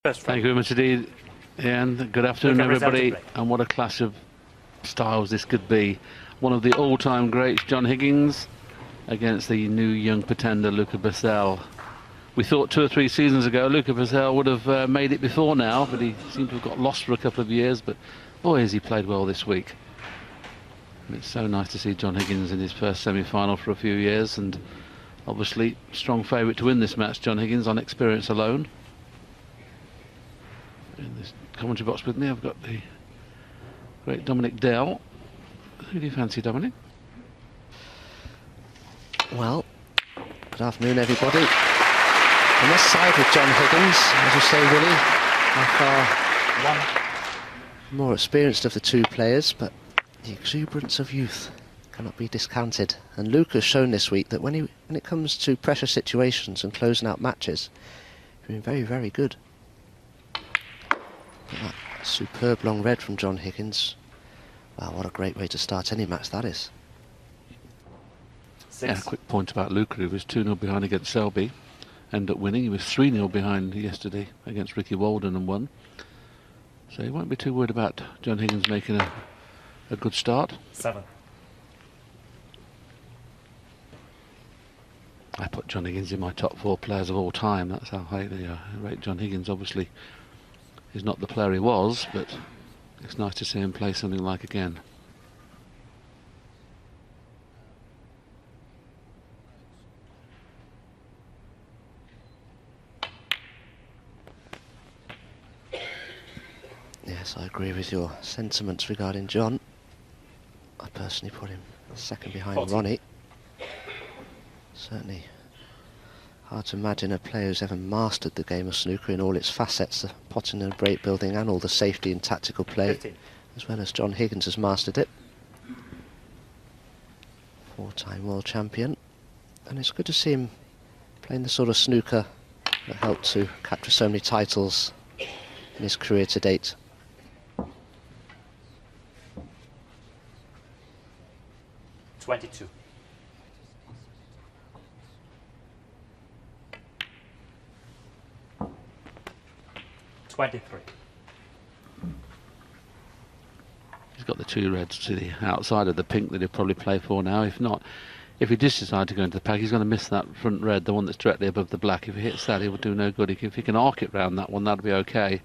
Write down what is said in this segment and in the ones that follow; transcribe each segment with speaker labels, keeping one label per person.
Speaker 1: Thank you very much indeed, Ian. Good afternoon,
Speaker 2: Luca Bresel
Speaker 1: everybody. And what a clash of styles this could be. One of the all-time greats, John Higgins, against the new young pretender, Luca Bresel. We thought 2 or 3 seasons ago Luca Bresel would have made it before now, but he seemed to have got lost for a couple of years. But boy, has he played well this week. And it's so nice to see John Higgins in his first semi-final for a few years, and obviously strong favourite to win this match, John Higgins, on experience alone. In this commentary box with me, I've got the great Dominic Dell. Who do you fancy, Dominic?
Speaker 3: Well, good afternoon, everybody. I must side with John Higgins, as you say, Willie. By far more experienced of the two players, but the exuberance of youth cannot be discounted. And Luca's shown this week that when it comes to pressure situations and closing out matches, he's been very, very good. That superb long red from John Higgins. Wow, what a great way to start any match that is.
Speaker 1: Yeah, a quick point about Luca. He was 2-0 behind against Selby, ended up winning. He was 3-0 behind yesterday against Ricky Walden and won. So he won't be too worried about John Higgins making a good start.
Speaker 2: 7.
Speaker 1: I put John Higgins in my top 4 players of all time. That's how high they rate John Higgins. Obviously, he's not the player he was, but it's nice to see him play something like again.
Speaker 3: Yes, I agree with your sentiments regarding John. I personally put him second behind
Speaker 2: 14.
Speaker 3: Ronnie. Certainly hard to imagine a player who's ever mastered the game of snooker in all its facets, the potting and break building and all the safety and tactical play,
Speaker 2: 15.
Speaker 3: as well as John Higgins has mastered it. 4-time world champion, and it's good to see him playing the sort of snooker that helped to capture so many titles in his career to date.
Speaker 2: $22. $23.
Speaker 1: He's got the 2 reds to the outside of the pink that he'll probably play for now. If not, if he does decide to go into the pack, he's going to miss that front red, the one that's directly above the black. If he hits that, he will do no good. If he can arc it round that one, that'll be okay.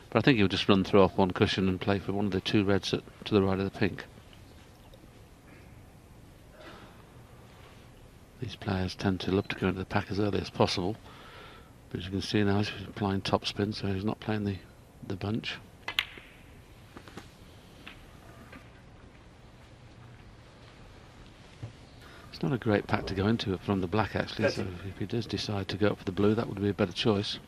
Speaker 1: But I think he'll just run through off one cushion and play for one of the 2 reds to the right of the pink. These players tend to love to go into the pack as early as possible. But as you can see now, he's applying topspin, so he's not playing the bunch. It's not a great pack to go into from the black, actually, so if he does decide to go up for the blue, that would be a better choice.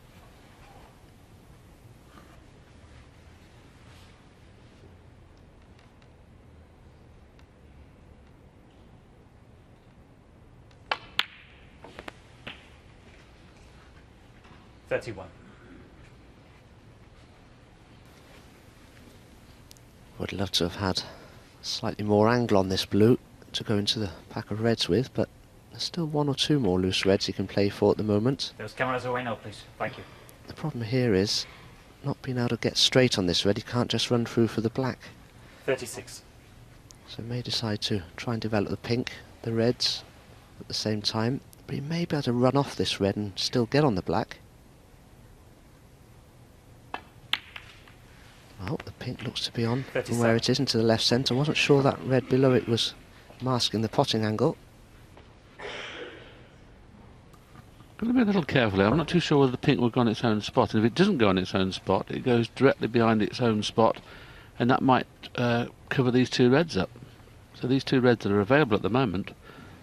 Speaker 2: $31.
Speaker 3: Would love to have had slightly more angle on this blue to go into the pack of reds with, but there's still 1 or 2 more loose reds he can play for at the moment.
Speaker 2: Those cameras away now, please. Thank you.
Speaker 3: The problem here is not being able to get straight on this red. He can't just run through for the black.
Speaker 2: 36.
Speaker 3: So he may decide to try and develop the pink, the reds at the same time, but he may be able to run off this red and still get on the black. Well, the pink looks to be on
Speaker 2: 37.
Speaker 3: from where it is into the left centre. I wasn't sure that red below it was masking the potting angle.
Speaker 1: Got to be a little careful here. I'm not too sure whether the pink will go on its own spot, and if it doesn't go on its own spot, it goes directly behind its own spot, and that might cover these 2 reds up. So these 2 reds that are available at the moment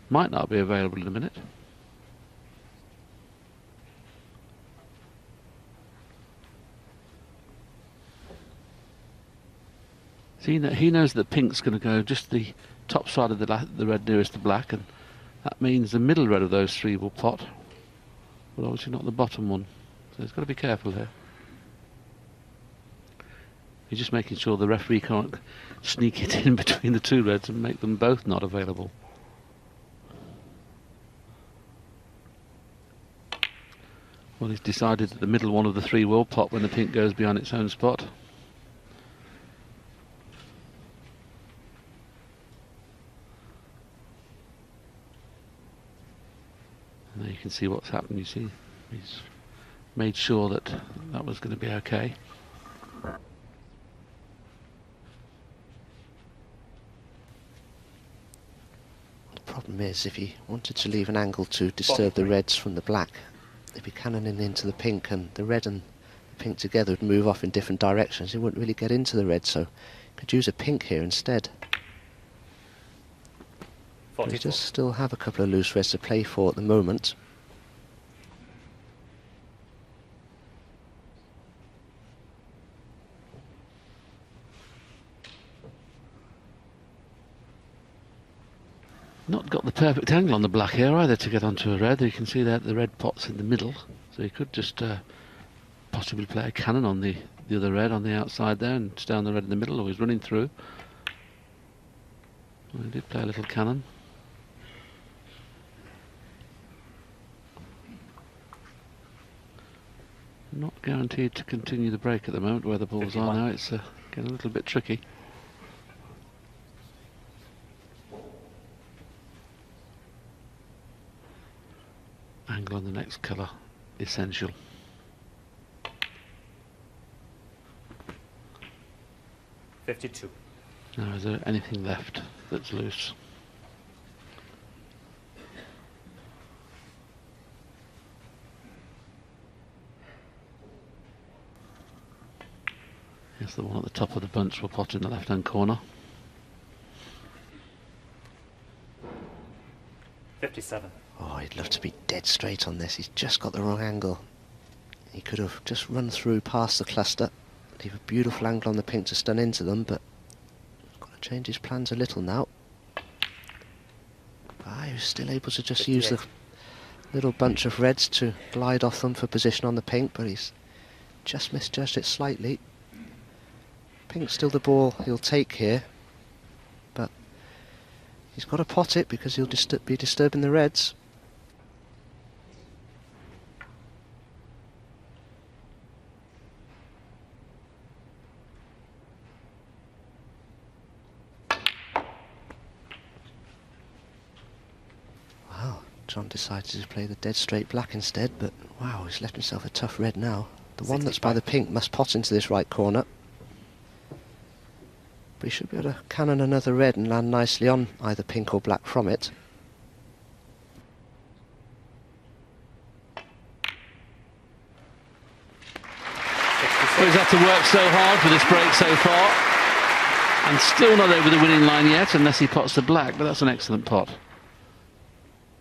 Speaker 1: might not be available in a minute. See, he knows that pink's going to go just the top side of the red nearest to black, and that means the middle red of those 3 will pot, but obviously not the bottom one. So he's got to be careful here. He's just making sure the referee can't sneak it in between the 2 reds and make them both not available. Well, he's decided that the middle one of the three will pop when the pink goes behind its own spot. And there you can see what's happened. You see, he's made sure that that was going to be okay.
Speaker 3: The problem is, if he wanted to leave an angle to disturb the reds from the black, they'd be cannoning into the pink, and the red and the pink together would move off in different directions. He wouldn't really get into the red, so could use a pink here instead. He does still have a couple of loose reds to play for at the moment.
Speaker 1: Not got the perfect angle on the black here either to get onto a red. You can see that the red pot's in the middle, so he could just possibly play a cannon on the other red on the outside there and stay on the red in the middle, or he's running through. Well, he did play a little cannon. Not guaranteed to continue the break at the moment where the balls
Speaker 2: 51.
Speaker 1: are now. It's getting a little bit tricky. Angle on the next colour essential.
Speaker 2: $52.
Speaker 1: Now, is there anything left that's loose? Here's the one at the top of the bunch. We'll pot in the left-hand corner.
Speaker 2: 57.
Speaker 3: Oh, he'd love to be dead straight on this. He's just got the wrong angle. He could have just run through past the cluster, leave a beautiful angle on the pink to stun into them, but got to change his plans a little now. He was still able to just use the little bunch of reds to glide off them for position on the pink, but he's just misjudged it slightly. Pink's still the ball he'll take here, but he's got to pot it because he'll be disturbing the reds. Wow, John decided to play the dead straight black instead, but wow, he's left himself a tough red now. The one that's by the pink must pot into this right corner. But he should be able to cannon another red and land nicely on either pink or black from it.
Speaker 1: Well, he's had to work so hard for this break so far, and still not over the winning line yet, unless he pots the black, but that's an excellent pot.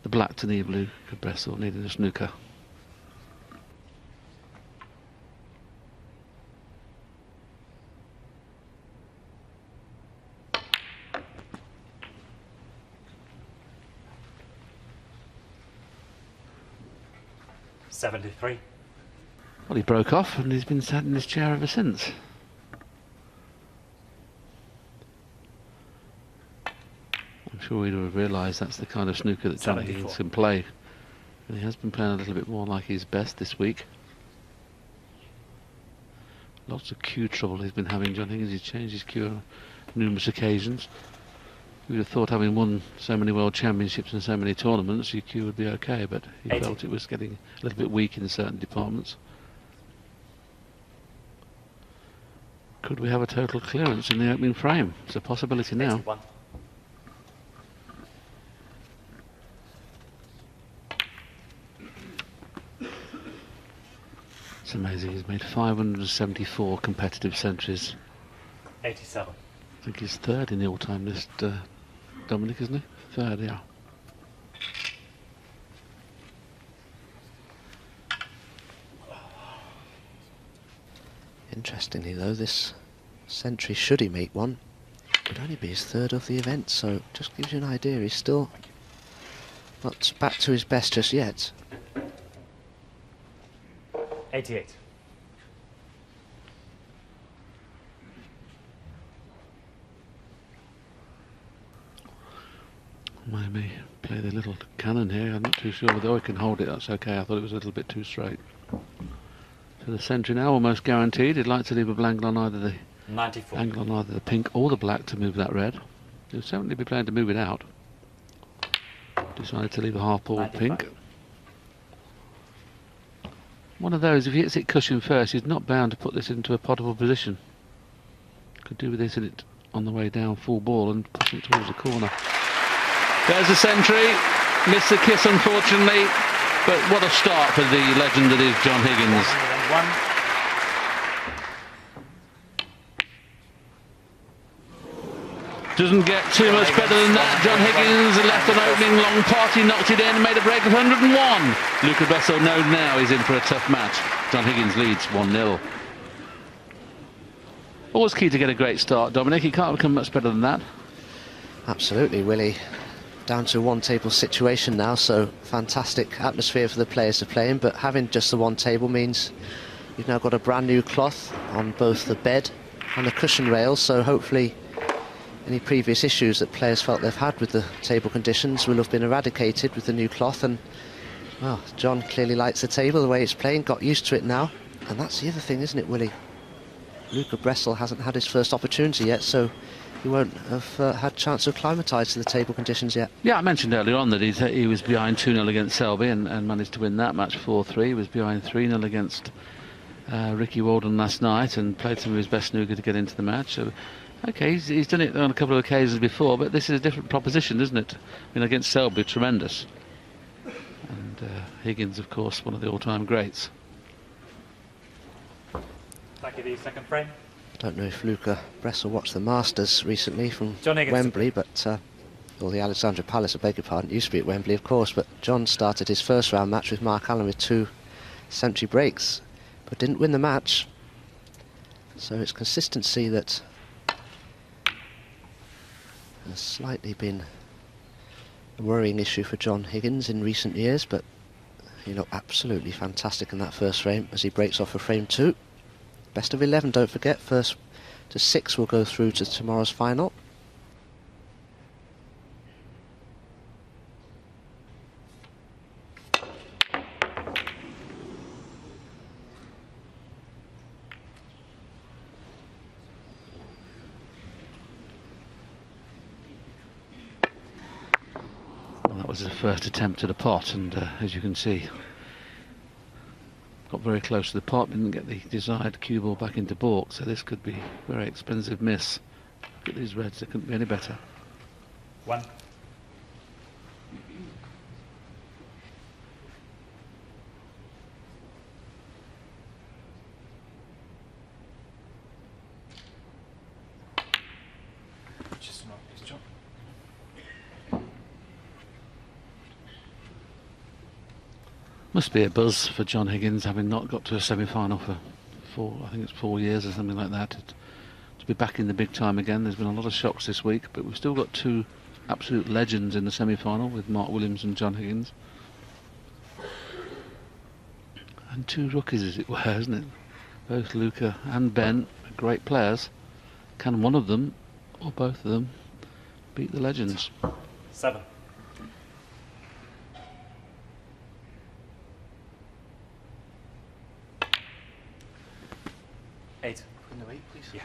Speaker 1: The black to the blue, Luca Bresel needed a snooker.
Speaker 2: $73.
Speaker 1: Well, he broke off and he's been sat in his chair ever since. I'm sure he'd have realised that's the kind of snooker that John Higgins can play. And he has been playing a little bit more like his best this week. Lots of cue trouble he's been having, John Higgins. He's changed his cue on numerous occasions. You would have thought, having won so many world championships and so many tournaments, your cue would be okay, but he
Speaker 2: 80.
Speaker 1: felt it was getting a little bit weak in certain departments. Could we have a total clearance in the opening frame? It's a possibility now.
Speaker 2: 81.
Speaker 1: It's amazing. He's made 574 competitive centuries.
Speaker 2: 87.
Speaker 1: I think he's third in the all-time list, Dominic, isn't he? Third, yeah.
Speaker 3: Interestingly though, this century, should he make one, would only be his third of the event, so just gives you an idea. He's still not back to his best just yet.
Speaker 2: 88.
Speaker 1: Maybe play the little cannon here. I'm not too sure whether I can hold it. That's okay. I thought it was a little bit too straight. For the century now, almost guaranteed. He'd like to leave a blank on either the
Speaker 2: 94.
Speaker 1: angle on either the pink or the black to move that red. He'll certainly be planning to move it out. Decided to leave a half ball
Speaker 2: 95.
Speaker 1: pink. One of those, if he hits it cushion first, he's not bound to put this into a potable position. Could do with this in it on the way down full ball and push it towards the corner. There's the century. Missed the kiss, unfortunately. But what a start for the legend that is John Higgins.
Speaker 2: 101.
Speaker 1: Doesn't get too much better than that. John Higgins left an opening long pot. He knocked it in and made a break of 101. Luca Bresel knows now he's in for a tough match. John Higgins leads 1-0. Always key to get a great start, Dominic. He can't become much better than that.
Speaker 3: Absolutely, Willie. Down to a one table situation now, so fantastic atmosphere for the players to play in, but having just the one table means you've now got a brand new cloth on both the bed and the cushion rails, so hopefully any previous issues that players felt they've had with the table conditions will have been eradicated with the new cloth. And well, John clearly likes the table, the way it's playing, got used to it now. And that's the other thing, isn't it, Willie? Luca Bressel hasn't had his first opportunity yet, so he won't have had a chance to acclimatise to the table conditions yet.
Speaker 1: Yeah, I mentioned earlier on that he was behind 2-0 against Selby and managed to win that match 4-3. He was behind 3-0 against Ricky Walden last night and played some of his best snooker to get into the match. So, okay, he's done it on a couple of occasions before, but this is a different proposition, isn't it? I mean, against Selby, tremendous. And Higgins, of course, one of the all-time greats.
Speaker 2: Thank you, the second frame.
Speaker 3: I don't know if Luca Bressel watched the Masters recently from
Speaker 2: John Higgins.
Speaker 3: Wembley, but or the Alexandra Palace, I beg your pardon. It used to be at Wembley, of course, but John started his first round match with Mark Allen with 2 century breaks, but didn't win the match. So it's consistency that has slightly been a worrying issue for John Higgins in recent years, but he looked absolutely fantastic in that first frame as he breaks off for frame 2. Best of 11, don't forget. First to 6 will go through to tomorrow's final.
Speaker 1: Well, that was his first attempt at a pot, and as you can see, got very close to the pot, didn't get the desired cue ball back into baulk, so this could be a very expensive miss. Look at these reds, they couldn't be any better.
Speaker 2: 1. Just not his job.
Speaker 1: Must be a buzz for John Higgins, having not got to a semi-final for I think it's 4 years or something like that. To be back in the big time again. There's been a lot of shocks this week, but we've still got 2 absolute legends in the semi-final with Mark Williams and John Higgins. And 2 rookies, as it were, isn't it? Both Luca and Ben are great players. Can one of them, or both of them, beat the legends?
Speaker 2: 7. Eight.
Speaker 3: In the weight, please.
Speaker 2: Yeah.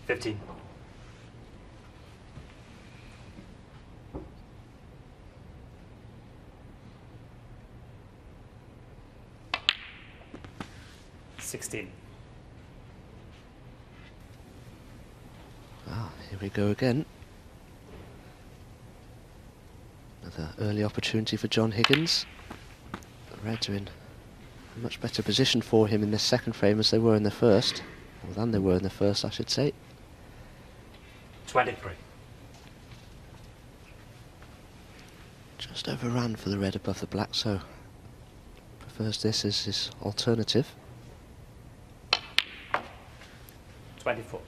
Speaker 2: $15. $16.
Speaker 3: Here we go again. Another early opportunity for John Higgins. The Reds are in a much better position for him in this second frame as they were in the first, or than they were in the first, I should say.
Speaker 2: 23.
Speaker 3: Just overran for the red above the black, so prefers this as his alternative.
Speaker 2: 24.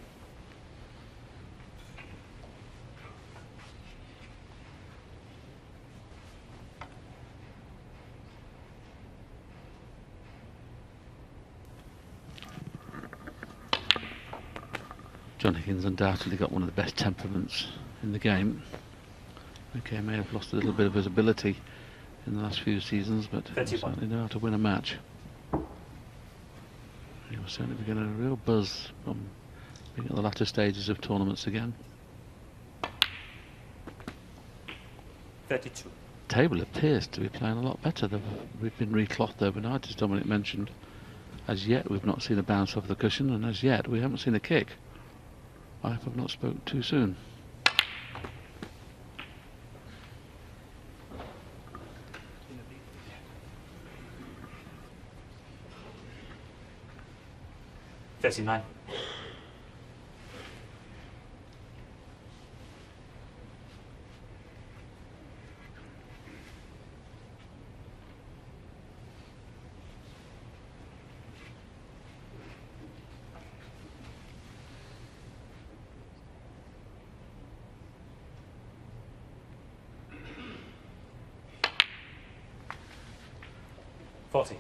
Speaker 1: John Higgins undoubtedly got one of the best temperaments in the game. Okay, may have lost a little bit of his ability in the last few seasons, but he
Speaker 2: 31.
Speaker 1: certainly know how to win a match. He will certainly be getting a real buzz from being at the latter stages of tournaments again.
Speaker 2: 32.
Speaker 1: Table appears to be playing a lot better. We've been reclothed overnight, as Dominic mentioned. As yet, we've not seen a bounce off the cushion, and as yet, we haven't seen a kick. I hope I've not spoken too soon.
Speaker 2: $39. 40.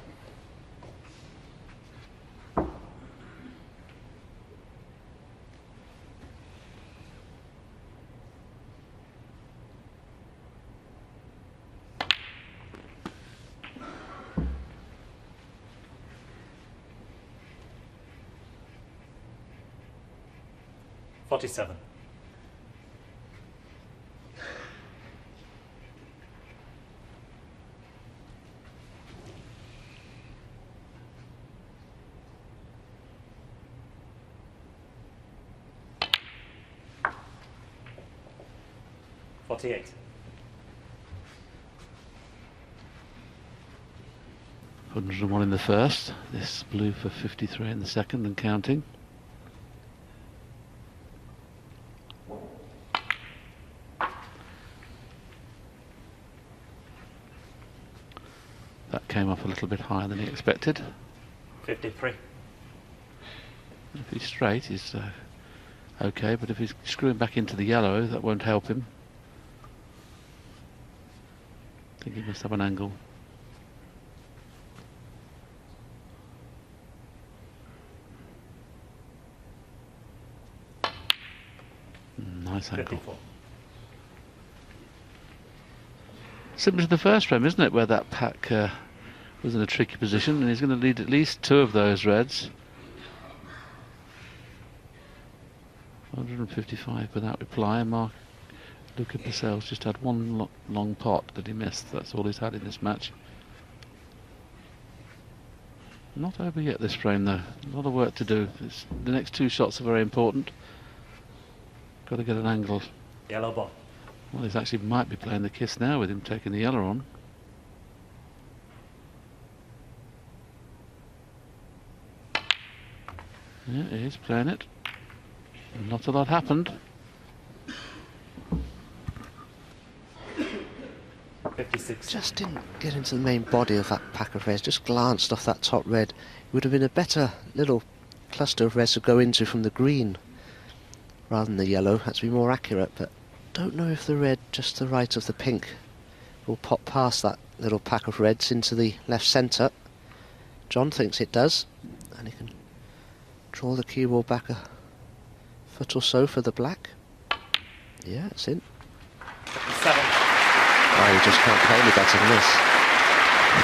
Speaker 2: 47. 48.
Speaker 1: 101 in the first. This blue for 53 in the second and counting. That came off a little bit higher than he expected.
Speaker 2: 53.
Speaker 1: If he's straight, he's okay, but if he's screwing back into the yellow, that won't help him. I think he must have an angle. Nice angle.
Speaker 2: 54.
Speaker 1: Similar to the first frame, isn't it, where that pack was in a tricky position, and he's going to lead at least two of those reds. 155 without reply, and Luca Bresel's just had one long pot that he missed. That's all he's had in this match. Not over yet this frame though. A lot of work to do. The next two shots are very important. Got to get an angle.
Speaker 2: Yellow ball.
Speaker 1: Well, he's actually might be playing the kiss now with him taking the yellow on. Yeah, he is playing it. Not a lot happened.
Speaker 2: 56.
Speaker 3: Just didn't get into the main body of that pack of reds, just glanced off that top red. It would have been a better little cluster of reds to go into from the green rather than the yellow. Had to be more accurate, but don't know if the red just to the right of the pink will pop past that little pack of reds into the left centre. John thinks it does, and he can draw the cue ball back a foot or so for the black. Yeah, it's in.
Speaker 2: 57.
Speaker 3: Oh, you just can't play any better than this.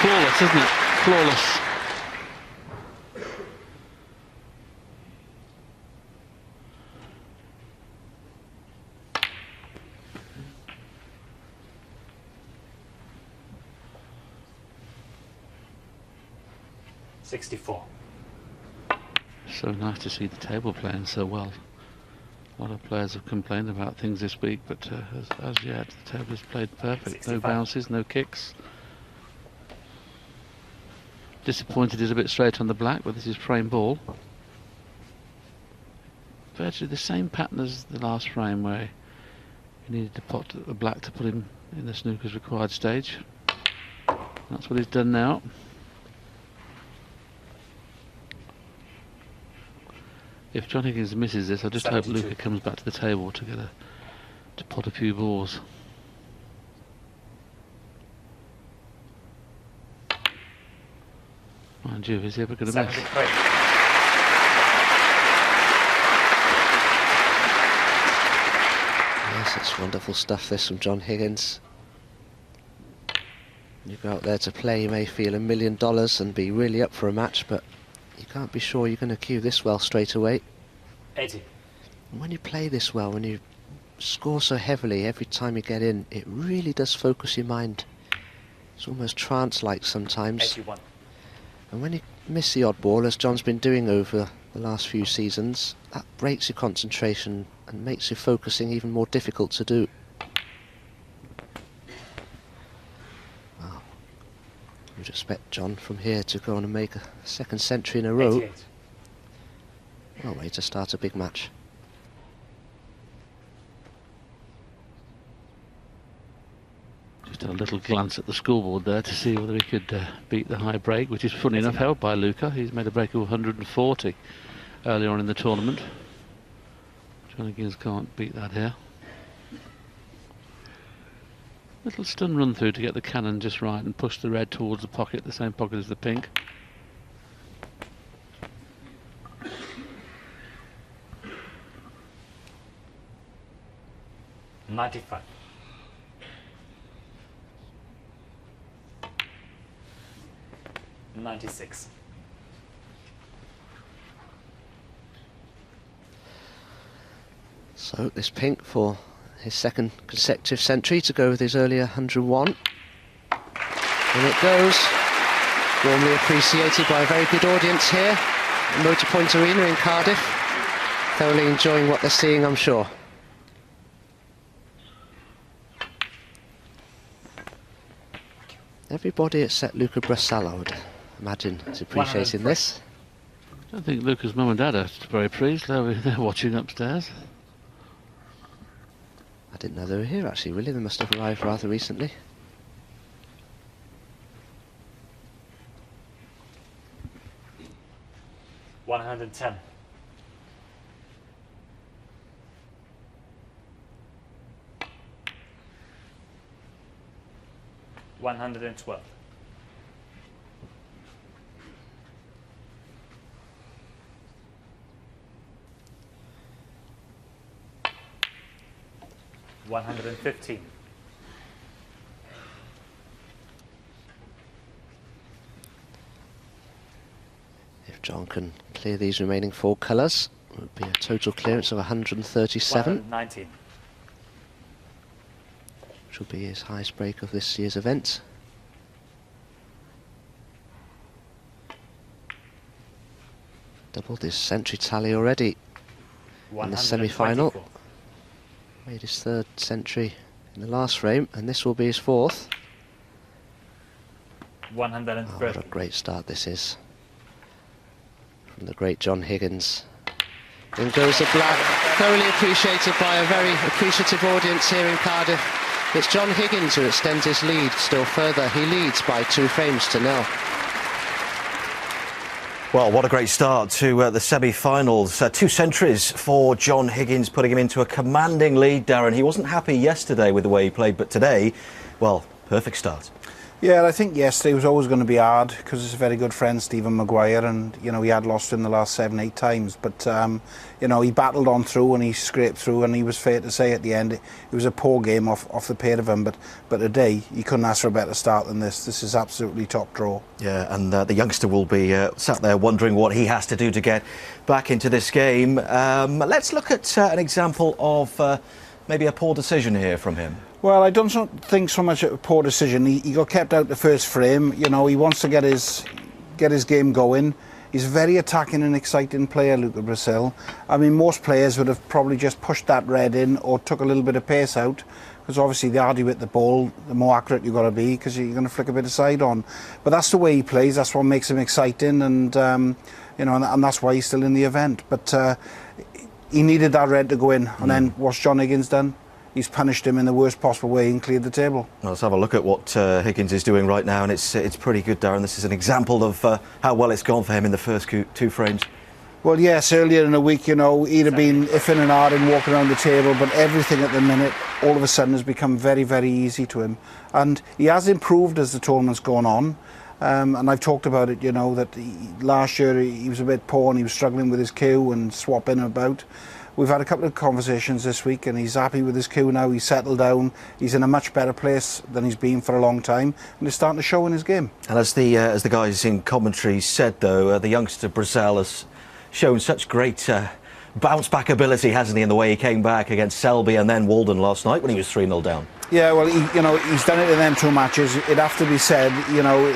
Speaker 1: Flawless, isn't it? Flawless.
Speaker 2: $64.
Speaker 1: So nice to see the table playing so well. A lot of players have complained about things this week, but as yet the table has played perfect.
Speaker 2: 65.
Speaker 1: No bounces, no kicks. Disappointed he's a bit straight on the black, but this is frame ball. Virtually the same pattern as the last frame, where he needed to pot the black to put him in the snooker's required stage. That's what he's done now. If John Higgins misses this, I just hope
Speaker 2: 72.
Speaker 1: Luca comes back to the table to pot a few balls. Mind you, is he ever going to miss?
Speaker 2: 73.
Speaker 3: Yes, it's wonderful stuff, this, from John Higgins. You go out there to play, you may feel $1 million and be really up for a match, but you can't be sure you're going to cue this well straight away.
Speaker 2: 80.
Speaker 3: And when you play this well, when you score so heavily every time you get in, it really does focus your mind. It's almost trance-like sometimes.
Speaker 2: 81.
Speaker 3: And when you miss the odd ball, as John's been doing over the last few seasons, that breaks your concentration and makes your focusing even more difficult to do. Wow. You'd expect John from here to go on and make a second century in a row.
Speaker 2: 88.
Speaker 3: Well, way to start a big match.
Speaker 1: Just had a little glance at the scoreboard there to see whether he could beat the high break, which is funny enough held by Luca. He's made a break of 140 earlier on in the tournament. John Higgins can't beat that here. Little stun run through to get the cannon just right and push the red towards the pocket, the same pocket as the pink.
Speaker 2: $95. $96.
Speaker 3: So this pink for his second consecutive century to go with his earlier 101. And it goes. Warmly appreciated by a very good audience here at Motor Point Arena in Cardiff. Thoroughly enjoying what they're seeing, I'm sure. Everybody except Luca Bresel, I would imagine, is appreciating this.
Speaker 1: I don't think Luca's mum and dad are very pleased. They're watching upstairs.
Speaker 3: I didn't know they were here actually, really. They must have arrived rather recently.
Speaker 2: $110. $112. $115.
Speaker 3: If John can clear these remaining four colours, it would be a total clearance of 137.
Speaker 2: 119.
Speaker 3: Which will be his highest break of this year's event. Doubled his century tally already in the semi-final. Made his third century in the last frame, and this will be his fourth.
Speaker 2: 130.
Speaker 3: Oh, what a great start this is from the great John Higgins. In goes the black, thoroughly appreciated by a very appreciative audience here in Cardiff. It's John Higgins who extends his lead still further. He leads by 2 frames to 0.
Speaker 4: Well, what a great start to the semi-finals. 2 centuries for John Higgins, putting him into a commanding lead, Darren. He wasn't happy yesterday with the way he played, but today, well, perfect start.
Speaker 5: Yeah, I think yesterday was always going to be hard because it's a very good friend, Stephen Maguire, and, you know, he had lost him the last 7-8 times. But, you know, he battled on through and he scraped through, and he was fair to say at the end it was a poor game off the pair of them. But today, you couldn't ask for a better start than this. This is absolutely top draw.
Speaker 4: Yeah, and the youngster will be sat there wondering what he has to do to get back into this game. Let's look at an example of maybe a poor decision here from him.
Speaker 5: Well, I don't think so much a poor decision. He got kept out the first frame. You know, he wants to get his game going. He's a very attacking and exciting player, Luca Bresel. I mean, most players would have probably just pushed that red in or took a little bit of pace out, because obviously the harder you hit the ball, the more accurate you've got to be, because you're going to flick a bit of side on. But that's the way he plays. That's what makes him exciting, and you know, and that's why he's still in the event. But he needed that red to go in, and then what's John Higgins done? he's punished him in the worst possible way and cleared the table.
Speaker 4: Well, let's have a look at what Higgins is doing right now, and it's pretty good, Darren. This is an example of how well it's gone for him in the first two frames.
Speaker 5: Well, yes, earlier in the week, you know, he'd have been iffing and ahhing walking around the table, but everything at the minute, all of a sudden, has become very, very easy to him. And he has improved as the tournament's gone on. And I've talked about it, you know, that last year he was a bit poor and he was struggling with his cue and swapping about. We've had a couple of conversations this week and he's happy with his cue now. He's settled down. He's in a much better place than he's been for a long time, and it's starting to show in his game.
Speaker 4: And as the guys in commentary said, though, the youngster Bresel has shown such great bounce-back ability, hasn't he, in the way he came back against Selby and then Walden last night when he was 3-0 down.
Speaker 5: Yeah, well, you know, he's done it in them two matches. It'd have to be said, you know,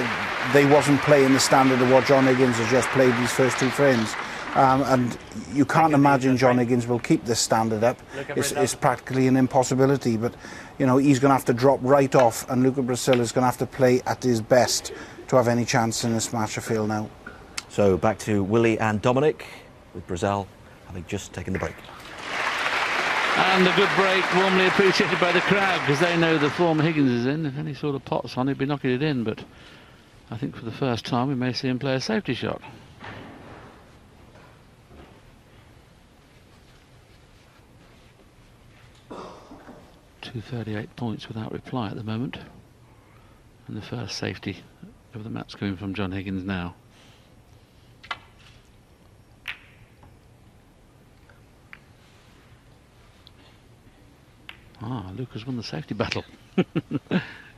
Speaker 5: they wasn't playing the standard of what John Higgins has just played these first two frames. And you can't imagine John Higgins will keep this standard up. It's practically an impossibility, but, you know, he's going to have to drop right off, and Luca Bresil is going to have to play at his best to have any chance in this match, I feel now.
Speaker 4: So back to Willie and Dominic, with Bresil having just taken the break.
Speaker 1: And a good break, warmly appreciated by the crowd, because they know the form Higgins is in. If any sort of pot's on, he'd be knocking it in, but I think for the first time we may see him play a safety shot. .238 points without reply at the moment, and the first safety of the match coming from John Higgins now. Ah, Luca's won the safety battle.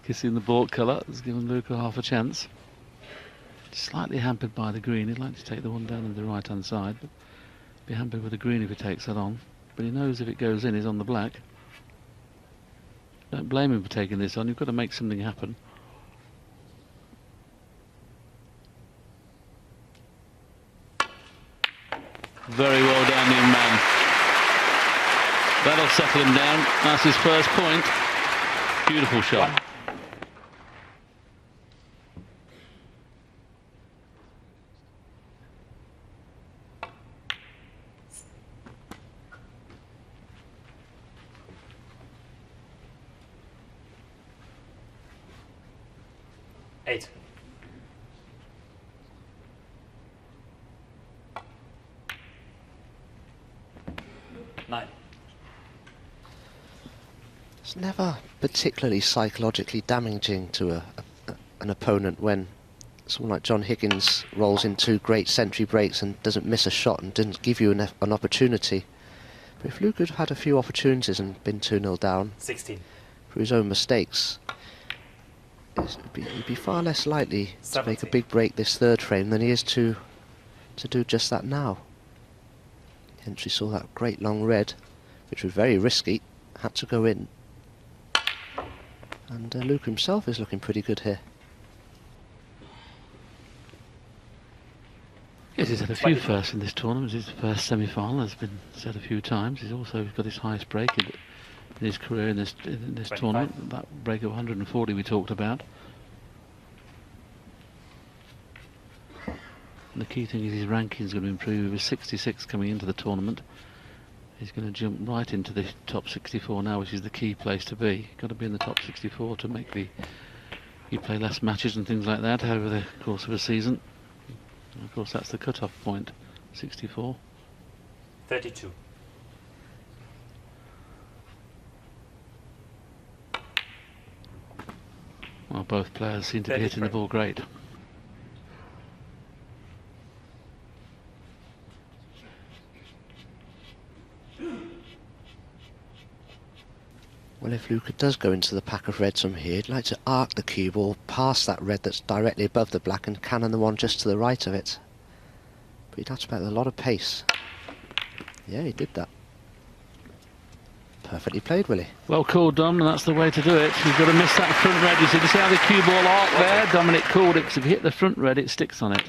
Speaker 1: Kissing the baulk colour has given Luca half a chance. Slightly hampered by the green. He'd like to take the one down on the right hand side, but be hampered with the green if he takes that on. But he knows if it goes in, he's on the black. Don't blame him for taking this on. You've got to make something happen. Very well done, young man. That'll settle him down. That's his first point. Beautiful shot.
Speaker 2: Eight. Nine.
Speaker 3: It's never particularly psychologically damaging to an opponent when someone like John Higgins rolls in two great century breaks and doesn't miss a shot and didn't give you an opportunity. But if Luca had had a few opportunities and been 2-0 down
Speaker 2: 16.
Speaker 3: for his own mistakes, he'd be far less likely
Speaker 2: 17.
Speaker 3: to make a big break this third frame than he is to do just that now. Hence we saw that great long red, which was very risky, had to go in. And Luca himself is looking pretty good here.
Speaker 1: Yes, he's had a few firsts in this tournament. His first semi-final has been said a few times. He's also got his highest break in his career in this tournament. That break of 140 we talked about. And the key thing is his ranking is going to improve. He was 66 coming into the tournament. He's going to jump right into the top 64 now, which is the key place to be. Got to be in the top 64 to make you play less matches and things like that over the course of a season. And of course, that's the cut-off point, 64.
Speaker 2: 32.
Speaker 1: Well, both players seem to be hitting the ball great.
Speaker 3: Well, if Luca does go into the pack of reds from here, he'd like to arc the cue ball past that red that's directly above the black and cannon the one just to the right of it. But he'd have to play with a lot of pace. Yeah, he did that. Perfectly played, Willie.
Speaker 1: Well called, Dom, and that's the way to do it. You've got to miss that front red. You see how the cue ball arc there? Dominic called it, because if you hit the front red, it sticks on it.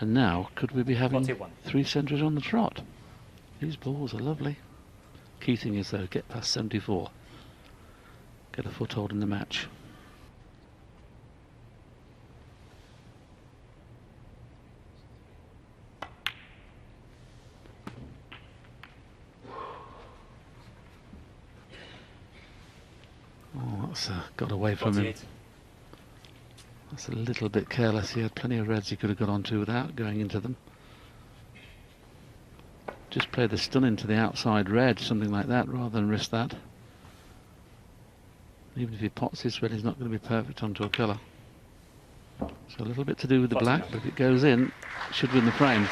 Speaker 1: And now, could we be having
Speaker 2: 41.
Speaker 1: 3 centuries on the trot? These balls are lovely. Key thing is, though, get past 74. Get a foothold in the match. That's got away from him.
Speaker 2: 48.
Speaker 1: That's a little bit careless. He had plenty of reds he could have got onto without going into them. Just play the stun into the outside red, something like that, rather than risk that. Even if he pots this red, he's not going to be perfect onto a colour. So a little bit to do with the black, but if it goes in, it should win the frame.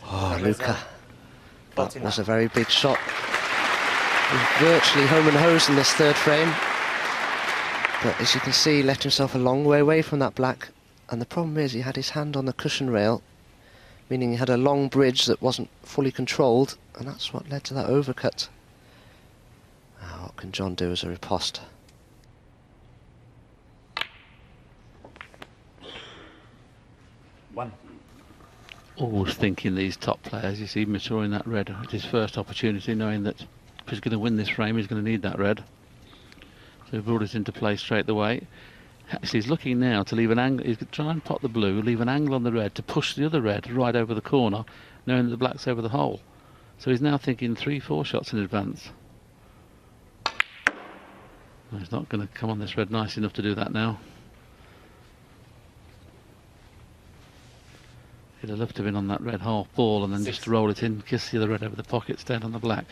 Speaker 3: Oh, Luca. That was a very big shot. He was virtually home and hosed in this third frame. But as you can see, he left himself a long way away from that black. And the problem is he had his hand on the cushion rail, meaning he had a long bridge that wasn't fully controlled, and that's what led to that overcut. Now, what can John do as a riposte?
Speaker 2: One.
Speaker 1: Always thinking these top players, you see maturing that red at his first opportunity, knowing that if he's going to win this frame, he's going to need that red. So he brought it into play straight away. Actually, he's looking now to leave an angle. He's going to try and pot the blue, leave an angle on the red to push the other red right over the corner, knowing that the black's over the hole. So he's now thinking 3-4 shots in advance. Well, he's not going to come on this red nice enough to do that now. He'd have loved to have been on that red half ball and then just roll it in, kiss the other red over the pocket, stand on the black.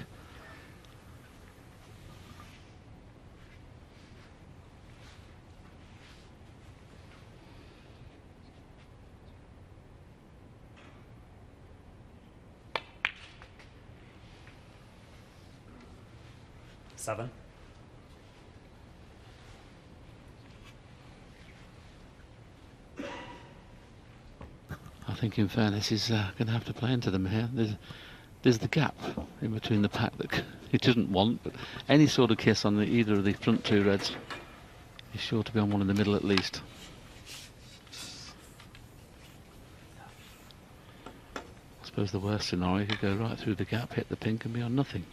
Speaker 2: Seven.
Speaker 1: I think in fairness he's going to have to play into them here. There's the gap in between the pack that he doesn't want, but any sort of kiss on either of the front two reds, he's sure to be on one in the middle at least. I suppose the worst scenario could go right through the gap, hit the pink and be on nothing.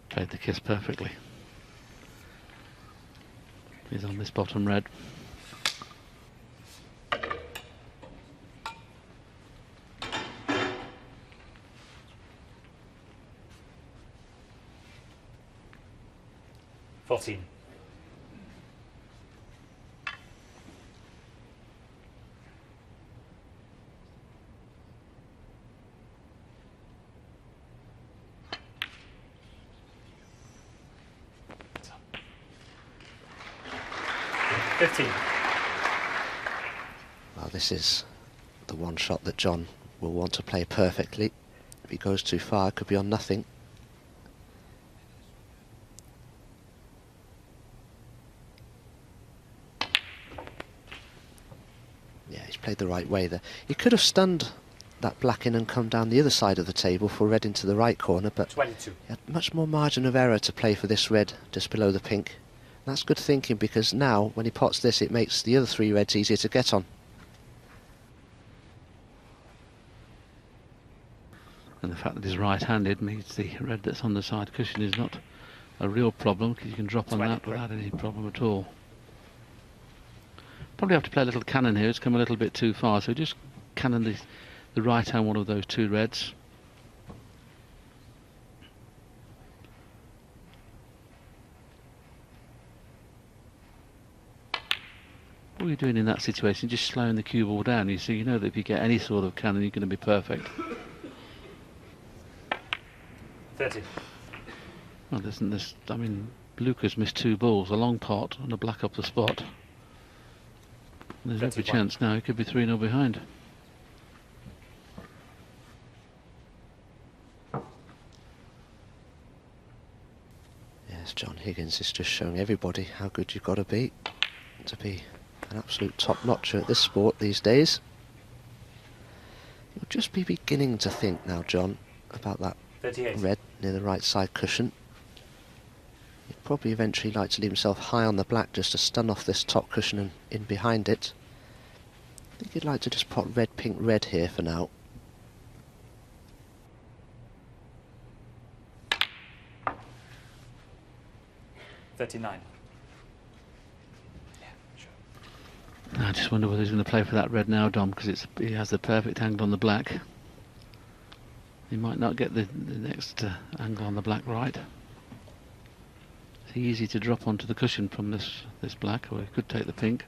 Speaker 1: Played the kiss perfectly. He's on this bottom red.
Speaker 2: Fourteen.
Speaker 3: Well, this is the one shot that John will want to play perfectly. If he goes too far, it could be on nothing. Yeah, he's played the right way there. He could have stunned that black in and come down the other side of the table for red into the right corner, but
Speaker 2: 22.
Speaker 3: he had much more margin of error to play for this red just below the pink. That's good thinking, because now when he pots this, it makes the other three reds easier to get on.
Speaker 1: And the fact that he's right-handed means the red that's on the side cushion is not a real problem, because you can drop on that without any problem at all. Probably have to play a little cannon here. It's come a little bit too far, so just cannon the right-hand one of those two reds. What are you doing in that situation? Just slowing the cue ball down. You know that if you get any sort of cannon, you're going to be perfect.
Speaker 2: 30.
Speaker 1: Well, isn't this? I mean, Luca's missed two balls, a long pot and a black up the spot. There's every chance now he could be 3-0 behind.
Speaker 3: Yes, John Higgins is just showing everybody how good you've got to be an absolute top-notcher at this sport these days. You'll just be beginning to think now, John, about that
Speaker 2: 38.
Speaker 3: red near the right side cushion. He'd probably eventually like to leave himself high on the black just to stun off this top cushion and in behind it. think he'd like to just pot red, pink, red here for now.
Speaker 2: $39.
Speaker 1: I just wonder whether he's going to play for that red now, Dom, because he has the perfect angle on the black. He might not get the next angle on the black right. It's easy to drop onto the cushion from this black, or he could take the pink.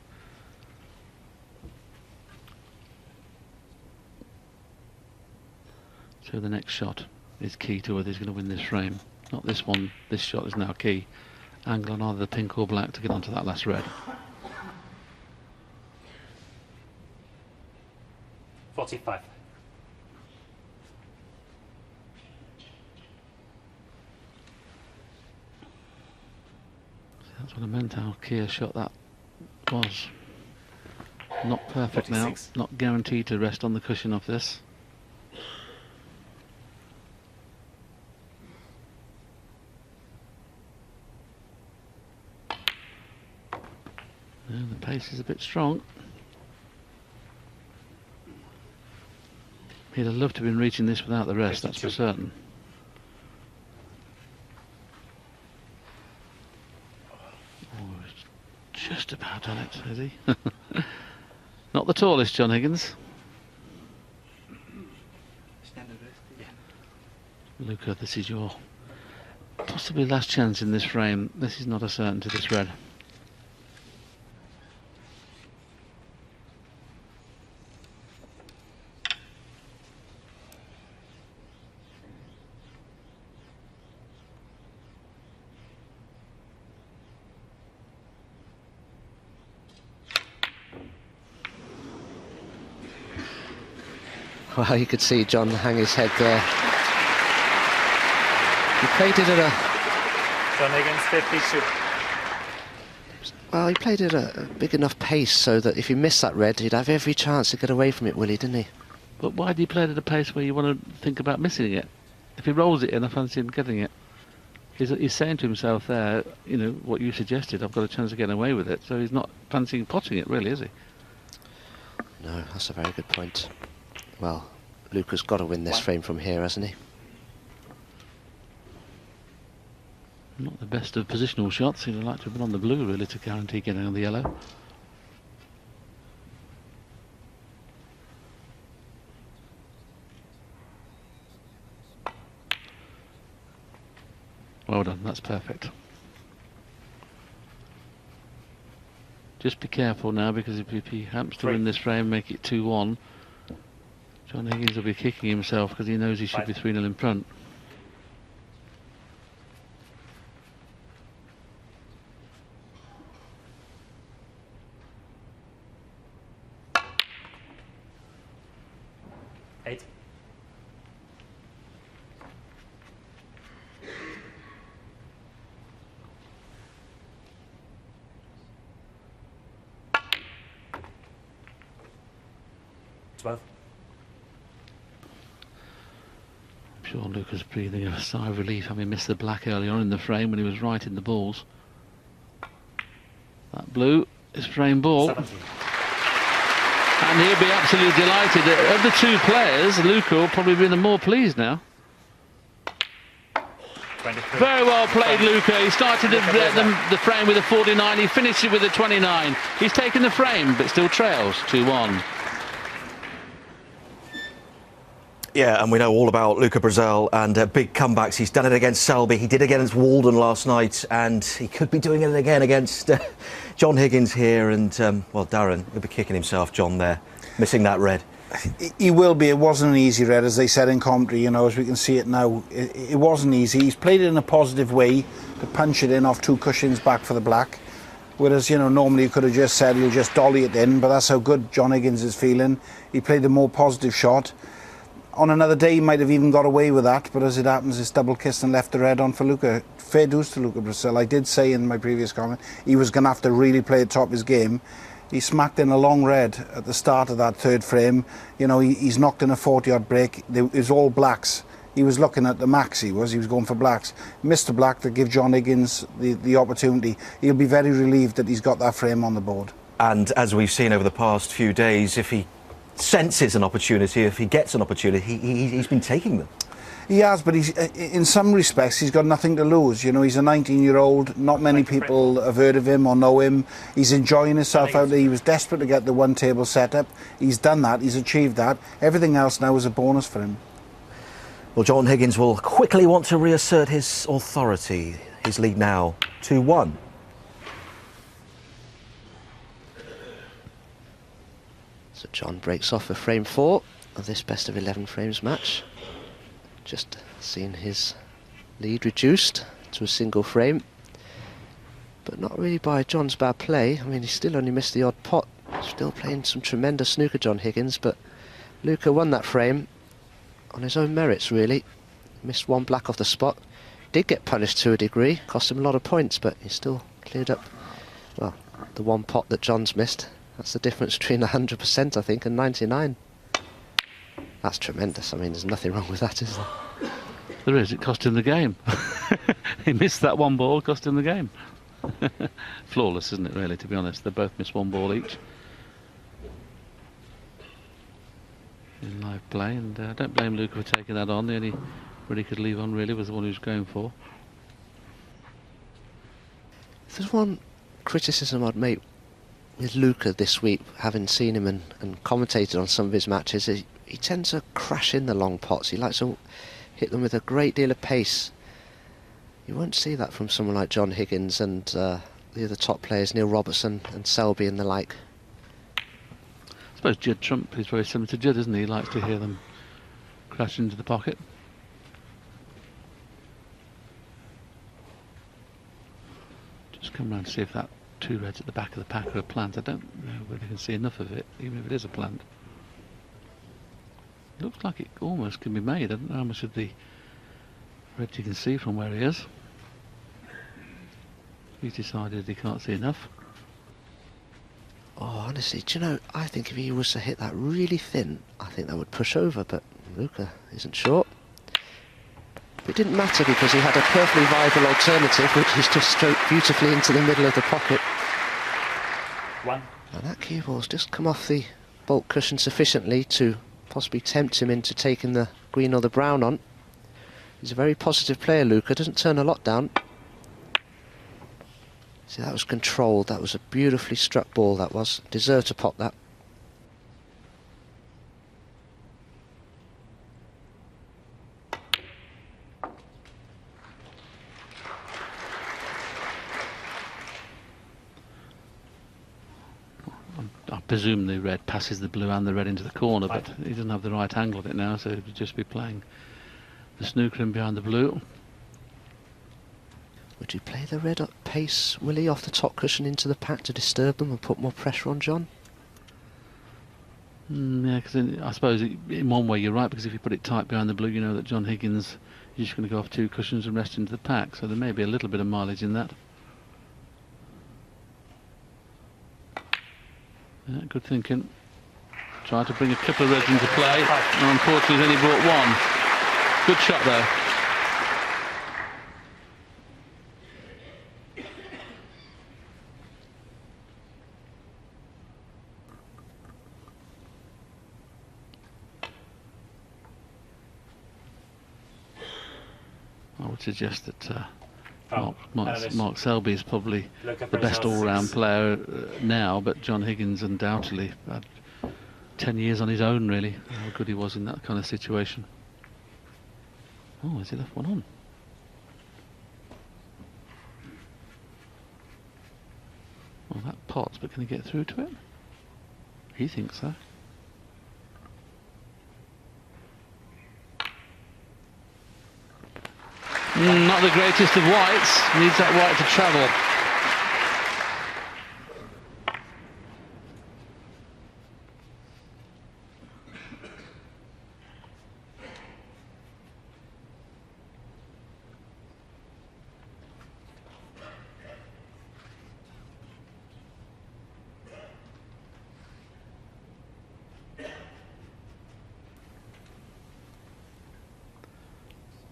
Speaker 1: So the next shot is key to whether he's going to win this frame. Not this one. This shot is now key. Angle on either the pink or black to get onto that last red.
Speaker 2: 45.
Speaker 1: That's what I meant, how key a shot that was. Not perfect
Speaker 2: 46.
Speaker 1: now. Not guaranteed to rest on the cushion of this. The pace is a bit strong. He'd have loved to have been reaching this without the rest, that's for certain. Oh, he's just about on it, is he? Not the tallest, John Higgins. Luca, this is your possibly last chance in this frame. This is not a certainty, this red.
Speaker 3: Well, you could see John hang his head there. He played it at
Speaker 2: John Higgins, 52.
Speaker 3: well, he played it at a big enough pace so that if he missed that red, he'd have every chance to get away from it, Willie, didn't he?
Speaker 1: But why do you play it at a pace where you want to think about missing it? If he rolls it in, I fancy him getting it. He's saying to himself there, you know, what you suggested, I've got a chance of getting away with it, so he's not fancying potting it, really, is he?
Speaker 3: No, that's a very good point. Well, Luca's got to win this frame from here, hasn't he?
Speaker 1: Not the best of positional shots. He'd like to have been on the blue, really, to guarantee getting on the yellow. Well done, that's perfect. Just be careful now, because if he happens to win this frame, make it 2-1, John Higgins will be kicking himself because he knows he should be 3-0 in front.
Speaker 2: Eight. $12.
Speaker 1: I'm sure Luca's breathing a sigh of relief having missed the black early on in the frame when he was right in the balls. That blue is frame ball.
Speaker 2: 17.
Speaker 1: And he'll be absolutely delighted. Of the two players, Luca will probably be the more pleased now.
Speaker 2: 23.
Speaker 1: Very well played, Luca. He started the frame with a 49. He finished it with a 29. He's taken the frame, but still trails 2-1.
Speaker 4: Yeah, and we know all about Luca Bresel and big comebacks. He's done it against Selby, he did it against Walden last night, and he could be doing it again against John Higgins here. And, well, Darren, he'll be kicking himself, John, there, missing that red.
Speaker 5: He will be. It wasn't an easy red, as they said in commentary, you know, as we can see it now. It wasn't easy. He's played it in a positive way to punch it in off two cushions back for the black. Whereas, you know, normally you could have just said he'll just dolly it in, but that's how good John Higgins is feeling. He played a more positive shot. On another day, he might have even got away with that, but as it happens, it's double kissed and left the red on for Luca. Fair dues to Luca Bresil. I did say in my previous comment he was going to have to really play at top of his game. He smacked in a long red at the start of that third frame. You know, he's knocked in a 40-odd break. It was all blacks. He was looking at the max, he was going for blacks. Missed the black to give John Higgins the opportunity. He'll be very relieved that he's got that frame on the board.
Speaker 4: And as we've seen over the past few days, if he senses an opportunity, if he gets an opportunity, he's been taking them.
Speaker 5: He has, but he's, in some respects, he's got nothing to lose. You know, he's a 19-year-old. Not many people have heard of him or know him. He's enjoying himself out there. He was desperate to get the one-table setup. He's done that. He's achieved that. Everything else now is a bonus for him.
Speaker 4: Well, John Higgins will quickly want to reassert his authority. His lead now 2-1.
Speaker 3: So John breaks off for frame 4 of this best of 11 frames match. Just seeing his lead reduced to a single frame, but not really by John's bad play. I mean, he still only missed the odd pot. Still playing some tremendous snooker, John Higgins, but Luca won that frame on his own merits, really. Missed one black off the spot. Did get punished to a degree, cost him a lot of points, but he still cleared up, well, the one pot that John's missed. That's the difference between 100%, I think, and 99. That's tremendous. I mean, there's nothing wrong with that, is there?
Speaker 1: There is. It cost him the game. He missed that one ball, cost him the game. Flawless, isn't it, really, to be honest? They both missed one ball each in live play, and I don't blame Luca for taking that on. The only one he could leave on, really, was the one he was going for.
Speaker 3: If there's one criticism I'd make with Luca this week, having seen him and commentated on some of his matches, he tends to crash in the long pots. He likes to hit them with a great deal of pace. You won't see that from someone like John Higgins and the other top players, Neil Robertson and Selby and the like.
Speaker 1: I suppose Judd Trump is very similar to Judd, isn't he? He likes to hear them crash into the pocket. Just come round to see if that 2 reds at the back of the pack are a plant. I don't know whether you can see enough of it, even if it is a plant. Looks like it almost can be made. I don't know how much of the red you can see from where he is. He's decided he can't see enough.
Speaker 3: Oh, honestly, do you know, I think if he was to hit that really thin, I think that would push over, but Luca isn't short. But it didn't matter because he had a perfectly viable alternative, which is just stroked beautifully into the middle of the pocket.
Speaker 2: 1.
Speaker 3: And that cue ball's just come off the bulk cushion sufficiently to possibly tempt him into taking the green or the brown on. He's a very positive player, Luca, doesn't turn a lot down. See, that was controlled. That was a beautifully struck ball, that was. Deserved to pop that.
Speaker 1: I presume the red passes the blue and the red into the corner, but he doesn't have the right angle of it now, so he would just be playing the snooker in behind the blue.
Speaker 3: Would you play the red at pace, Willie, off the top cushion into the pack to disturb them and put more pressure on John?
Speaker 1: Yeah, because I suppose in one way you're right, because if you put it tight behind the blue, you know that John Higgins is just going to go off 2 cushions and rest into the pack, so there may be a little bit of mileage in that. Yeah, good thinking. Try to bring a couple of reds into play, and unfortunately he's only brought 1. Good shot though. I would suggest that Mark Selby is probably
Speaker 2: Luca
Speaker 1: the best
Speaker 2: Bresel's
Speaker 1: all-round
Speaker 2: 6.
Speaker 1: player now, but John Higgins undoubtedly had 10 years on his own, really, how good he was in that kind of situation. Oh, has he left one on? Well, that pots, but can he get through to it? He thinks so. Not the greatest of whites. Needs that white to travel.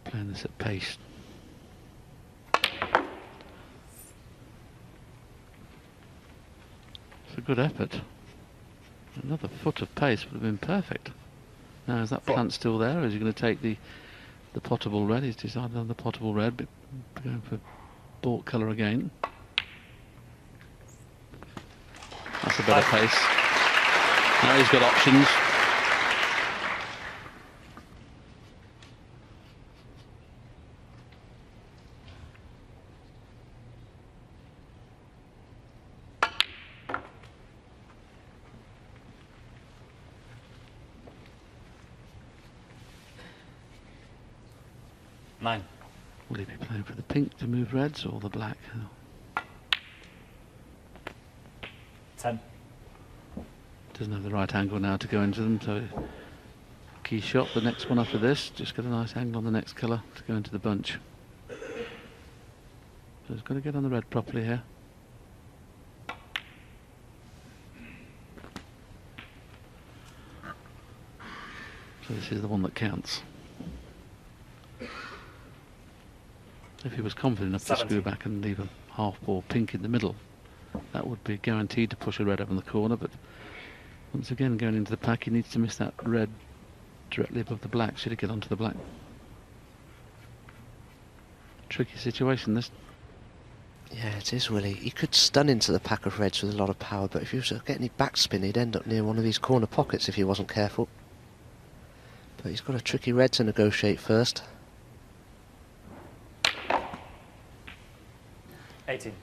Speaker 1: Playing this at pace. a good effort. Another foot of pace would have been perfect. Now, is that plant still there, or is he going to take the potable red? He's decided on the potable red, but going for bought colour again. That's a better pace. Now he's got options.
Speaker 2: Nine.
Speaker 1: Will he be playing for the pink to move reds or the black?
Speaker 2: 10.
Speaker 1: Doesn't have the right angle now to go into them, so key shot, the next one after this, just get a nice angle on the next colour to go into the bunch. So he's got to get on the red properly here. So this is the one that counts. If he was confident enough to screw back and leave a half ball pink in the middle, that would be guaranteed to push a red up in the corner, but once again going into the pack he needs to miss that red directly above the black should he get onto the black. Tricky situation this.
Speaker 3: Yeah, it is, Willie. He could stun into the pack of reds with a lot of power, but if he was to get any backspin he'd end up near one of these corner pockets if he wasn't careful. But he's got a tricky red to negotiate first.
Speaker 2: 18.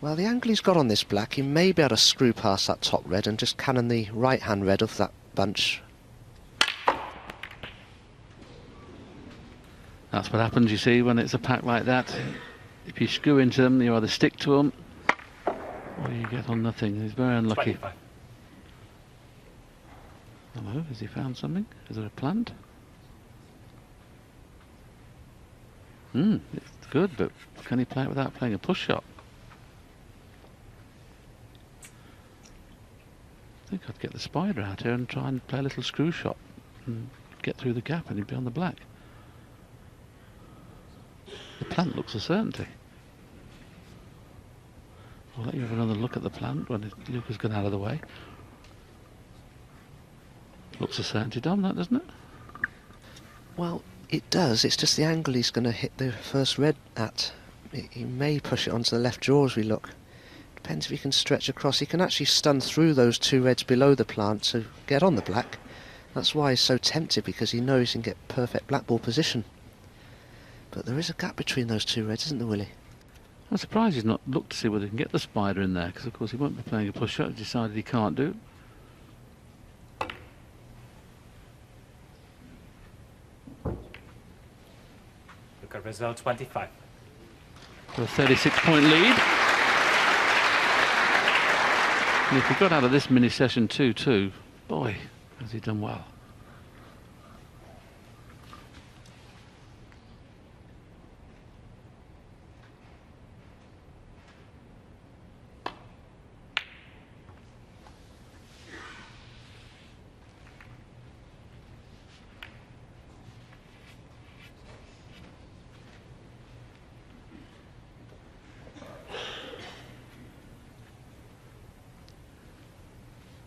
Speaker 3: Well, the angle he's got on this black, he may be able to screw past that top red and just cannon the right-hand red of that bunch.
Speaker 1: That's what happens, you see, when it's a pack like that. If you screw into them, you either stick to them or you get on nothing. He's very unlucky.
Speaker 2: 25.
Speaker 1: Hello, has he found something? Is there a plant? It's good, but can he play it without playing a push shot? I think I'd get the spider out here and try and play a little screw shot and get through the gap and he'd be on the black. The plant looks a certainty. I'll let you have another look at the plant when Luca's gone out of the way. Looks a certainty, Dom, that, doesn't it?
Speaker 3: Well, it does. It's just the angle he's going to hit the first red at. He may push it onto the left draw as we look. Depends if he can stretch across. He can actually stun through those two reds below the plant to get on the black. That's why he's so tempted, because he knows he can get perfect black ball position. But there is a gap between those two reds, isn't there, Willie?
Speaker 1: I'm surprised he's not looked to see whether he can get the spider in there, because of course he won't be playing a push shot. He's decided he can't do.
Speaker 2: Luca Bresel 25.
Speaker 1: For a 36-point lead. And if he got out of this mini session 2-2, boy, has he done well.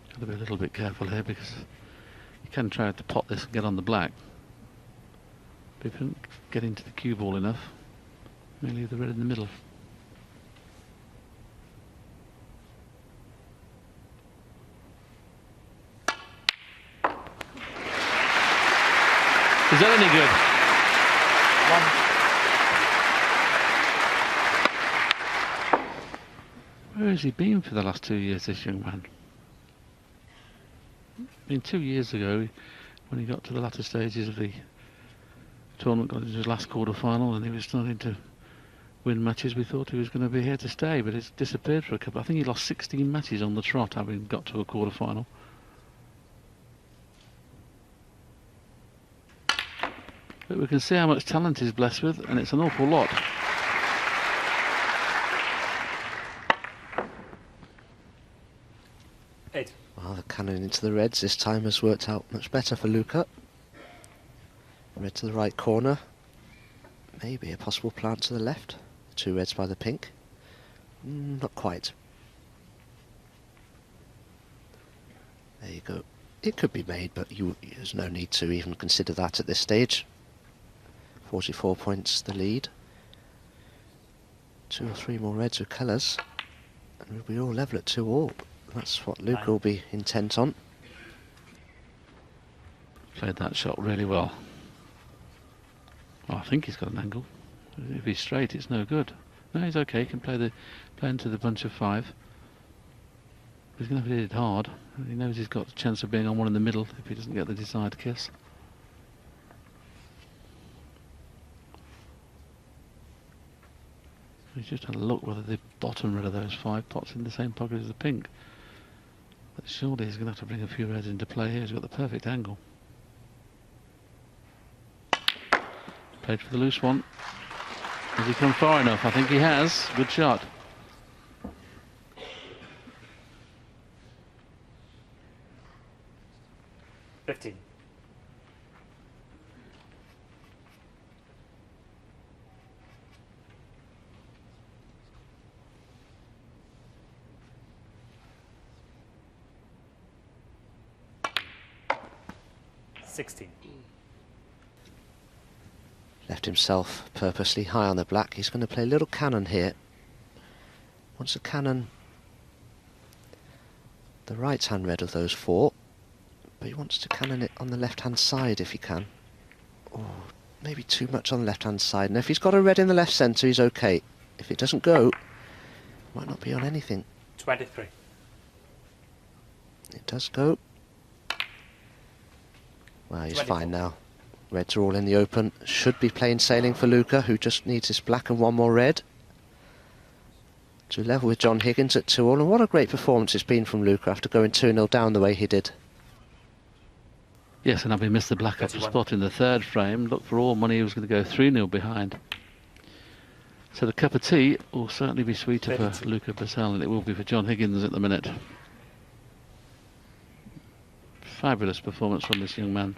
Speaker 1: Got to be a little bit careful here, because you can try to pot this and get on the black. But if you don't get into the cue ball enough, you may leave the red in the middle. Is that any good? Where has he been for the last 2 years, this young man? I mean, 2 years ago, when he got to the latter stages of the tournament, got into his last quarter-final, and he was starting to win matches, we thought he was going to be here to stay, but it's disappeared for a couple. I think he lost 16 matches on the trot, having got to a quarter-final. But we can see how much talent he's blessed with, and it's an awful lot.
Speaker 3: Well, the cannon into the reds this time has worked out much better for Luca. Red to the right corner. Maybe a possible plant to the left. Two reds by the pink. Not quite. There you go. It could be made, but there's no need to even consider that at this stage. 44 points the lead. 2 or 3 more reds with colours, and we'll be all level at 2-all. That's what Luca will be intent on.
Speaker 1: Played that shot really well. Oh, I think he's got an angle. If he's straight, it's no good. No, he's okay. He can play into the bunch of 5. He's going to have to hit it hard. He knows he's got a chance of being on one in the middle if he doesn't get the desired kiss. He's just had a look whether the bottom red of those 5 pots in the same pocket as the pink. But surely he's going to have to bring a few reds into play here. He's got the perfect angle. Played for the loose one. Has he come far enough? I think he has. Good shot.
Speaker 2: $15. $16.
Speaker 3: Left himself purposely high on the black. He's going to play a little cannon here. Wants a cannon, the right hand red of those 4, but he wants to cannon it on the left hand side if he can. Oh, maybe too much on the left hand side. And if he's got a red in the left centre, he's okay. If it doesn't go, might not be on anything.
Speaker 2: 23.
Speaker 3: It does go. Well, he's
Speaker 2: 24.
Speaker 3: fine now. Reds are all in the open. Should be plain sailing for Luca, who just needs his black and 1 more red to level with John Higgins at 2-all. And what a great performance it's been from Luca after going 2-0 down the way he did.
Speaker 1: Yes, and having missed the black upper
Speaker 2: 31.
Speaker 1: spot in the 3rd frame, look, for all money he was going to go 3-0 behind. So the cup of tea will certainly be sweeter
Speaker 2: 32.
Speaker 1: for Luca Bresel than it will be for John Higgins at the minute. Fabulous performance from this young man.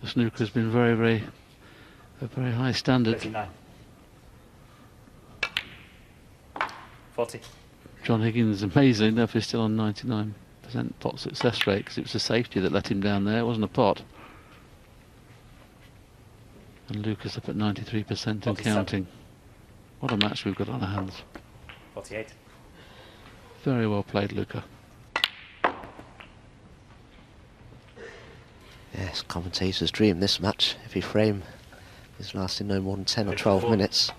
Speaker 1: The snooker has been a very high standard.
Speaker 2: 39. 40.
Speaker 1: John Higgins, amazingly enough, is still on 99% pot success rate because it was a safety that let him down there. It wasn't a pot. And Luca's up at 93% and
Speaker 2: 47.
Speaker 1: counting. What a match we've got on our hands.
Speaker 2: 48.
Speaker 1: Very well played, Luca.
Speaker 3: Yes, commentator's dream, this match. Every frame is lasting no more than 10 or 12 minutes.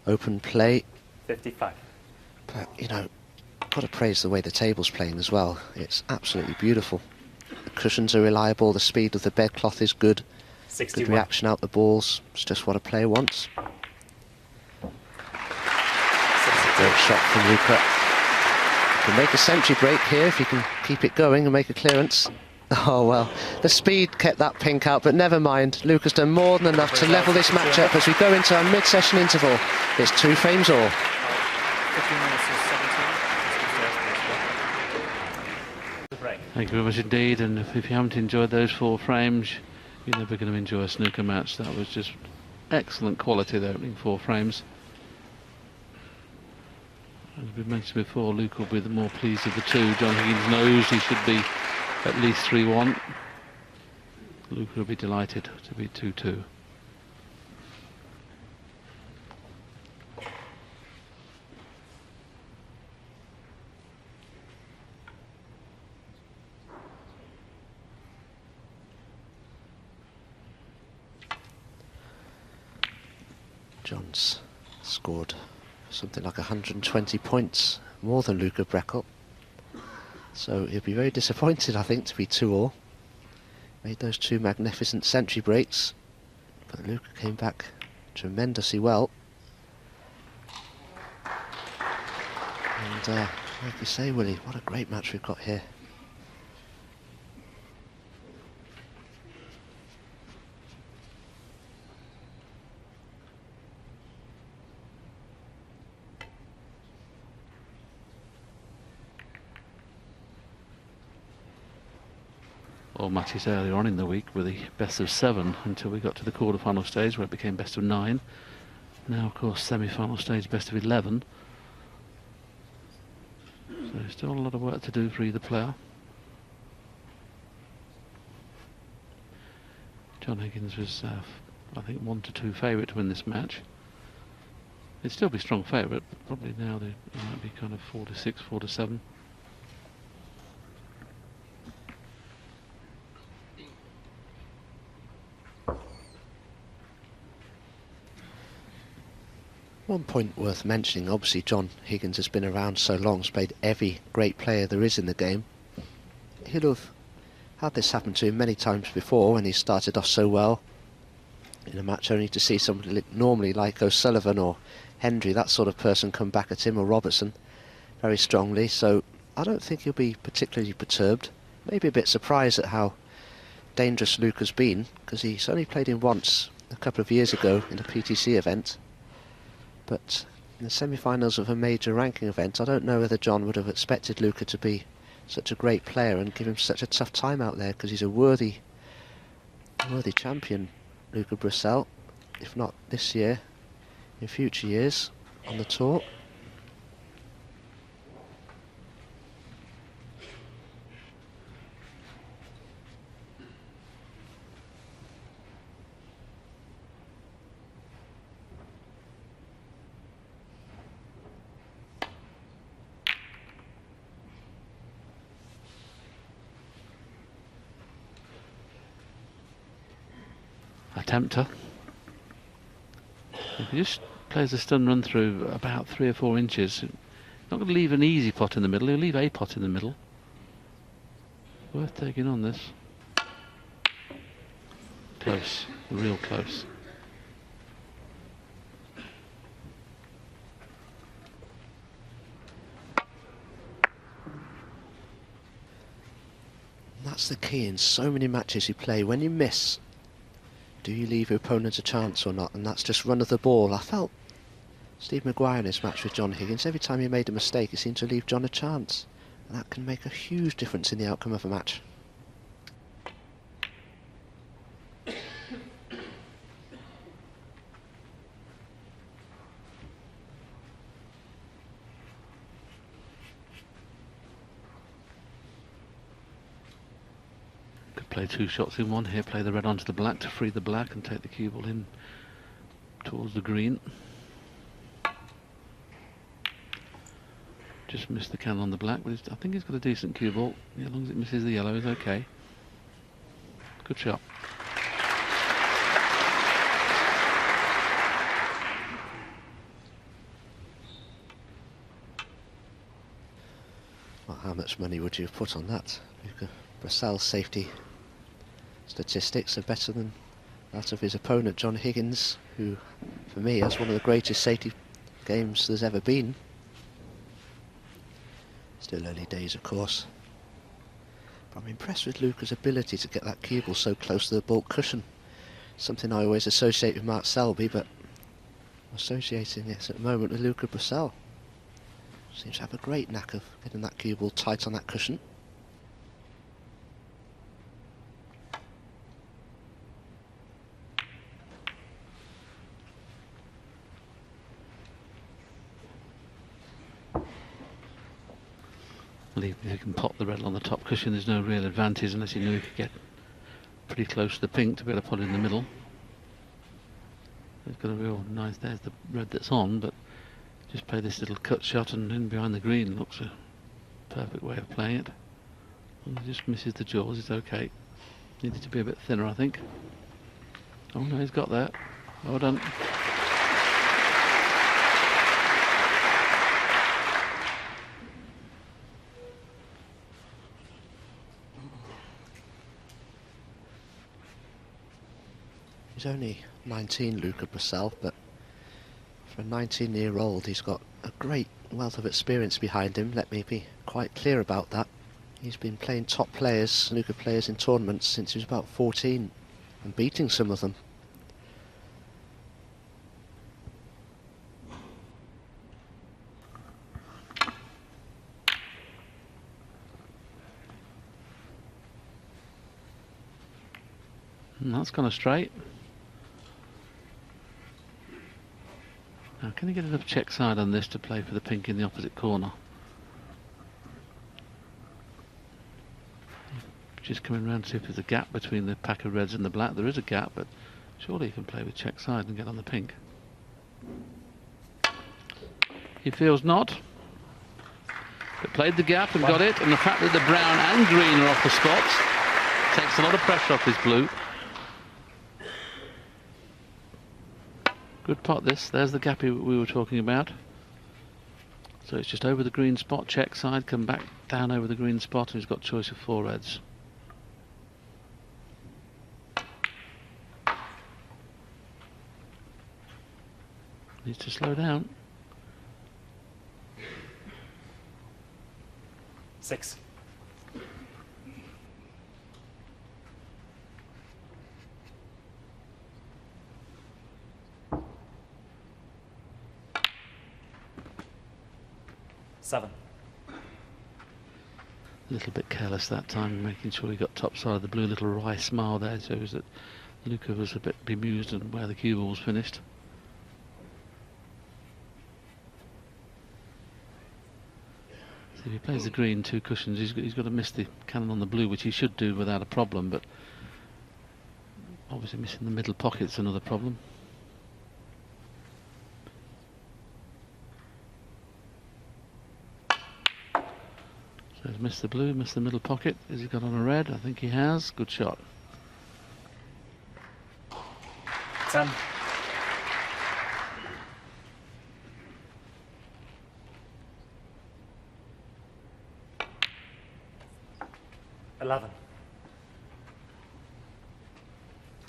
Speaker 3: Open play.
Speaker 2: 55.
Speaker 3: But, you know, got to praise the way the table's playing as well. It's absolutely beautiful. The cushions are reliable, the speed of the bedcloth is good.
Speaker 2: 61.
Speaker 3: Good reaction out the balls. It's just what a player wants.
Speaker 2: 62.
Speaker 3: Great shot from Luca. Can make a century break here if he can keep it going and make a clearance. Oh well, the speed kept that pink out, but never mind. Luca's done more than enough to level this match up as we go into our mid-session interval. It's 2 frames all.
Speaker 2: 15 minutes to 17.
Speaker 1: Thank you very much indeed, and if you haven't enjoyed those 4 frames, you're never going to enjoy a snooker match. That was just excellent quality, the opening 4 frames. As we mentioned before, Luke will be the more pleased of the 2. John Higgins knows he should be at least 3-1. Luke will be delighted to be 2-2.
Speaker 3: John's scored something like 120 points, more than Luca Brekel. So he'll be very disappointed, I think, to be 2-all. Made those 2 magnificent century breaks, but Luca came back tremendously well. And like you say, Willie, what a great match we've got here.
Speaker 1: All matches earlier on in the week were the best of 7 until we got to the quarter-final stage where it became best of 9. Now, of course, semi-final stage, best of 11. So still a lot of work to do for either player. John Higgins was, I think, 1-2 favourite to win this match. He'd still be strong favourite, but probably now they might be kind of 4-6, 4-7.
Speaker 3: One point worth mentioning, obviously John Higgins has been around so long, has played every great player there is in the game. He'll have had this happen to him many times before when he started off so well in a match, only to see somebody normally like O'Sullivan or Hendry, that sort of person, come back at him, or Robertson, very strongly. So I don't think he'll be particularly perturbed. Maybe a bit surprised at how dangerous Luca's been, because he's only played him once a couple of years ago in a PTC event. But in the semi-finals of a major ranking event, I don't know whether John would have expected Luca to be such a great player and give him such a tough time out there, because he's a worthy champion, Luca Bresel, if not this year, in future years on the tour.
Speaker 1: Tempter. If he just plays a stun run through about 3 or 4 inches, he's not going to leave an easy pot in the middle, he'll leave a pot in the middle. Worth taking on this. Close, real close.
Speaker 3: That's the key in so many matches you play. When you miss, do you leave your opponent a chance or not? And that's just run of the ball. I felt Steve Maguire in his match with John Higgins, every time he made a mistake, he seemed to leave John a chance. And that can make a huge difference in the outcome of a match.
Speaker 1: Play 2 shots in one here, play the red onto the black to free the black and take the cue ball in towards the green. Just missed the can on the black, but I think he's got a decent cue ball. Yeah, as long as it misses the yellow, it's okay. Good shot.
Speaker 3: Well, how much money would you have put on that? Luca Bresel's safety statistics are better than that of his opponent, John Higgins, who, for me, has one of the greatest safety games there's ever been. Still early days, of course. But I'm impressed with Luca's ability to get that cue ball so close to the baulk cushion. Something I always associate with Mark Selby, but I'm associating it at the moment with Luca Bresel's. Seems to have a great knack of getting that cue ball tight on that cushion.
Speaker 1: If you can pop the red on the top cushion, there's no real advantage unless you knew you could get pretty close to the pink to be able to put it in the middle. It's got a real nice, there's the red that's on, but just play this little cut shot and in behind the green looks a perfect way of playing it. And it just misses the jaws, it's okay. Needed to be a bit thinner, I think. Oh no, he's got that. Well done.
Speaker 3: He's only 19, Luca Bresel's, but for a 19-year-old he's got a great wealth of experience behind him, let me be quite clear about that. He's been playing top players, snooker players, in tournaments since he was about 14 and beating some of them.
Speaker 1: And that's kind of straight. can he get enough check side on this to play for the pink in the opposite corner? Just coming round to see if there's a gap between the pack of reds and the black. There is a gap, but surely he can play with check side and get on the pink. He feels not. But played the gap and got it, and the fact that the brown and green are off the spots takes a lot of pressure off his blue. Good pot this. There's the gap we were talking about. So it's just over the green spot, check side, come back down over the green spot, and he's got choice of 4 reds. Needs to slow down.
Speaker 2: 6. Seven.
Speaker 1: A little bit careless that time, making sure he got top side of the blue. Little wry smile there shows that Luca was a bit bemused and where the cue ball was finished. So if he plays the green 2 cushions, he's got to miss the cannon on the blue, which he should do without a problem, but obviously missing the middle pocket's another problem. So he's missed the blue, missed the middle pocket. Has he got on a red? I think he has. Good shot.
Speaker 2: 10. 11.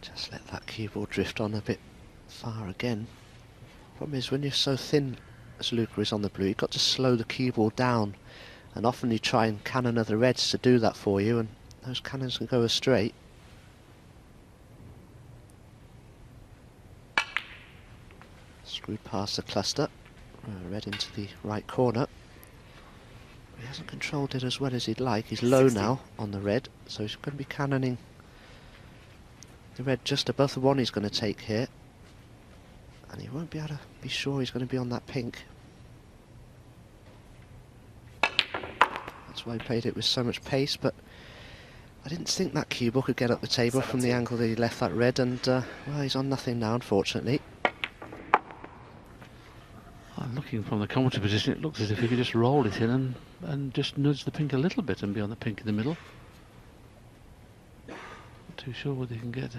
Speaker 3: Just let that cue ball drift on a bit far again. Problem is, when you're so thin as Luca is on the blue, you've got to slow the cue ball down, and often you try and cannon other reds to do that for you, and those cannons can go astray. Screwed past the cluster, red into the right corner. He hasn't controlled it as well as he'd like. He's low
Speaker 2: 60.
Speaker 3: now on the red, so he's going to be cannoning the red just above the one he's going to take here, and he won't be able to be sure he's going to be on that pink. That's why he played it with so much pace, but I didn't think that cue ball could get up the table
Speaker 2: 17.
Speaker 3: from the angle that he left that red, and well, he's on nothing now, unfortunately.
Speaker 1: I'm looking from the commentary position, it looks as if he could just roll it in and just nudge the pink a little bit and be on the pink in the middle. Not too sure whether he can get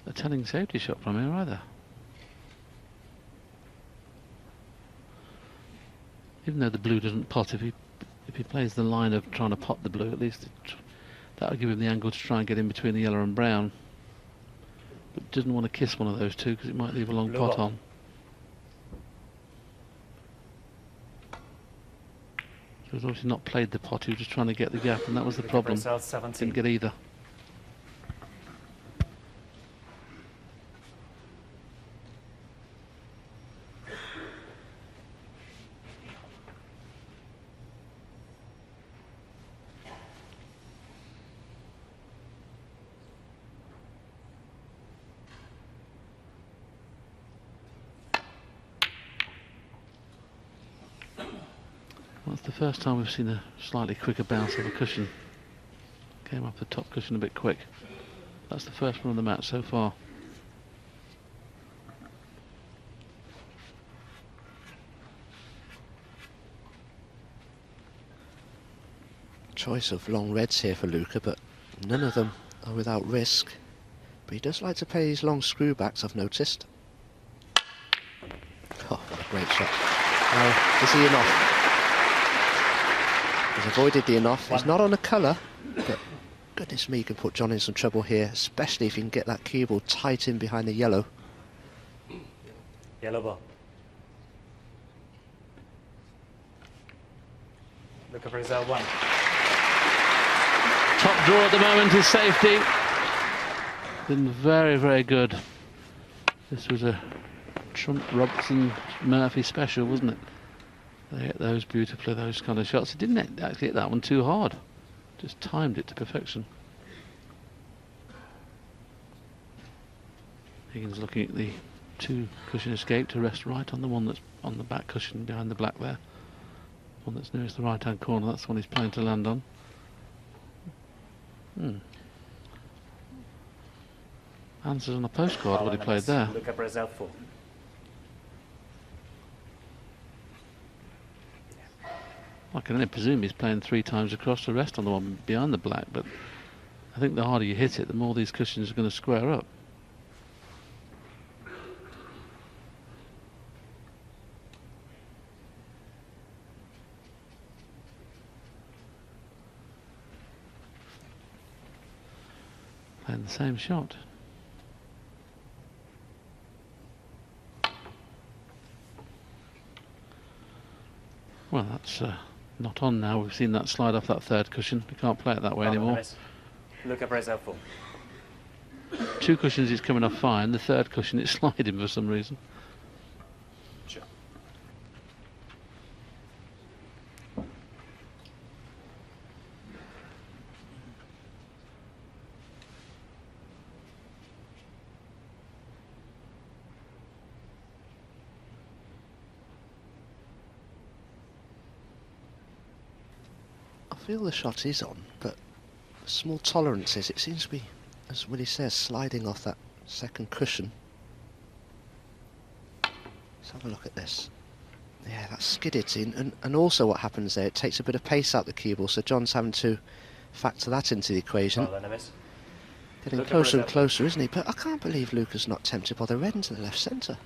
Speaker 1: a telling safety shot from here either. Even though the blue doesn't pot, if he plays the line of trying to pot the blue, at least that'll give him the angle to try and get in between the yellow and brown. But didn't want to kiss one of those two because it might leave a long pot on. So he's obviously not played the pot, he was just trying to get the gap, and that was the problem.
Speaker 2: Bresel, 17.
Speaker 1: Didn't get either. Well, it's the first time we've seen a slightly quicker bounce of a cushion. Came off the top cushion a bit quick. That's the first one of the match so far.
Speaker 3: Choice of long reds here for Luca, but none of them are without risk. But he does like to play these long screwbacks, I've noticed. Oh, what a great shot. Is he enough? He's avoided the enough. He's not on a colour, but goodness me, he can put John in some trouble here, especially if he can get that cue ball tight in behind the yellow.
Speaker 2: Yellow ball. Luca Bresel, 1.
Speaker 1: Top draw at the moment is safety. Been very, very good. This was a Trump, Robertson, Murphy special, wasn't it? They hit those beautifully, those kind of shots. He didn't actually hit that one too hard. Just timed it to perfection. Higgins looking at the two cushion escape to rest right on the one that's on the back cushion behind the black there. One that's nearest the right hand corner, that's the one he's playing to land on. Answers on a postcard what he played there.
Speaker 2: Luca Bresel 4.
Speaker 1: I can only presume he's playing 3 times across to rest on the one behind the black, but I think the harder you hit it, the more these cushions are going to square up. Playing the same shot. Well, that's not on now. We've seen that slide off that third cushion. We can't play it that way anymore.
Speaker 2: Luca Bresel 4.
Speaker 1: 2 cushions is coming off fine. The third cushion it's sliding for some reason.
Speaker 2: Sure.
Speaker 3: I feel the shot is on, but small tolerances. It seems to be, as Willie says, sliding off that second cushion. Let's have a look at this. Yeah, that's skidded in, and also what happens there, it takes a bit of pace out the cue ball, so John's having to factor that into the equation. Getting
Speaker 2: Luca
Speaker 3: closer and
Speaker 2: Bresel.
Speaker 3: closer, isn't he? But I can't believe Luca's not tempted by the red into the left centre.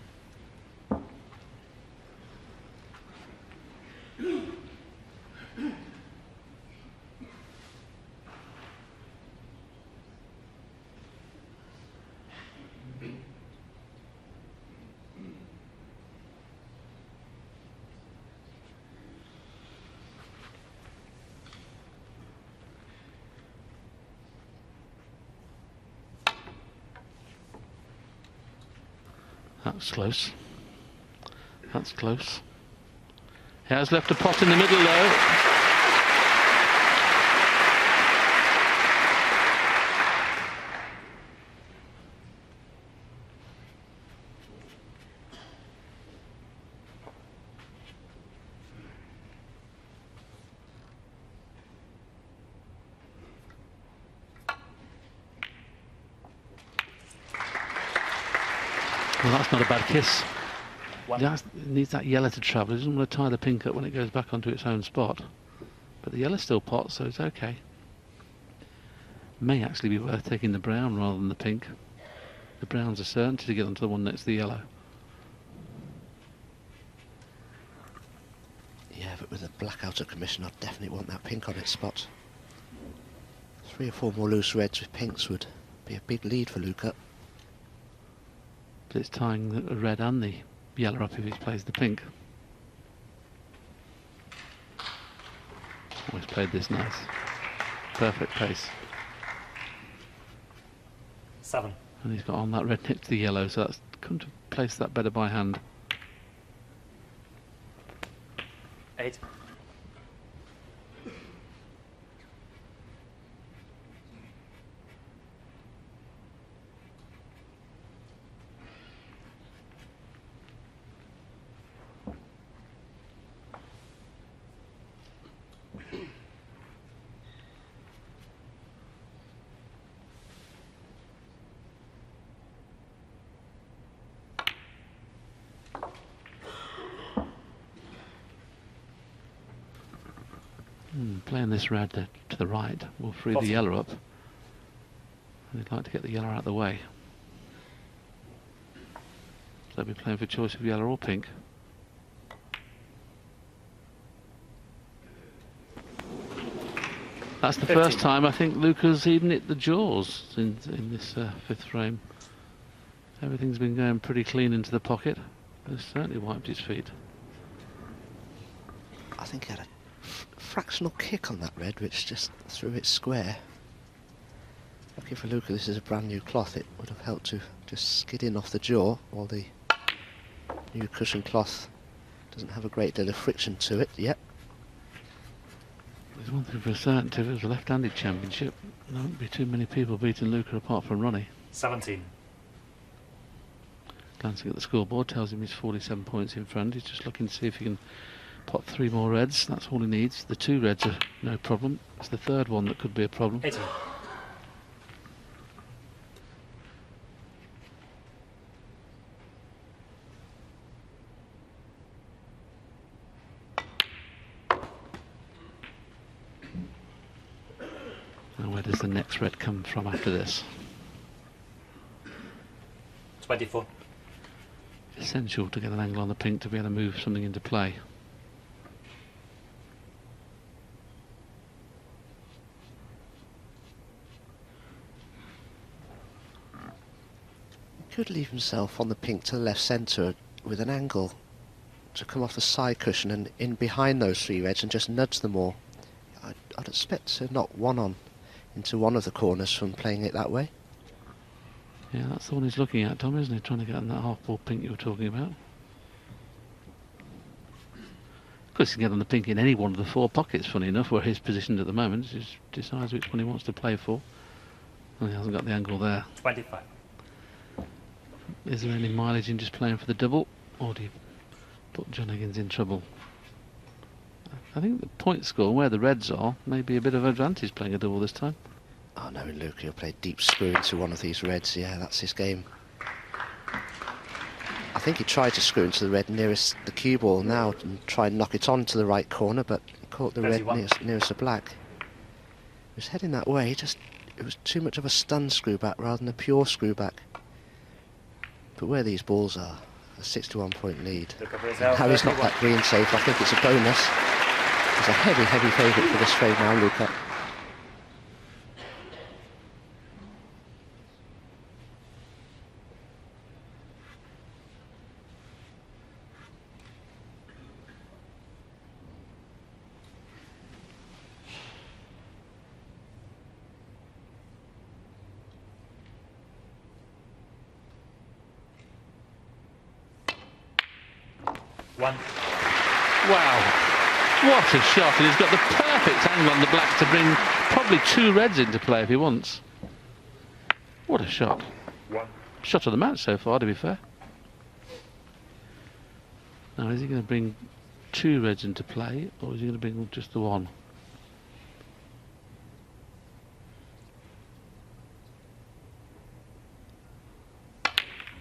Speaker 1: That's close. That's close. He has left a pot in the middle though. Well, that's not a bad kiss. It needs that yellow to travel. It doesn't want to tie the pink up when it goes back onto its own spot. But the yellow's still pot, so it's okay. May actually be worth taking the brown rather than the pink. The brown's a certainty to get onto the one next to the yellow.
Speaker 3: Yeah, but with a black outer commission, I'd definitely want that pink on its spot. 3 or 4 more loose reds with pinks would be a big lead for Luca.
Speaker 1: But it's tying the red and the yellow up if he plays the pink. Always played this nice. Perfect pace.
Speaker 2: 7.
Speaker 1: And he's got on that red next to the yellow, so that's couldn't have placed that better by hand.
Speaker 2: 8.
Speaker 1: Playing this red to the right will free the yellow up. And he'd like to get the yellow out of the way. So he'll be playing for choice of yellow or pink. That's the
Speaker 2: 15.
Speaker 1: first time I think Luca's even hit the jaws in this 5th frame. Everything's been going pretty clean into the pocket. He's certainly wiped his feet.
Speaker 3: I think he had a fractional kick on that red, which just threw it square. Lucky for Luca, this is a brand new cloth. It would have helped to just skid in off the jaw, while the new cushion cloth doesn't have a great deal of friction to it yet.
Speaker 1: There's one thing for certain, if it was a left-handed championship, there wouldn't be too many people beating Luca apart from Ronnie.
Speaker 2: 17.
Speaker 1: Glancing at the scoreboard tells him he's 47 points in front. He's just looking to see if he can pot 3 more reds. That's all he needs. The 2 reds are no problem. It's the third one that could be a problem.
Speaker 2: 18.
Speaker 1: Now where does the next red come from after this?
Speaker 2: 24.
Speaker 1: Essential to get an angle on the pink to be able to move something into play.
Speaker 3: Could leave himself on the pink to the left centre with an angle to come off the side cushion and in behind those 3 reds and just nudge them all. I'd expect to knock one on into one of the corners from playing it that way.
Speaker 1: Yeah, that's the one he's looking at, Tom, isn't he? Trying to get on that half-ball pink you were talking about. Of course, he can get on the pink in any one of the 4 pockets, funny enough, where he's positioned at the moment. He just decides which one he wants to play for. And he hasn't got the angle there.
Speaker 2: 25.
Speaker 1: Is there any mileage in just playing for the double, or do you put John Higgins in trouble? I think the point score, where the reds are, may be a bit of advantage playing a double this time.
Speaker 3: Oh no, Luke, he'll play deep screw into one of these reds. Yeah, that's his game. I think he tried to screw into the red nearest the cue ball now and try and knock it on to the right corner, but caught the
Speaker 2: 31.
Speaker 3: red nearest the black. He was heading that way, just it was too much of a stun screw back rather than a pure screw back. But where these balls are, a 61 point lead.
Speaker 2: Luca Bresel,
Speaker 3: Harry's not
Speaker 2: 31.
Speaker 3: that green safe. I think it's a bonus. He's a heavy, heavy favourite for this trade now, Luca.
Speaker 2: One.
Speaker 1: Wow, what a shot. And he's got the perfect angle on the black to bring probably 2 reds into play if he wants. What a shot.
Speaker 2: 1.
Speaker 1: Shot of the match so far, to be fair. Now, is he going to bring 2 reds into play, or is he going to bring just the 1?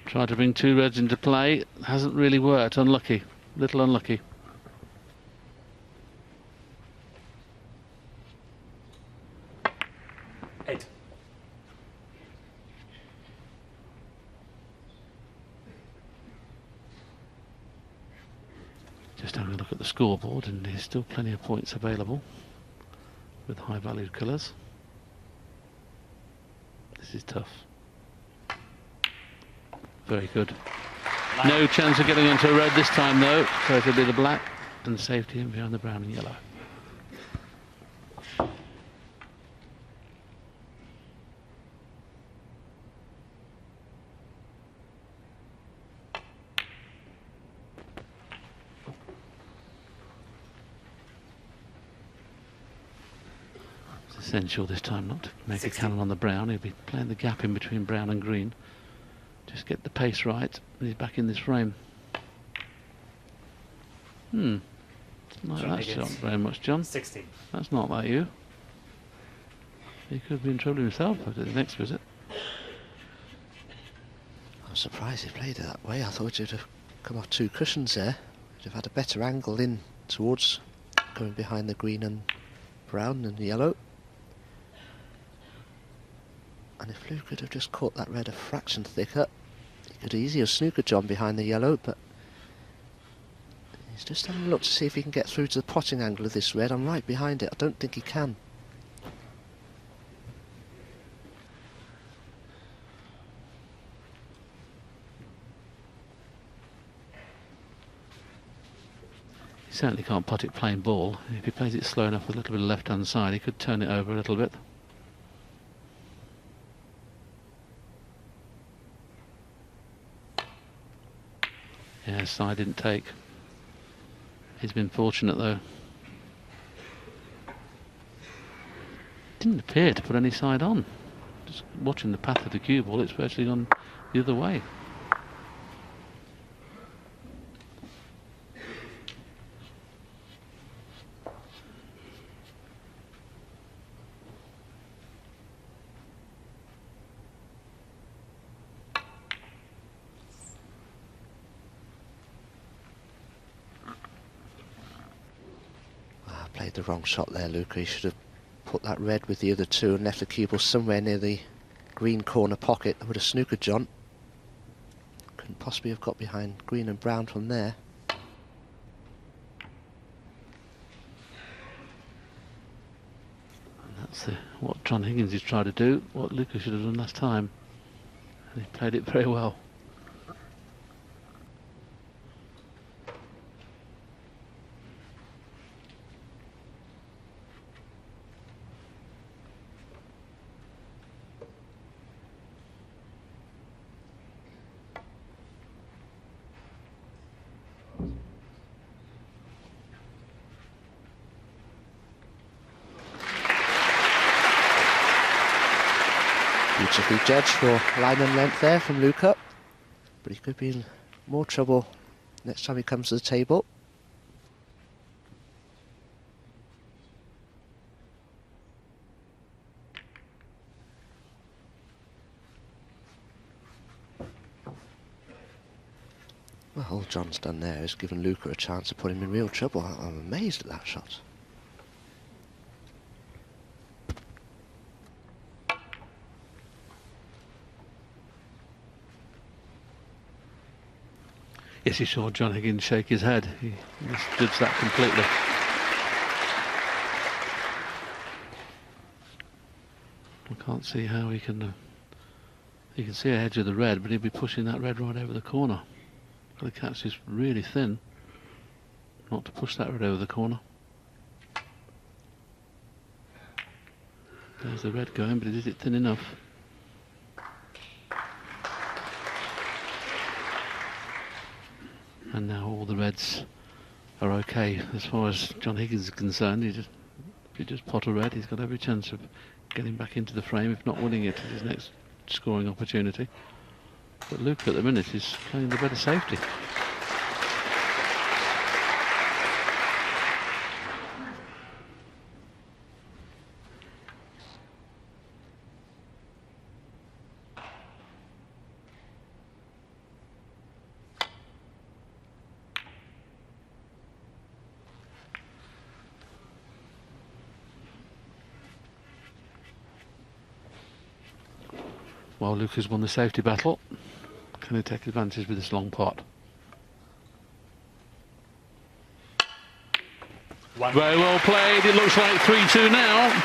Speaker 1: Tried to bring 2 reds into play, hasn't really worked. Unlucky, little unlucky.
Speaker 2: Eight.
Speaker 1: Just having a look at the scoreboard, and there's still plenty of points available with high valued colours. This is tough. Very good. No chance of getting onto a red this time though, so it'll be the black and safety in behind the brown and yellow. It's essential this time not to make
Speaker 2: 60.
Speaker 1: a cannon on the brown. He'll be playing the gap in between brown and green. Just get the pace right, and he's back in this frame. Like
Speaker 2: John
Speaker 1: that
Speaker 2: Higgins.
Speaker 1: shot very much, John.
Speaker 2: 60.
Speaker 1: That's not like you. He could be in trouble himself after the next visit.
Speaker 3: I'm surprised he played it that way. I thought he'd have come off 2 cushions there. He'd have had a better angle in towards going behind the green and brown and yellow. And if Luke could have just caught that red a fraction thicker, he could easily have snookered John behind the yellow, but he's just having a look to see if he can get through to the potting angle of this red. I'm right behind it. I don't think he can.
Speaker 1: He certainly can't pot it plain ball. If he plays it slow enough with a little bit of left-hand side, he could turn it over a little bit. Yeah, side didn't take. He's been fortunate though. Didn't appear to put any side on. Just watching the path of the cue ball, it's virtually gone the other way.
Speaker 3: the wrong shot there, Luca. He should have put that red with the other two and left the cue ball somewhere near the green corner pocket. That would have snookered John. Couldn't possibly have got behind green and brown from there.
Speaker 1: And that's what John Higgins is trying to do, what Luca should have done last time. And he played it very well.
Speaker 3: Beautifully judged for line and length there from Luca, but he could be in more trouble next time he comes to the table. Well, all John's done there is given Luca a chance to put him in real trouble. I'm amazed at that shot.
Speaker 1: Yes, you saw John Higgins shake his head. He misjudged that completely. I can't see how he can... you can see a edge of the red, but he'd be pushing that red right over the corner. The catch is really thin. Not to push that red over the corner. There's the red going, but is it thin enough? And now all the reds are okay as far as John Higgins is concerned. If he just pot a red, he's got every chance of getting back into the frame, if not winning it at his next scoring opportunity. But Luca at the minute is playing the better safety. While Luca's won the safety battle, can he take advantage with this long pot? Very well played. It looks like 3-2 now.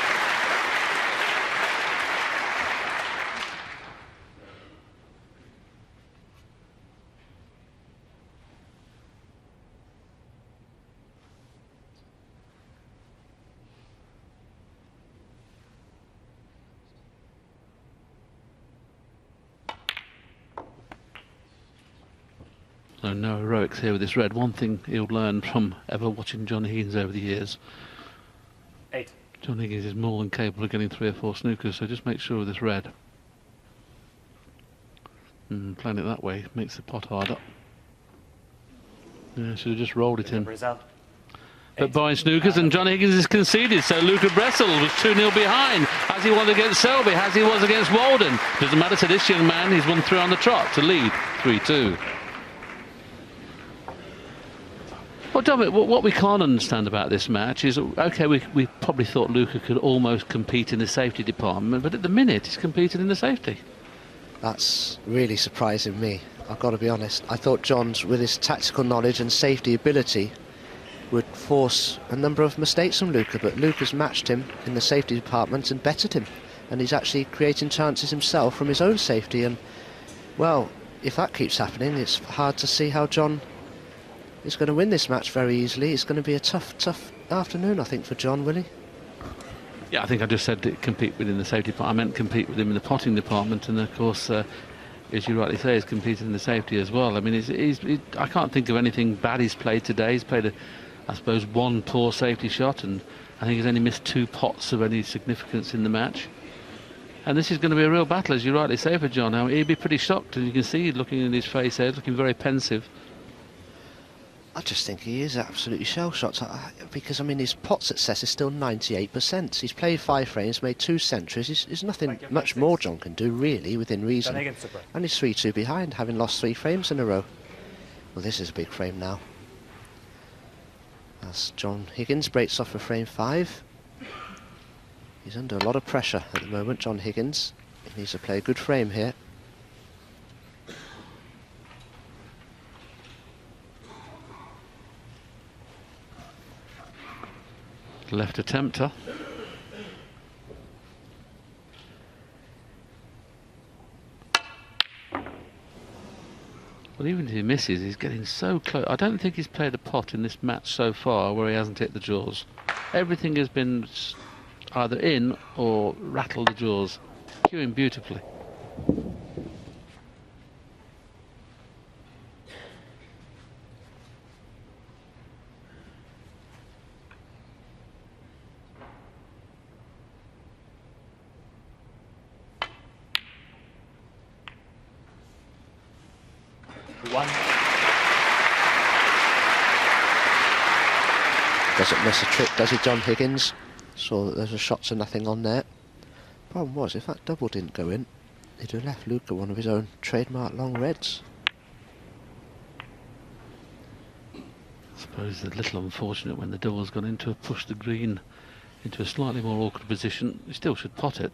Speaker 1: So no heroics here with this red. One thing he'll learn from ever watching John Higgins over the years.
Speaker 2: 8.
Speaker 1: John Higgins is more than capable of getting 3 or 4 snookers, so just make sure with this red. Playing it that way makes the pot harder. Yeah, should have just rolled it in.
Speaker 2: Bresel.
Speaker 1: But buying snookers, and John Higgins is conceded, so Luca Bressel was 2-0 behind, as he was against Selby, as he was against Walden. Doesn't matter to this young man, he's won 3 on the trot to lead 3-2. Well, Dominic, what we can't understand about this match is, OK, we probably thought Luca could almost compete in the safety department, but at the minute he's competing in the safety.
Speaker 3: That's really surprising me, I've got to be honest. I thought John's, with his tactical knowledge and safety ability, would force a number of mistakes from Luca, but Luca's matched him in the safety department and bettered him, and he's actually creating chances himself from his own safety. And, well, if that keeps happening, it's hard to see how John is going to win this match very easily. It's going to be a tough afternoon, I think, for John, will he?
Speaker 1: Yeah, I think I just said compete within the safety department. I meant compete with him in the potting department, and of course, as you rightly say, he's competed in the safety as well. I mean, I can't think of anything bad he's played today. He's played, I suppose, 1 poor safety shot, and I think he's only missed 2 pots of any significance in the match. And this is going to be a real battle, as you rightly say, for John. Now, he'd be pretty shocked, and you can see looking at his face there, looking very pensive.
Speaker 3: I just think he is absolutely shell-shocked, because, I mean, his pot success is still 98%. He's played 5 frames, made 2 centuries. There's nothing much more John can do, really, within reason. And he's 3-2 behind, having lost 3 frames in a row. Well, this is a big frame now. As John Higgins breaks off for frame 5. He's under a lot of pressure at the moment, John Higgins. He needs to play a good frame here.
Speaker 1: Left attempter. But even if he misses, he's getting so close. I don't think he's played a pot in this match so far where he hasn't hit the jaws. Everything has been either in or rattled the jaws. Cueing beautifully.
Speaker 2: One.
Speaker 3: Doesn't miss a trick, does he, John Higgins? Saw that there's a shot to nothing on there. Problem was, if that double didn't go in, he'd have left Luca one of his own trademark long reds.
Speaker 1: I suppose it's a little unfortunate when the double's gone in to have pushed the green into a slightly more awkward position. He still should pot it.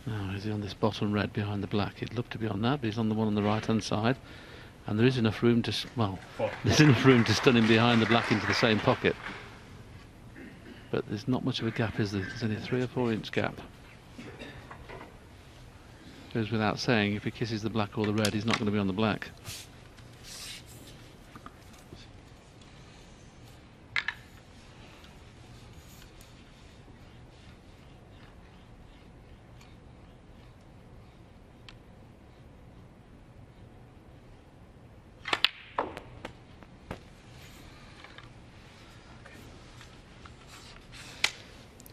Speaker 1: Now, is he on this bottom red behind the black? He'd love to be on that, but he's on the one on the right-hand side. And there is enough room to, well, there's enough room to stun him behind the black into the same pocket. But there's not much of a gap, is there? There's only a 3 or 4 inch gap. Goes without saying, if he kisses the black or the red, he's not going to be on the black.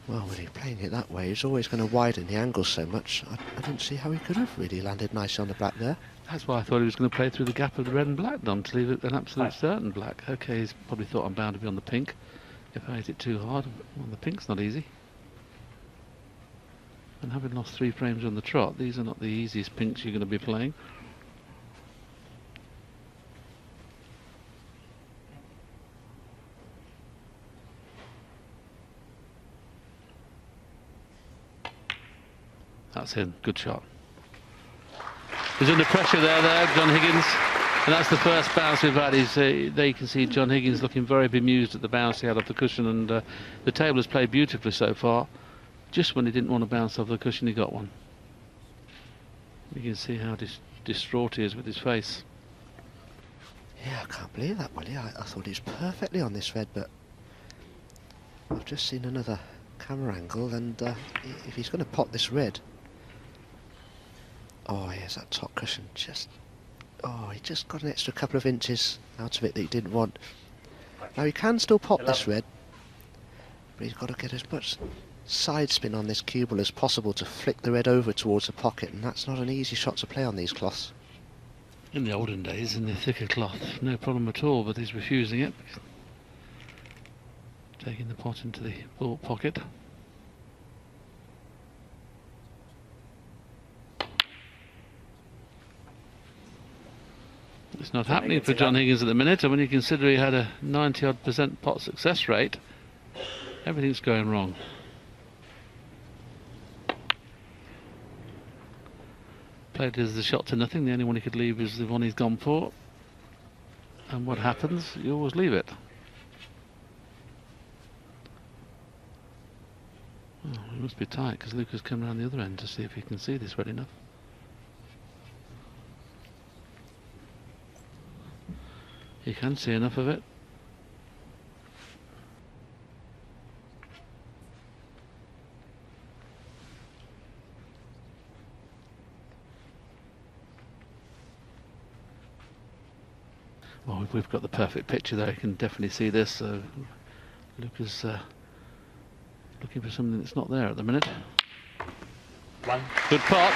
Speaker 3: Well, when he's playing it that way, he's always going to widen the angle so much. I didn't see how he could have really landed nicely on the black there.
Speaker 1: That's why I thought he was going to play through the gap of the red and black, Dom, to leave it an absolute certain black. Okay, he's probably thought I'm bound to be on the pink. If I hit it too hard, well, the pink's not easy. And having lost 3 frames on the trot, these are not the easiest pinks you're going to be playing. That's in. Good shot. He's under pressure there, John Higgins. And that's the first bounce we've had. There you can see John Higgins looking very bemused at the bounce he had off the cushion. And the table has played beautifully so far. Just when he didn't want to bounce off the cushion, he got one. You can see how distraught he is with his face.
Speaker 3: Yeah, I can't believe that, Willie. I thought he was perfectly on this red, but I've just seen another camera angle, and if he's going to pot this red... Oh, here's that top cushion. He just got an extra couple of inches out of it that he didn't want. Now he can still pot this red, but he's got to get as much side spin on this cue ball as possible to flick the red over towards the pocket, and that's not an easy shot to play on these cloths.
Speaker 1: In the olden days, in the thicker cloth, no problem at all, but he's refusing it. Taking the pot into the ball pocket. It's not happening for John Higgins at the minute, and when you consider he had a 90-odd% pot success rate, everything's going wrong. Played as the shot to nothing. The only one he could leave is the one he's gone for. And what happens? You always leave it. Oh, it must be tight because Luca's come around the other end to see if he can see this well enough. He can see enough of it. Well, we've got the perfect picture there. You can definitely see this. Luca's looking for something that's not there at the minute.
Speaker 2: One.
Speaker 1: Good pot.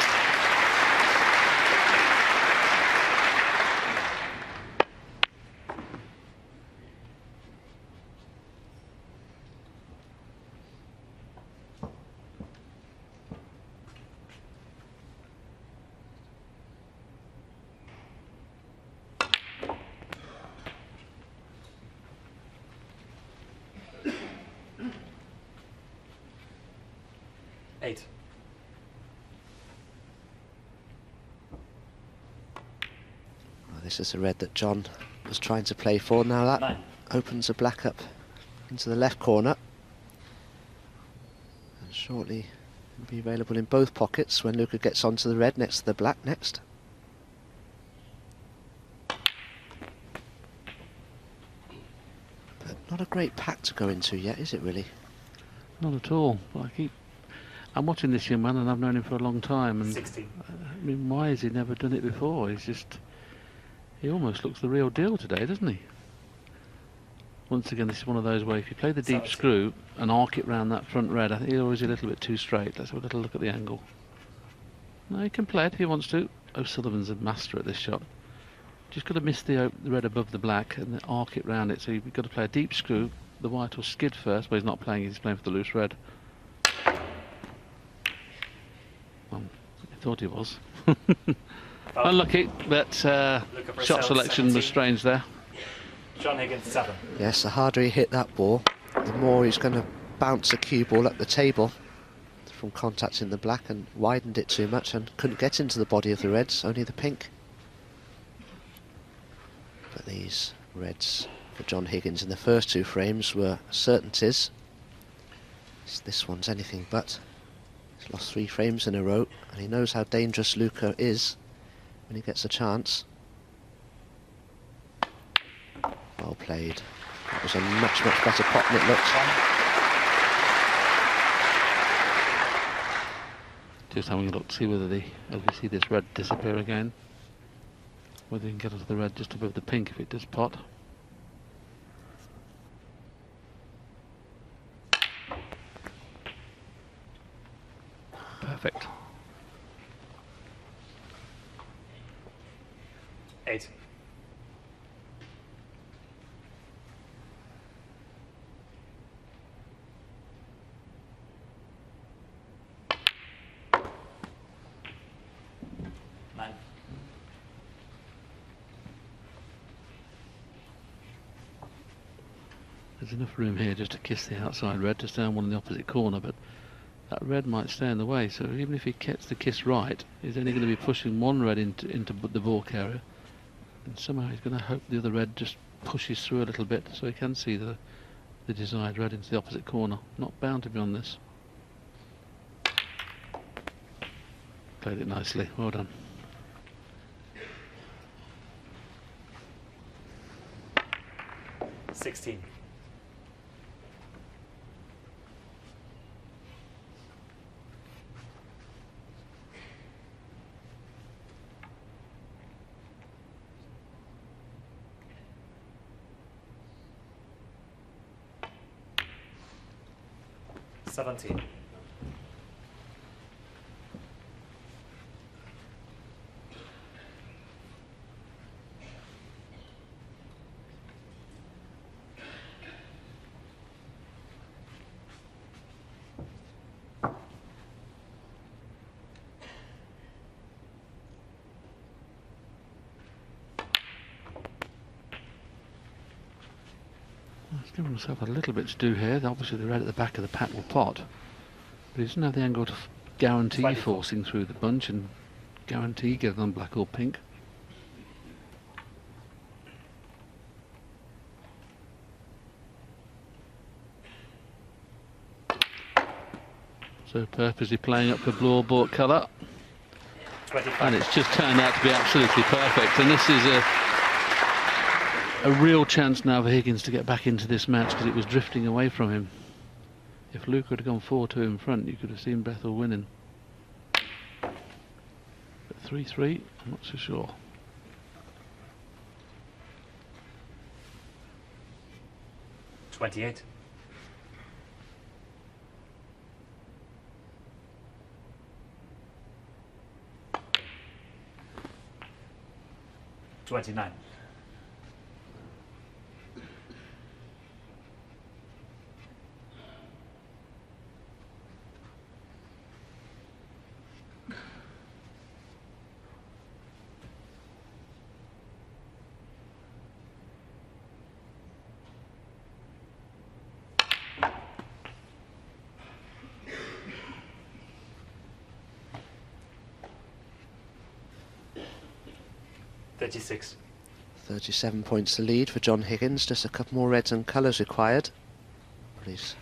Speaker 2: 8.
Speaker 3: Well, this is a red that John was trying to play for. Now that
Speaker 2: 9.
Speaker 3: opens the black up into the left corner. And shortly will be available in both pockets when Luca gets onto the red next to the black next. But not a great pack to go into yet, is it really?
Speaker 1: Not at all. I'm watching this young man and I've known him for a long time. And
Speaker 2: 16.
Speaker 1: I mean, why has he never done it before? He almost looks the real deal today, doesn't he? Once again, this is one of those where if you play the deep
Speaker 2: 17.
Speaker 1: screw and arc it round that front red, I think he's always a little bit too straight. Let's have a little look at the angle. No, he can play it if he wants to. O'Sullivan's a master at this shot. Just got to miss the red above the black and then arc it round it. So you've got to play a deep screw. The white will skid first, but he's not playing, he's playing for the loose red. Well, I thought he was. Unlucky, but shot
Speaker 2: Bresel,
Speaker 1: selection
Speaker 2: 17.
Speaker 1: was strange there.
Speaker 2: John Higgins, 7.
Speaker 3: Yes, the harder he hit that ball, the more he's going to bounce the cue ball up the table from contact in the black, and widened it too much and couldn't get into the body of the reds, only the pink. But these reds for John Higgins in the first 2 frames were certainties. This one's anything but. He's lost 3 frames in a row, and he knows how dangerous Luca is when he gets a chance. Well played. That was a much better pot than it looked.
Speaker 1: Just having a look to see whether as we see this red disappear again, whether you can get onto the red just above the pink if it does pot. Perfect.
Speaker 2: 8.
Speaker 1: There's enough room here just to kiss the outside red, just down one in the opposite corner, but that red might stay in the way, so even if he gets the kiss right, he's only going to be pushing one red into the balk area, and somehow he's going to hope the other red just pushes through a little bit so he can see the desired red into the opposite corner. Not bound to be on this. Played it nicely, well done.
Speaker 2: $16. $17.
Speaker 1: He's given himself a little bit to do here. Obviously the red at the back of the pack will pot, but he doesn't have the angle to guarantee
Speaker 2: 24.
Speaker 1: forcing through the bunch and guarantee getting on black or pink. So purposely playing up for blue or bought colour,
Speaker 2: 25.
Speaker 1: and it's just turned out to be absolutely perfect. And this is a real chance now for Higgins to get back into this match, because it was drifting away from him. If Luca had gone 4-2 in front, you could have seen Breathel winning. But 3-3, I'm not so sure.
Speaker 2: $28. $29. 36.
Speaker 3: 37 points the lead for John Higgins. Just a couple more reds and colours required. But he's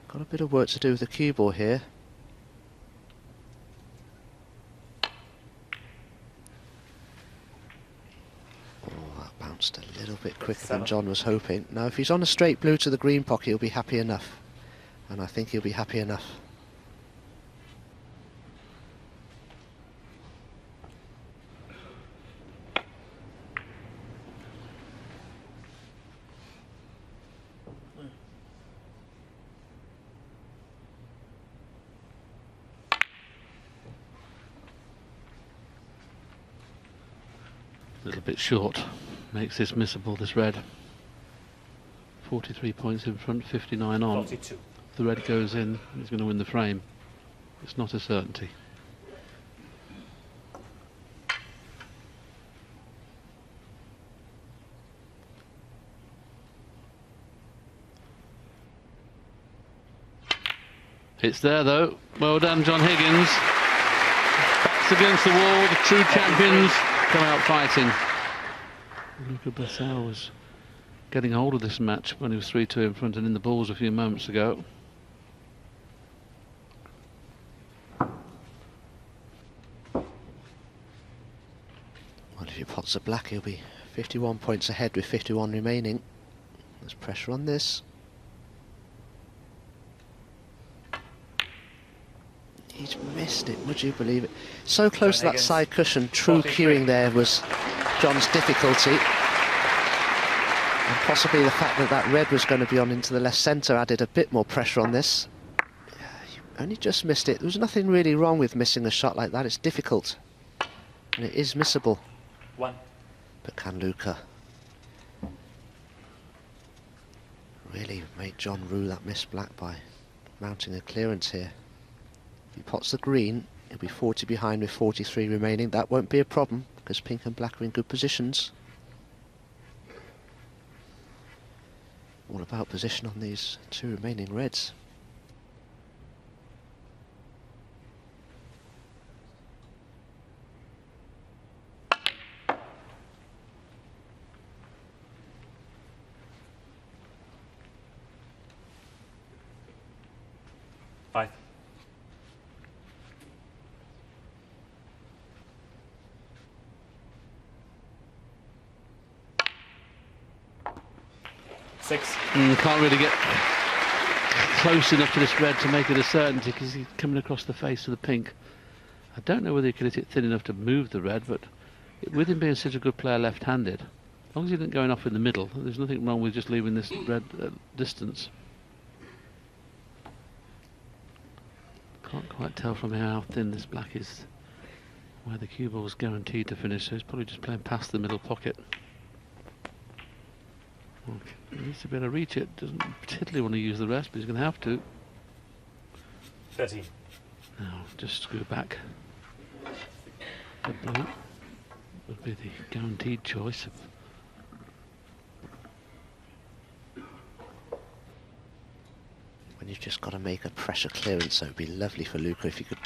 Speaker 3: got a bit of work to do with the cue ball here. Oh, that bounced a little bit quicker than John was hoping. Now, if he's on a straight blue to the green pocket, he'll be happy enough. And I think he'll be happy enough.
Speaker 1: A little bit short, makes this missable, this red. 43 points in front, 59 on.
Speaker 2: 42.
Speaker 1: If the red goes in, he's going to win the frame. It's not a certainty. It's there though. Well done, John Higgins. Backs against the wall, the true champions come out fighting. Luca Bresel was getting hold of this match when he was 3-2 in front and in the balls a few moments ago.
Speaker 3: Well, if he pots a black, he'll be 51 points ahead with 51 remaining. There's pressure on this. He's missed it, would you believe it? So close to that side cushion. True cueing there was John's difficulty. And possibly the fact that that red was going to be on into the left centre added a bit more pressure on this. You only just missed it. There was nothing really wrong with missing a shot like that. It's difficult. And it is missable.
Speaker 2: 1.
Speaker 3: But can Luca really make John rue that missed black by mounting a clearance here? If he pots the green, he'll be 40 behind with 43 remaining. That won't be a problem because pink and black are in good positions. All about position on these two remaining reds.
Speaker 2: Five. 6.
Speaker 1: Can't really get close enough to this red to make it a certainty because he's coming across the face of the pink. I don't know whether he could hit it thin enough to move the red, but with him being such a good player left-handed, as long as he didn't go off in the middle, there's nothing wrong with just leaving this red distance. Can't quite tell from here how thin this black is, where the cue ball is guaranteed to finish, so he's probably just playing past the middle pocket. He needs to be able to reach it. Doesn't particularly want to use the rest, but he's going to have to.
Speaker 2: 13.
Speaker 1: Now, just screw back. The blue would be the guaranteed choice.
Speaker 3: When you've just got to make a pressure clearance, so it'd be lovely for Luca if he could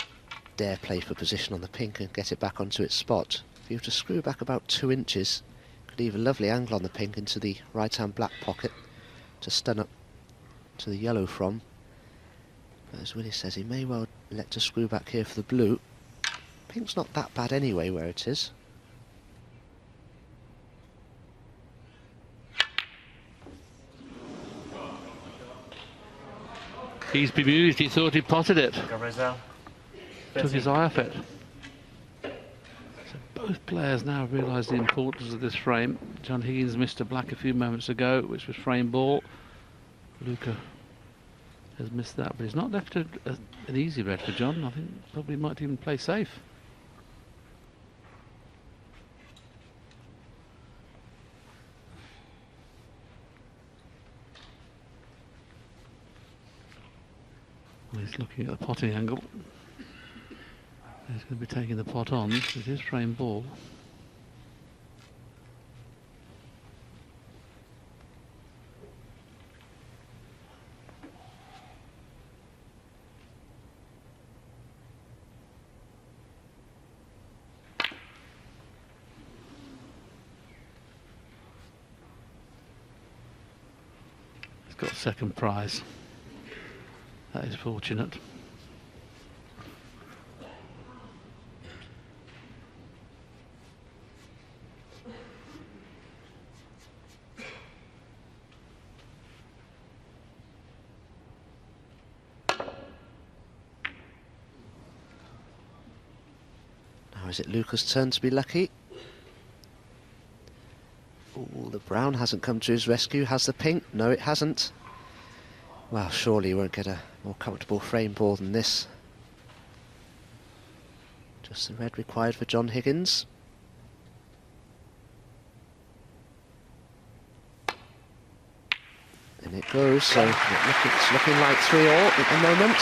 Speaker 3: dare play for position on the pink and get it back onto its spot. If you were to screw back about 2 inches, leave a lovely angle on the pink into the right-hand black pocket to stun up to the yellow from. But as Willie says, he may well let to screw back here for the blue. Pink's not that bad anyway where it is.
Speaker 1: He's bemused, he thought he potted it.
Speaker 2: Luca Bresel.
Speaker 1: Took his eye off it. Both players now realise the importance of this frame. John Higgins missed a black a few moments ago, which was frame ball. Luca has missed that, but he's not left an easy red for John. I think probably might even play safe. Well, he's looking at the potting angle. He's going to be taking the pot on. It is frame ball. got second prize. That is fortunate.
Speaker 3: Now is it Luca's turn to be lucky? Ooh, the brown hasn't come to his rescue. Has the pink? No, it hasn't. Well, surely he won't get a more comfortable frame ball than this. Just the red required for John Higgins. And it goes, so it's looking like 3-all at the moment.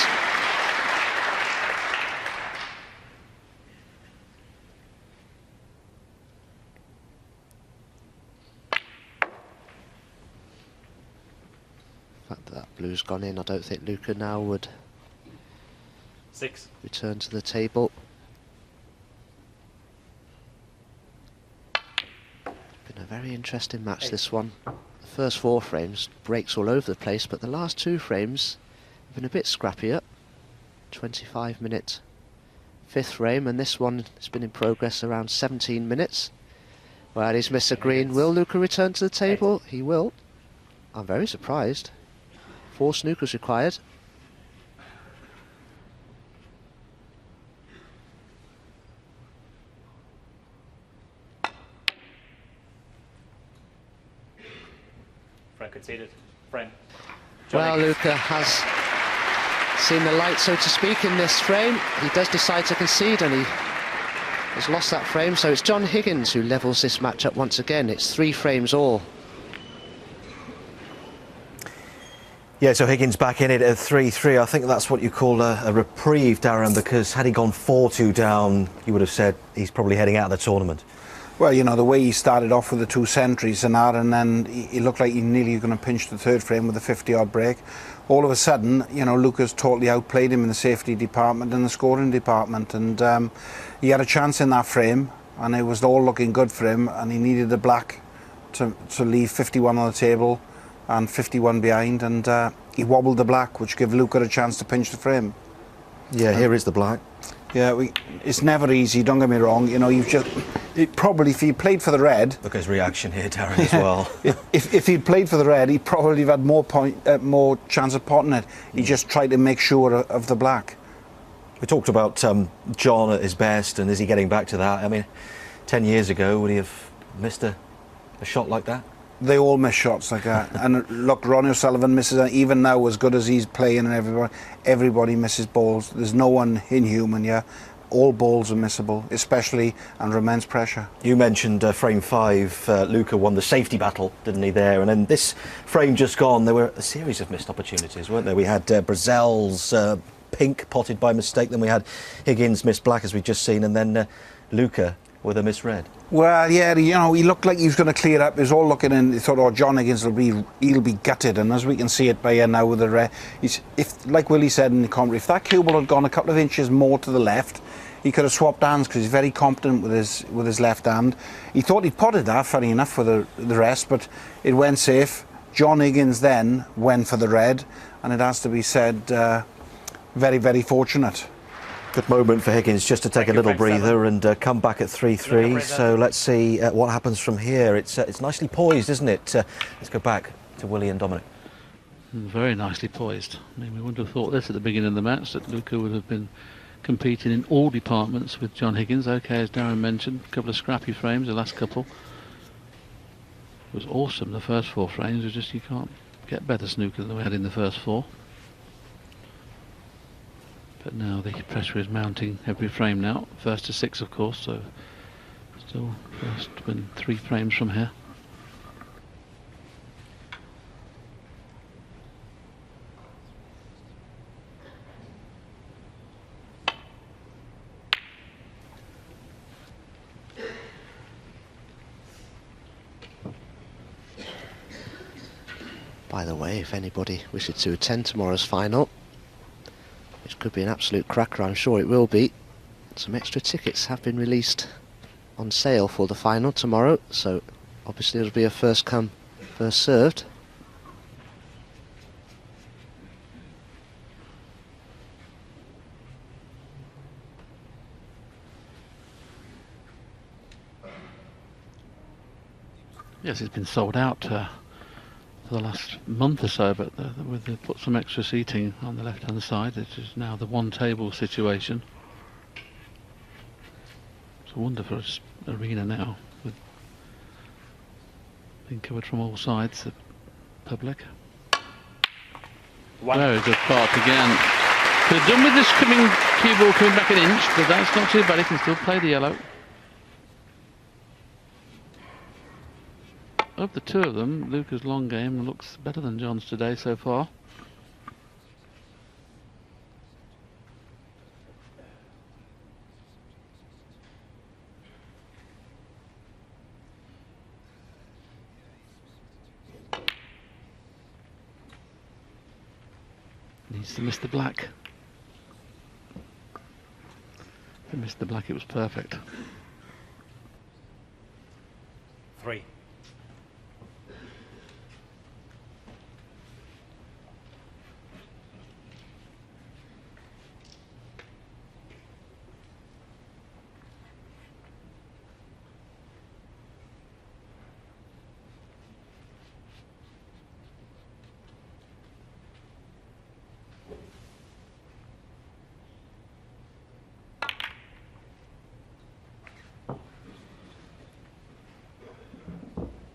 Speaker 3: The fact that blue's gone in, I don't think Luca now would
Speaker 2: 6.
Speaker 3: return to the table. Been a very interesting match, this one. The first 4 frames, breaks all over the place, but the last 2 frames have been a bit scrappier. 25-minute 5th frame, and this one has been in progress around 17 minutes. Well, he's missed a green. Will Luca return to the table? He will. I'm very surprised. 4 snookers required.
Speaker 2: Frank conceded. Frank.
Speaker 3: Well, Luca has seen the light, so to speak, in this frame. He does decide to concede, and he has lost that frame, so it's John Higgins who levels this match up once again. It's 3 frames all.
Speaker 4: Yeah, so Higgins back in it at 3-3. I think that's what you call a reprieve, Darren, because had he gone 4-2 down, you would have said he's probably heading out of the tournament.
Speaker 5: Well, you know, the way he started off with the 2 centuries and that, and then he looked like he nearly going to pinch the 3rd frame with a 50-odd break. All of a sudden, you know, Luca's totally outplayed him in the safety department and the scoring department, and he had a chance in that frame, and it was all looking good for him, and he needed the black to leave 51 on the table and 51 behind, and he wobbled the black, which gave Luca a chance to pinch the frame.
Speaker 4: Yeah, here is the black.
Speaker 5: Yeah, it's never easy, don't get me wrong. You know, probably, if he played for the red...
Speaker 4: Look at his reaction here, Darren, as well.
Speaker 5: if he'd played for the red, he probably have had more chance of potting it. He just tried to make sure of the black.
Speaker 4: We talked about John at his best, and is he getting back to that? I mean, 10 years ago, would he have missed a shot like that?
Speaker 5: They all miss shots like that. And look, Ronnie O'Sullivan misses, even now, as good as he's playing, and everybody misses balls. There's no one inhuman, yeah. All balls are missable, especially under immense pressure.
Speaker 4: You mentioned frame 5, Luca won the safety battle, didn't he, there? And then this frame just gone, there were a series of missed opportunities, weren't there? We had Bresel's pink potted by mistake, then we had Higgins missed black, as we've just seen, and then Luca with a misread.
Speaker 5: Well, yeah, you know, he looked like he was going to clear up. He was all looking in. He thought, oh, John Higgins he'll be gutted. And as we can see it by here now with the red, like Willie said in the commentary, if that cue ball had gone a couple of inches more to the left, he could have swapped hands, because he's very competent with his left hand. He thought he'd potted that, funny enough, for the rest, but it went safe. John Higgins then went for the red, and it has to be said, very, very fortunate.
Speaker 4: Good moment for Higgins just to take a little breather and come back at 3-3. So let's see what happens from here. It's nicely poised, isn't it? Let's go back to Willie and Dominic.
Speaker 1: Very nicely poised. I mean, we wouldn't have thought this at the beginning of the match, that Luca would have been competing in all departments with John Higgins. Okay, as Darren mentioned, a couple of scrappy frames, the last couple. It was awesome, the first 4 frames. It was just, you can't get better snooker than we had in the first 4. But now the pressure is mounting every frame now. 1st to 6, of course, so still first win 3 frames from here.
Speaker 3: By the way, if anybody wishes to attend tomorrow's final, which could be an absolute cracker, I'm sure it will be, some extra tickets have been released on sale for the final tomorrow, so obviously it'll be a first come, first served.
Speaker 1: Yes, it's been sold out for the last month or so, but they've put some extra seating on the left-hand side. It is now the one-table situation. It's a wonderful arena now, with being covered from all sides, the public. Very good part again. Could have done with this cue ball coming back an inch, but that's not too bad. He can still play the yellow. Of the two of them, Luca's long game looks better than John's today so far. Needs to miss the black. If he missed the black, it was perfect.
Speaker 2: 3.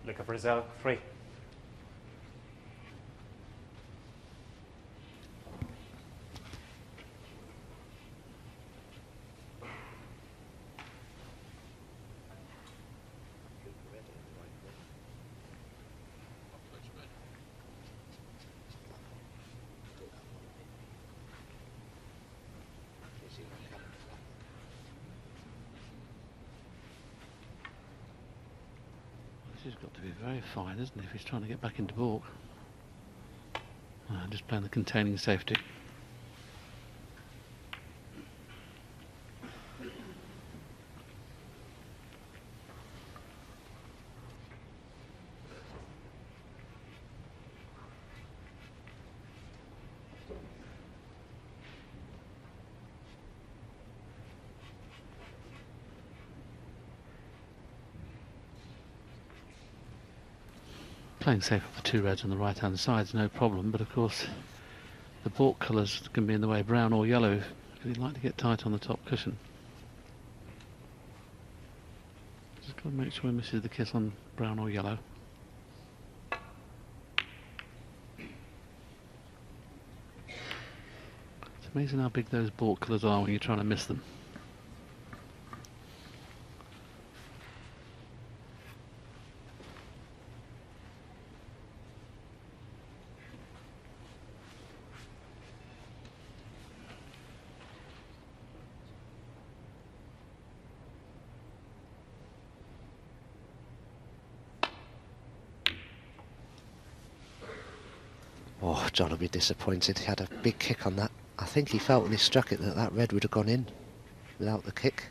Speaker 2: Luca Bresel, 3.
Speaker 1: This has got to be very fine, isn't it, if he's trying to get back into balk. Just playing the containing safety. Playing safe with the two reds on the right hand side is no problem, but of course the balk colours can be in the way, brown or yellow, because he'd like to get tight on the top cushion. Just got to make sure he misses the kiss on brown or yellow. It's amazing how big those balk colours are when you're trying to miss them.
Speaker 3: Oh, John will be disappointed. He had a big kick on that. I think he felt when he struck it that that red would have gone in without the kick.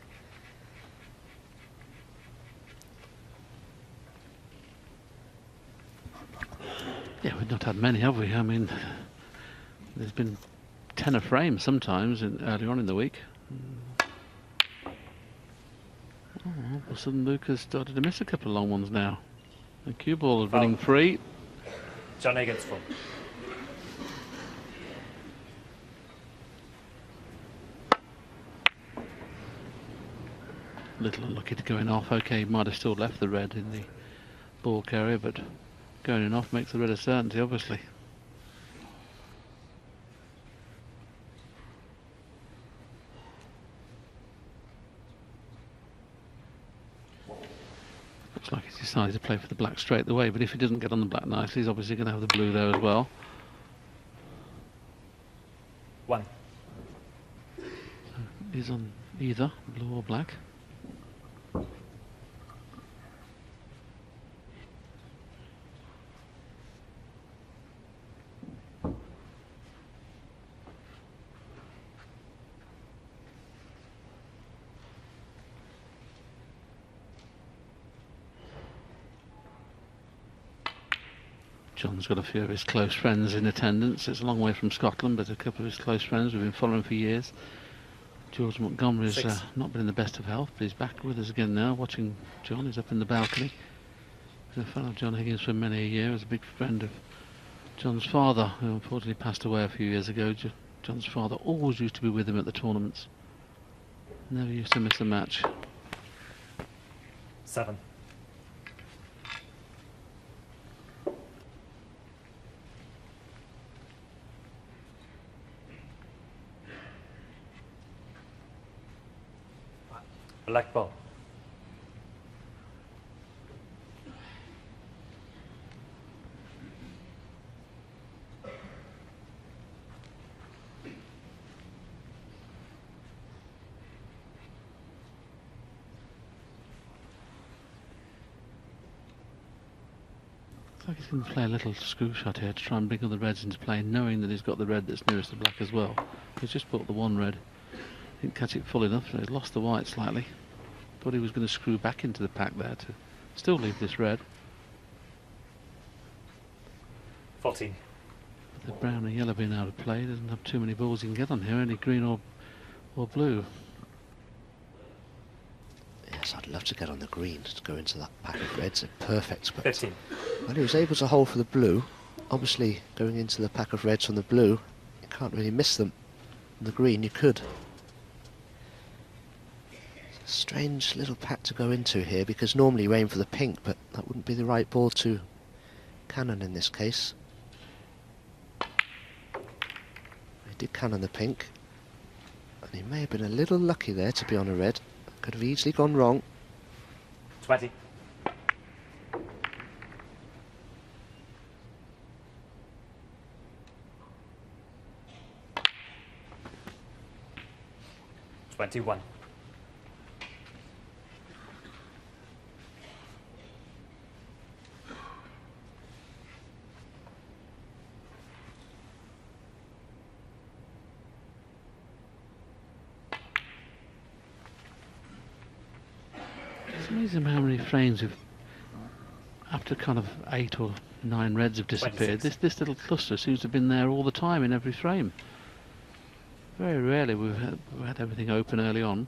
Speaker 1: Yeah, we've not had many, have we? I mean, there's been 10 a frame sometimes earlier on in the week. Oh, all of a sudden Luca's started to miss a couple of long ones now. The cue ball is running free.
Speaker 2: John Higgins, 4.
Speaker 1: Little unlucky to going off. Okay, he might have still left the red in the balk area, but going off makes the red a certainty, obviously. Looks like he's decided to play for the black straight away, but if he doesn't get on the black nicely, he's obviously going to have the blue there as well.
Speaker 2: 1.
Speaker 1: So he's on either blue or black. John's got a few of his close friends in attendance. It's a long way from Scotland, but a couple of his close friends we've been following for years. George Montgomery's not been in the best of health, but he's back with us again now, watching John. He's up in the balcony. been a fan of John Higgins for many a year. I was a big friend of John's father, who unfortunately passed away a few years ago. John's father always used to be with him at the tournaments. Never used to miss a match.
Speaker 2: 7. Black ball.
Speaker 1: Looks like he's going to play a little screw shot here to try and bring all the reds into play, knowing that he's got the red that's nearest to black as well. He's just bought the one red. Didn't catch it full enough, so he's lost the white slightly. Thought he was going to screw back into the pack there to still leave this red.
Speaker 2: 14.
Speaker 1: The brown and yellow being out of play, doesn't have too many balls he can get on here, only green or blue.
Speaker 3: Yes, I'd love to get on the green to go into that pack of reds. They're perfect. But
Speaker 2: 15.
Speaker 3: well, he was able to hold for the blue. Obviously, going into the pack of reds from the blue, you can't really miss them. On the green, you could. It's a strange little pack to go into here, because normally you aim for the pink, but that wouldn't be the right ball to cannon in this case. He did cannon the pink, and he may have been a little lucky there to be on a red. Could have easily gone wrong.
Speaker 2: 20. $21.
Speaker 1: It's amazing how many frames have, after kind of 8 or 9 reds have disappeared,
Speaker 2: 26.
Speaker 1: this little cluster seems to have been there all the time in every frame. Very rarely we've had everything open early on.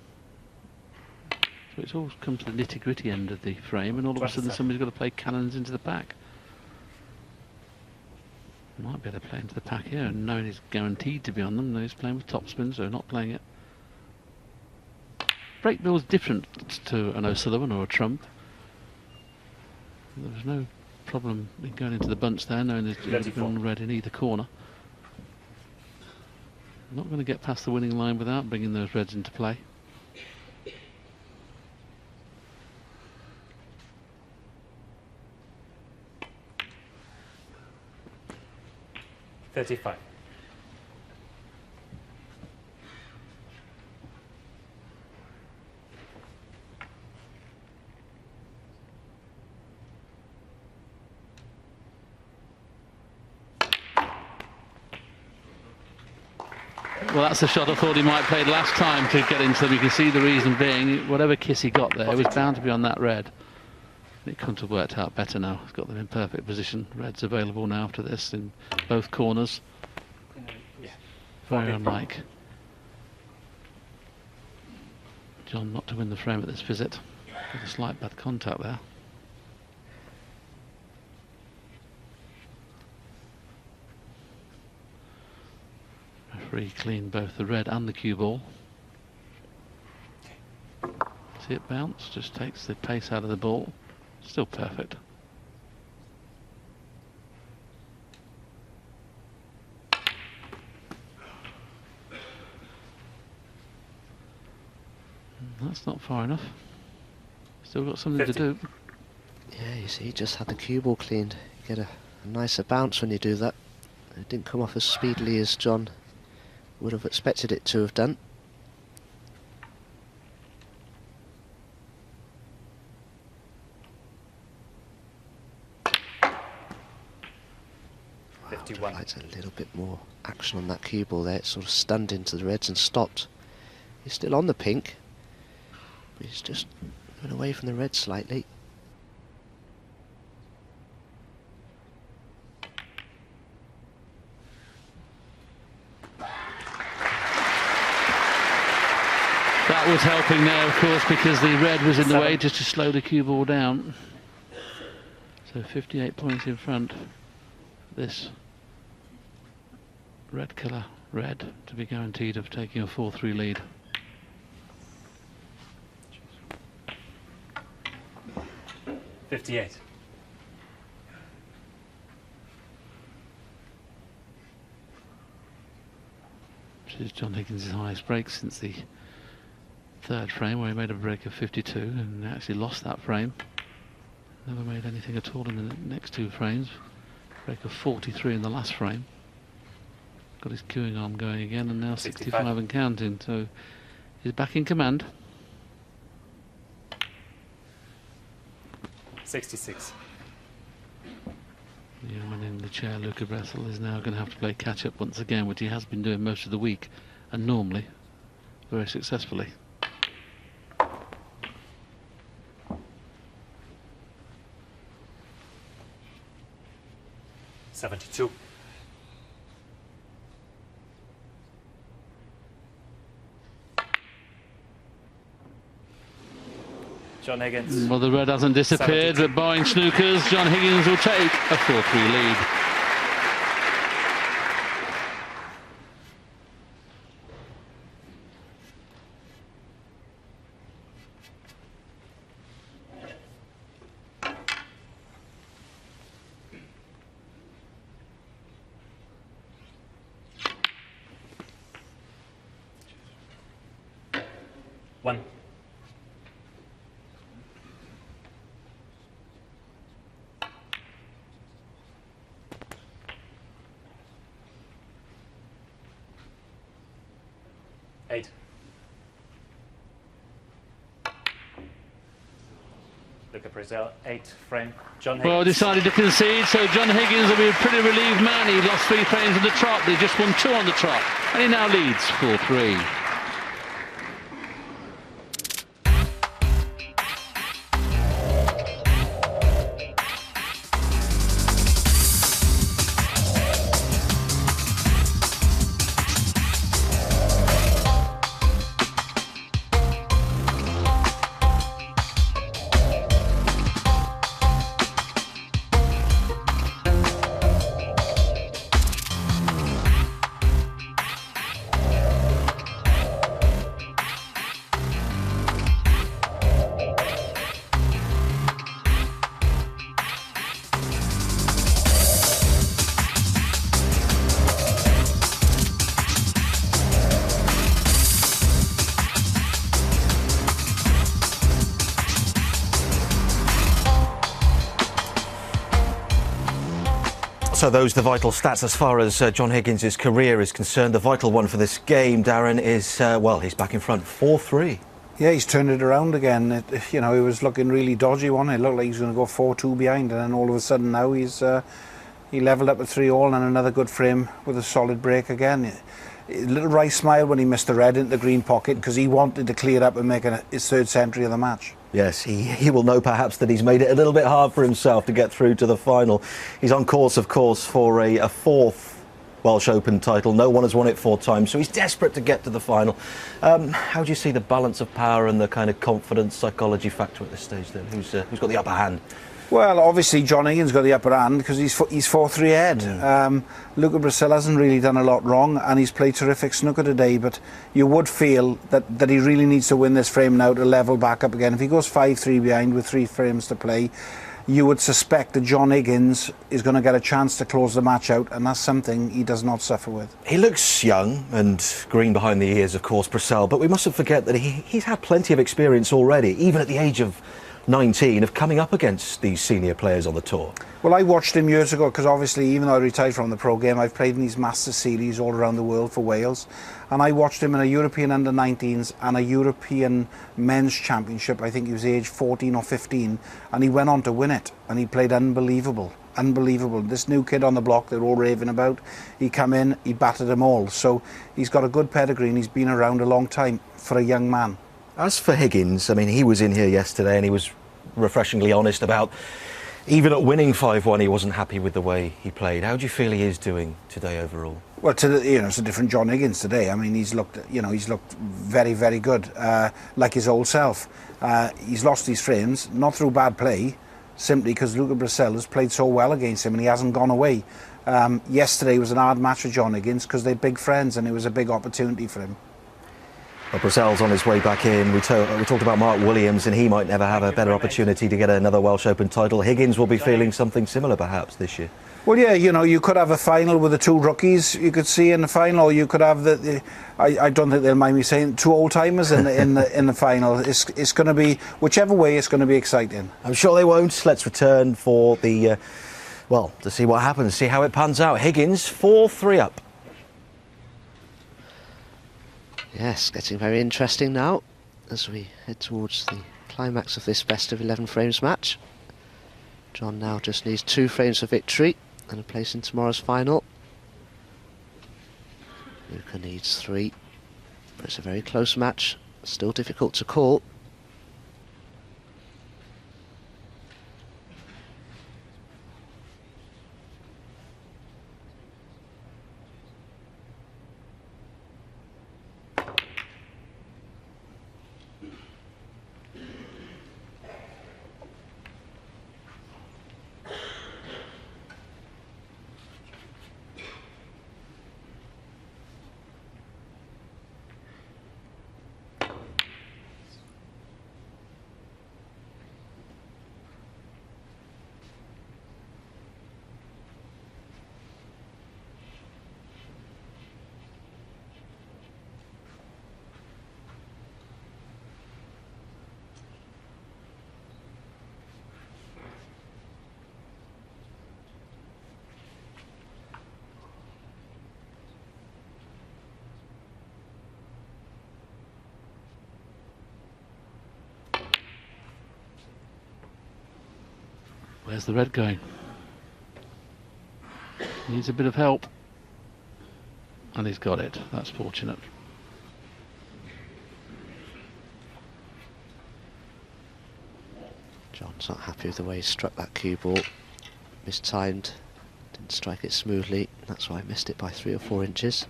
Speaker 1: So it's always come to the nitty-gritty end of the frame, and all of a sudden
Speaker 2: 27.
Speaker 1: somebody's got to play cannons into the pack. Might be able to play into the pack here, and knowing he's guaranteed to be on them, no, he's playing with topspin, so not playing it. Break bill's different to an O'Sullivan or a Trump. There was no problem in going into the bunch there, knowing there's going to be one red in either corner. Not going to get past the winning line without bringing those reds into play.
Speaker 2: $35.
Speaker 1: Well, that's the shot I thought he might play last time to get into them. You can see the reason being, whatever kiss he got there, it was bound to be on that red. It couldn't have worked out better now. He's got them in perfect position. Red's available now after this in both corners.
Speaker 2: Yeah.
Speaker 1: Very unlike John not to win the frame at this visit. Got a slight bad contact there. Referee cleaned both the red and the cue ball. See it bounce, just takes the pace out of the ball. Still perfect. That's not far enough. Still got something
Speaker 2: 50.
Speaker 1: to do.
Speaker 3: Yeah, you see, he just had the cue ball cleaned. You get a nicer bounce when you do that. It didn't come off as speedily as John would have expected it to have done. I'd like a little bit more action on that cue ball there. It sort of stunned into the reds and stopped. He's still on the pink, but he's just going away from the red slightly.
Speaker 1: That was helping there, of course, because the red was in the
Speaker 2: 7.
Speaker 1: way just to slow the cue ball down. So 58 points in front. This red colour, red, to be guaranteed of taking a 4-3 lead.
Speaker 2: $58.
Speaker 1: Which is John Higgins' highest break since the third frame, where he made a break of 52 and actually lost that frame. Never made anything at all in the next two frames. Break of 43 in the last frame. Got his queuing arm going again, and now 65 and counting, so he's back in command.
Speaker 2: 66.
Speaker 1: The young man in the chair, Luca Bresel, is now going to have to play catch up once again, which he has been doing most of the week, and normally very successfully.
Speaker 2: $72. John Higgins.
Speaker 1: Well, the red hasn't disappeared,
Speaker 2: 72.
Speaker 1: but buying snookers, John Higgins will take a 4-3 lead.
Speaker 2: One. Eight. Luca Bresel, 8 frame. John Higgins.
Speaker 1: Well, decided to concede, so John Higgins will be a pretty relieved man. He lost 3 frames on the trot, but he just won 2 on the trot, and he now leads 4-3.
Speaker 4: So those are the vital stats as far as John Higgins' career is concerned. The vital one for this game, Darren, is, well, he's back in front, 4-3.
Speaker 5: Yeah, he's turned it around again. You know, he was looking really dodgy, wasn't he? It looked like he was going to go 4-2 behind, and then all of a sudden now he's he levelled up at 3-all and another good frame with a solid break again. A little wry smile when he missed the red into the green pocket, because he wanted to clear up and make his third century of the match.
Speaker 4: Yes, he will know perhaps that he's made it a little bit hard for himself to get through to the final. He's on course, of course, for a 4th Welsh Open title. No one has won it 4 times, so he's desperate to get to the final. How do you see the balance of power and the kind of confidence, psychology factor at this stage then? Who's got the upper hand?
Speaker 5: Well, obviously John Higgins got the upper hand because he's 4-3 ahead.
Speaker 4: Yeah.
Speaker 5: Luca Bresel hasn't really done a lot wrong, and he's played terrific snooker today, but you would feel that he really needs to win this frame now to level back up again. If he goes 5-3 behind with 3 frames to play, you would suspect that John Higgins is going to get a chance to close the match out, and that's something he does not suffer with.
Speaker 4: He looks young and green behind the ears, of course, Bresel, but we mustn't forget that he's had plenty of experience already, even at the age of 19, of coming up against these senior players on the tour.
Speaker 5: Well, I watched him years ago because obviously, even though I retired from the pro game, I've played in these Masters series all around the world for Wales, and I watched him in a European under-19s and a European men's championship. I think he was age 14 or 15, and he went on to win it, and he played unbelievable. Unbelievable. This new kid on the block they're all raving about, he come in, he battered them all. So he's got a good pedigree and he's been around a long time for a young man.
Speaker 4: As for Higgins, I mean, he was in here yesterday and he was refreshingly honest about, even at winning 5-1, he wasn't happy with the way he played. How do you feel he is doing today overall?
Speaker 5: Well, it's a different John Higgins today. I mean, he's looked very, very good, like his old self. He's lost his frames, not through bad play, simply because Luca Bresel has played so well against him and he hasn't gone away. Yesterday was an hard match for John Higgins because they're big friends and it was a big opportunity for him.
Speaker 4: Well, Bresel's on his way back in. We talked about Mark Williams, and he might never have a better opportunity to get another Welsh Open title. Higgins will be feeling something similar perhaps this year.
Speaker 5: Well, yeah, you know, you could have a final with the two rookies you could see in the final, or you could have I don't think they'll mind me saying, two old-timers in the final. It's going to be, whichever way, it's going to be exciting.
Speaker 4: I'm sure they won't. Let's return for the, well, to see what happens, see how it pans out. Higgins, 4-3 up.
Speaker 3: Yes, getting very interesting now as we head towards the climax of this best of 11 frames match. John now just needs 2 frames for victory and a place in tomorrow's final. Luca needs 3, but it's a very close match, still difficult to call.
Speaker 1: Where's the red going? Needs a bit of help. And he's got it. That's fortunate.
Speaker 3: John's not happy with the way he struck that cue ball. Mistimed. Didn't strike it smoothly. That's why I missed it by 3 or 4 inches.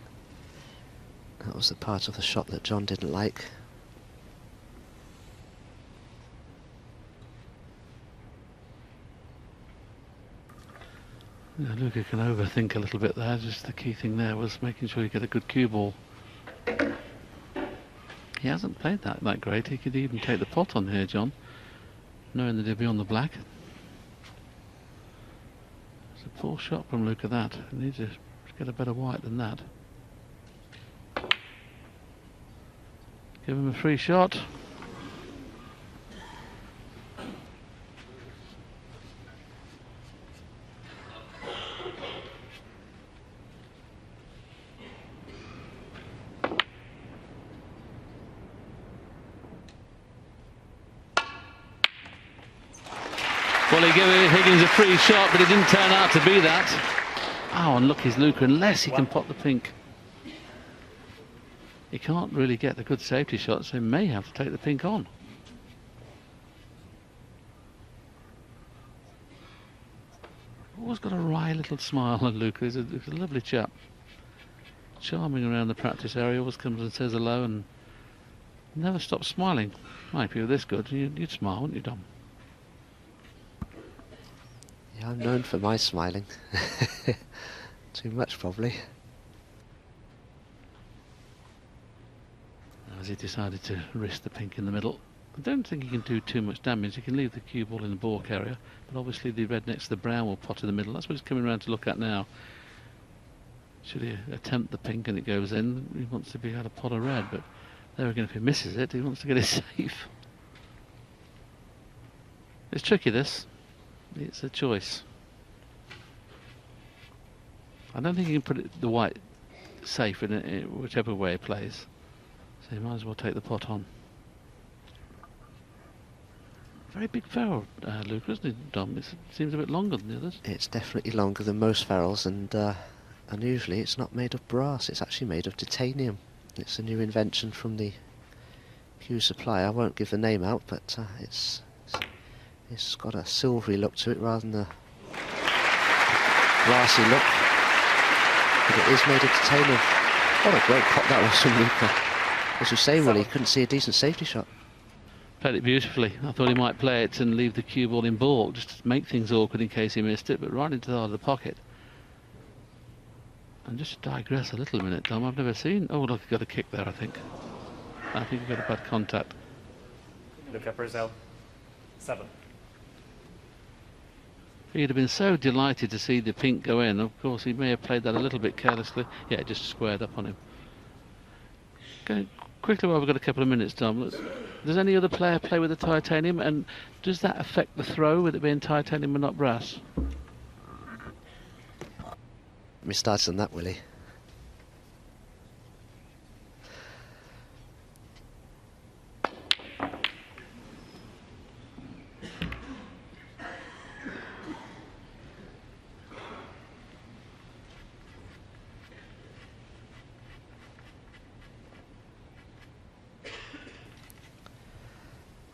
Speaker 3: That was the part of the shot that John didn't like.
Speaker 1: Yeah, Luca can overthink a little bit there. Just the key thing there was making sure you get a good cue ball. He hasn't played that great. He could even take the pot on here, John, knowing that he'll be on the black. It's a poor shot from Luca, that. He needs to get a better white than that. Give him a free shot. Well, he gave Higgins a free shot, but it didn't turn out to be that. Oh, and look, he's Luca, unless he can pot the pink. He can't really get the good safety shot, so he may have to take the pink on. Always got a wry little smile on Luca. He's a lovely chap. Charming around the practice area, always comes and says hello and never stops smiling. If you were this good, you'd smile, wouldn't you, Dom?
Speaker 3: Yeah, I'm known for my smiling. Too much, probably.
Speaker 1: As he decided to risk the pink in the middle. I don't think he can do too much damage. He can leave the cue ball in the balk area, but obviously the red next to the brown will pot in the middle. That's what he's coming around to look at now. Should he attempt the pink and it goes in, he wants to be able to pot a red, but there again, if he misses it, he wants to get it safe. It's tricky, this. It's a choice. I don't think he can put the white safe in whichever way he plays. So he might as well take the pot on. Very big ferrule, Luca, isn't it, Dom? It seems a bit longer than the others.
Speaker 3: It's definitely longer than most ferrules, and unusually it's not made of brass. It's actually made of titanium. It's a new invention from the cue supplier. I won't give the name out, but it's got a silvery look to it rather than a brassy look. But it is made of titanium. What a great pot that was from Luca. As you say, Willie, couldn't see a decent safety shot.
Speaker 1: Played it beautifully. I thought he might play it and leave the cue ball in baulk, just to make things awkward in case he missed it, but right into the heart of the pocket. And just to digress a little minute, Tom, I've never seen... Oh, look, he got a kick there, I think. I think he got a bad contact.
Speaker 2: Luca Bresel, 7.
Speaker 1: He'd have been so delighted to see the pink go in. Of course, he may have played that a little bit carelessly. Yeah, it just squared up on him. Going quickly, while we've got a couple of minutes, Tom. Does any other player play with the titanium, and does that affect the throw with it being titanium and not brass?
Speaker 3: Let me start on that, Willie.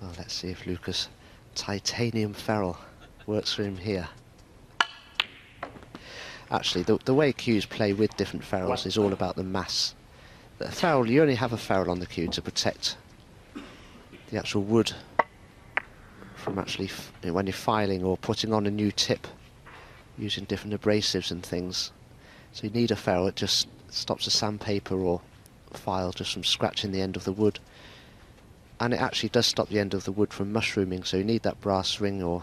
Speaker 3: Well, let's see if Luca's titanium ferrule works for him here. Actually, the way cues play with different ferrules is all about the mass. The ferrule, you only have a ferrule on the cue to protect the actual wood from actually, when you're filing or putting on a new tip using different abrasives and things. So you need a ferrule. It just stops a sandpaper or file just from scratching the end of the wood. And it actually does stop the end of the wood from mushrooming, so you need that brass ring or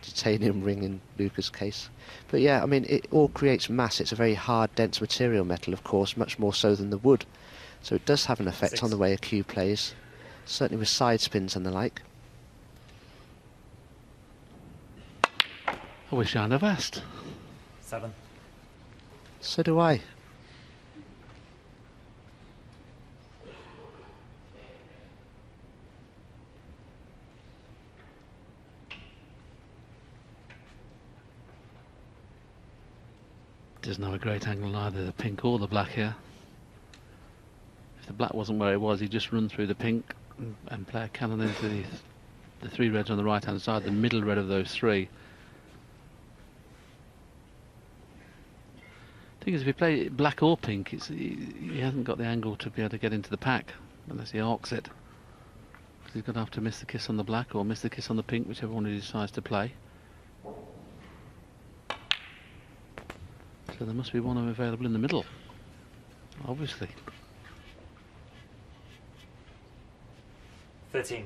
Speaker 3: titanium ring in Luca's case. But yeah, I mean, it all creates mass. It's a very hard, dense material, metal, of course, much more so than the wood. So it does have an effect
Speaker 2: 6.
Speaker 3: on the way a cue plays, certainly with side spins and the like.
Speaker 1: I wish I'd have asked.
Speaker 2: 7.
Speaker 3: So do I.
Speaker 1: Doesn't have a great angle either, the pink or the black here. If the black wasn't where it was, he'd just run through the pink and play a cannon into the 3 reds on the right hand side, the middle red of those 3. The thing is, if you play black or pink, he hasn't got the angle to be able to get into the pack unless he arcs it. Because he's going to have to miss the kiss on the black or miss the kiss on the pink, whichever one he decides to play. So there must be one of them available in the middle, obviously.
Speaker 2: 13.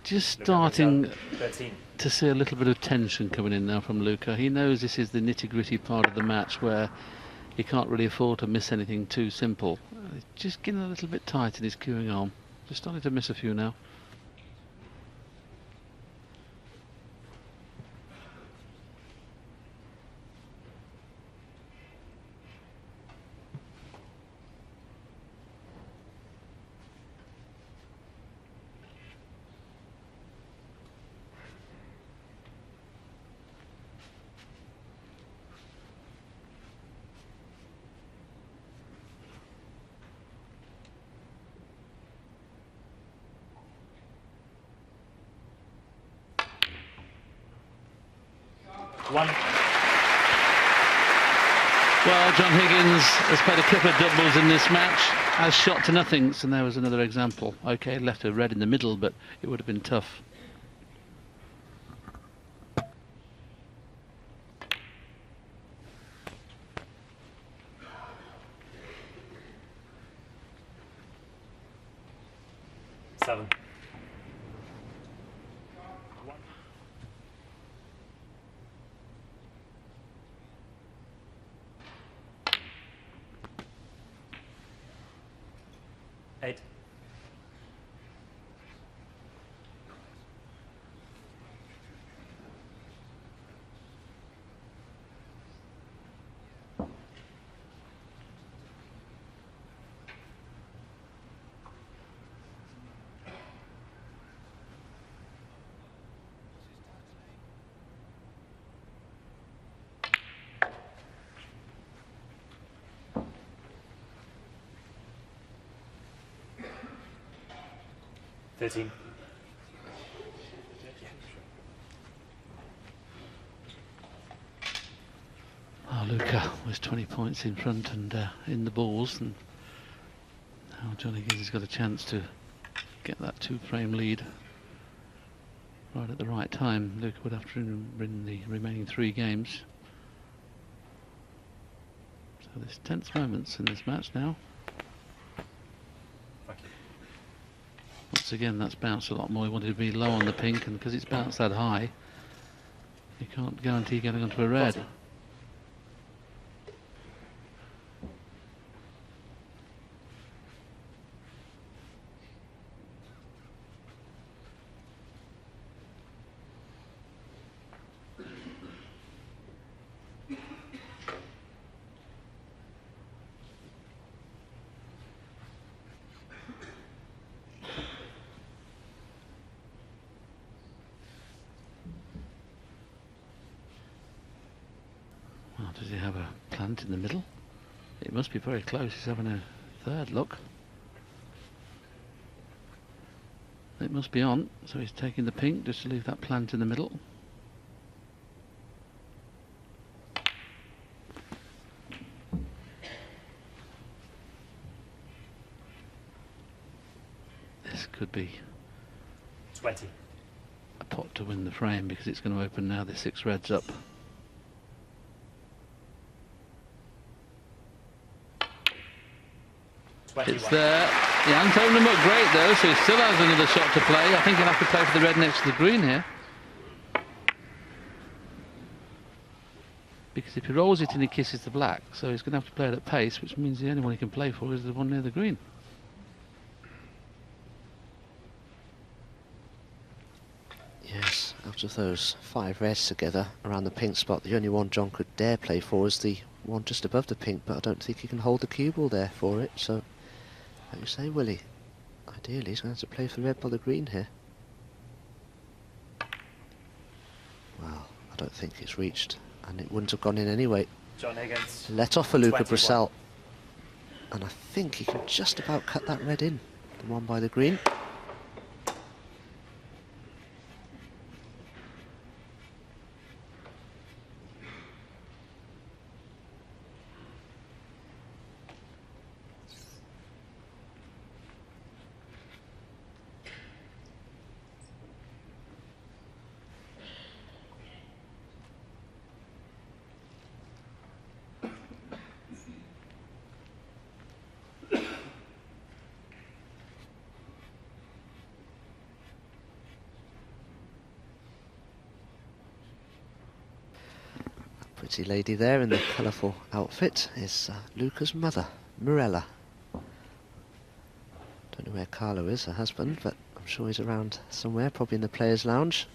Speaker 1: Just
Speaker 2: Luca
Speaker 1: starting
Speaker 2: Bresel, 13.
Speaker 1: to see a little bit of tension coming in now from Luca. He knows this is the nitty-gritty part of the match where he can't really afford to miss anything too simple. He's just getting a little bit tight in his cueing arm. Just starting to miss a few now.
Speaker 2: One.
Speaker 1: Well, John Higgins has played a couple of doubles in this match, has shot to nothing, and there was another example. Okay, left a red in the middle, but it would have been tough.
Speaker 2: Seven. Eight. Thirteen.
Speaker 1: Now Luca was 20 points in front and in the balls, and now John Higgins has got a chance to get that 2-frame lead right at the right time. Luca would have to win the remaining 3 games. So there's tense moments in this match now. Once again, that's bounced a lot more. He wanted to be low on the pink, and because it's bounced that high, you can't guarantee getting onto a red. Does he have a plant in the middle? It must be very close. He's having a third look. It must be on, so he's taking the pink just to leave that plant in the middle. This could be
Speaker 2: 20.
Speaker 1: A pot to win the frame, because it's going to open now the 6 reds up. It's there. He hasn't opened them up great though, so he still has another shot to play. I think he'll have to play for the red next to the green here. Because if he rolls it and he kisses the black, so he's going to have to play it at pace, which means the only one he can play for is the one near the green.
Speaker 3: Yes, out of those 5 reds together around the pink spot, the only one John could dare play for is the one just above the pink, but I don't think he can hold the cue ball there for it, so like you say, Willie, ideally he's going to have to play for the red by the green here. Well, I don't think it's reached, and it wouldn't have gone in anyway.
Speaker 2: John Higgins.
Speaker 3: Let off for Luca
Speaker 2: 21.
Speaker 3: Bresel, and I think he can just about cut that red in, the one by the green. Pretty lady there in the colourful outfit is Luca's mother, Mirella. Don't know where Carlo is, her husband, but I'm sure he's around somewhere, probably in the players' lounge.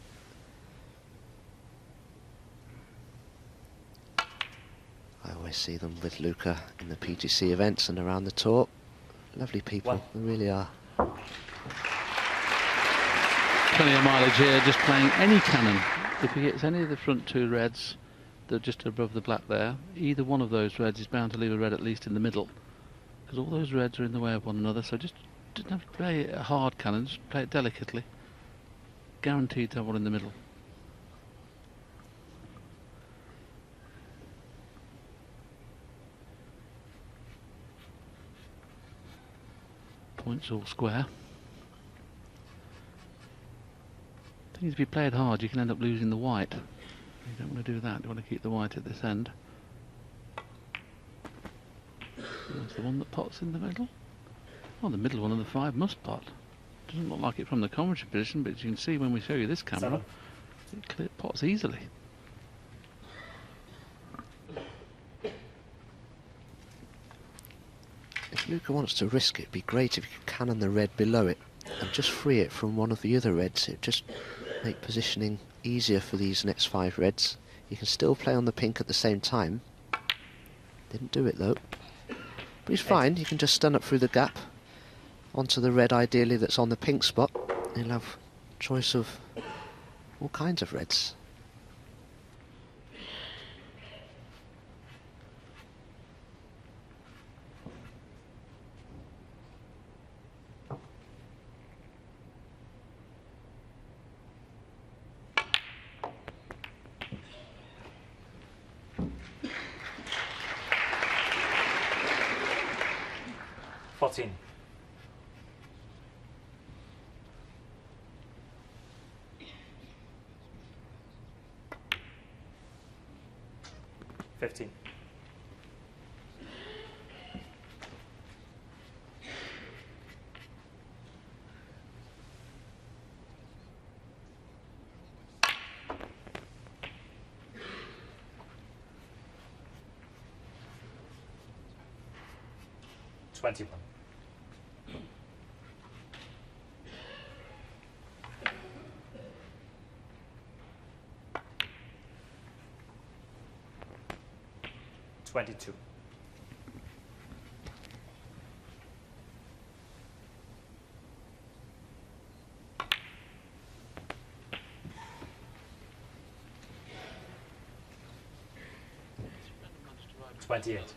Speaker 3: I always see them with Luca in the PGC events and around the tour. Lovely people, they really are.
Speaker 1: Plenty of mileage here, just playing any cannon. If he gets any of the front 2 reds, they're just above the black there, either one of those reds is bound to leave a red at least in the middle, because all those reds are in the way of one another, so just didn't have to play a hard cannon, just play it delicately. Guaranteed to have one in the middle. Points all square. I think if you play it hard you can end up losing the white. You don't want to do that, you want to keep the white at this end. That's the one that pots in the middle. Oh, the middle one of the 5 must pot. Doesn't look like it from the commentary position, but you can see when we show you this camera, it pots easily.
Speaker 3: If Luca wants to risk it, it'd be great if he could cannon the red below it and just free it from one of the other reds. It'd just make positioning easier for these next 5 reds. You can still play on the pink at the same time. Didn't do it though. But he's fine, you can just stun up through the gap onto the red ideally that's on the pink spot. He'll have choice of all kinds of reds.
Speaker 2: 14. 15. 21. 22. 28.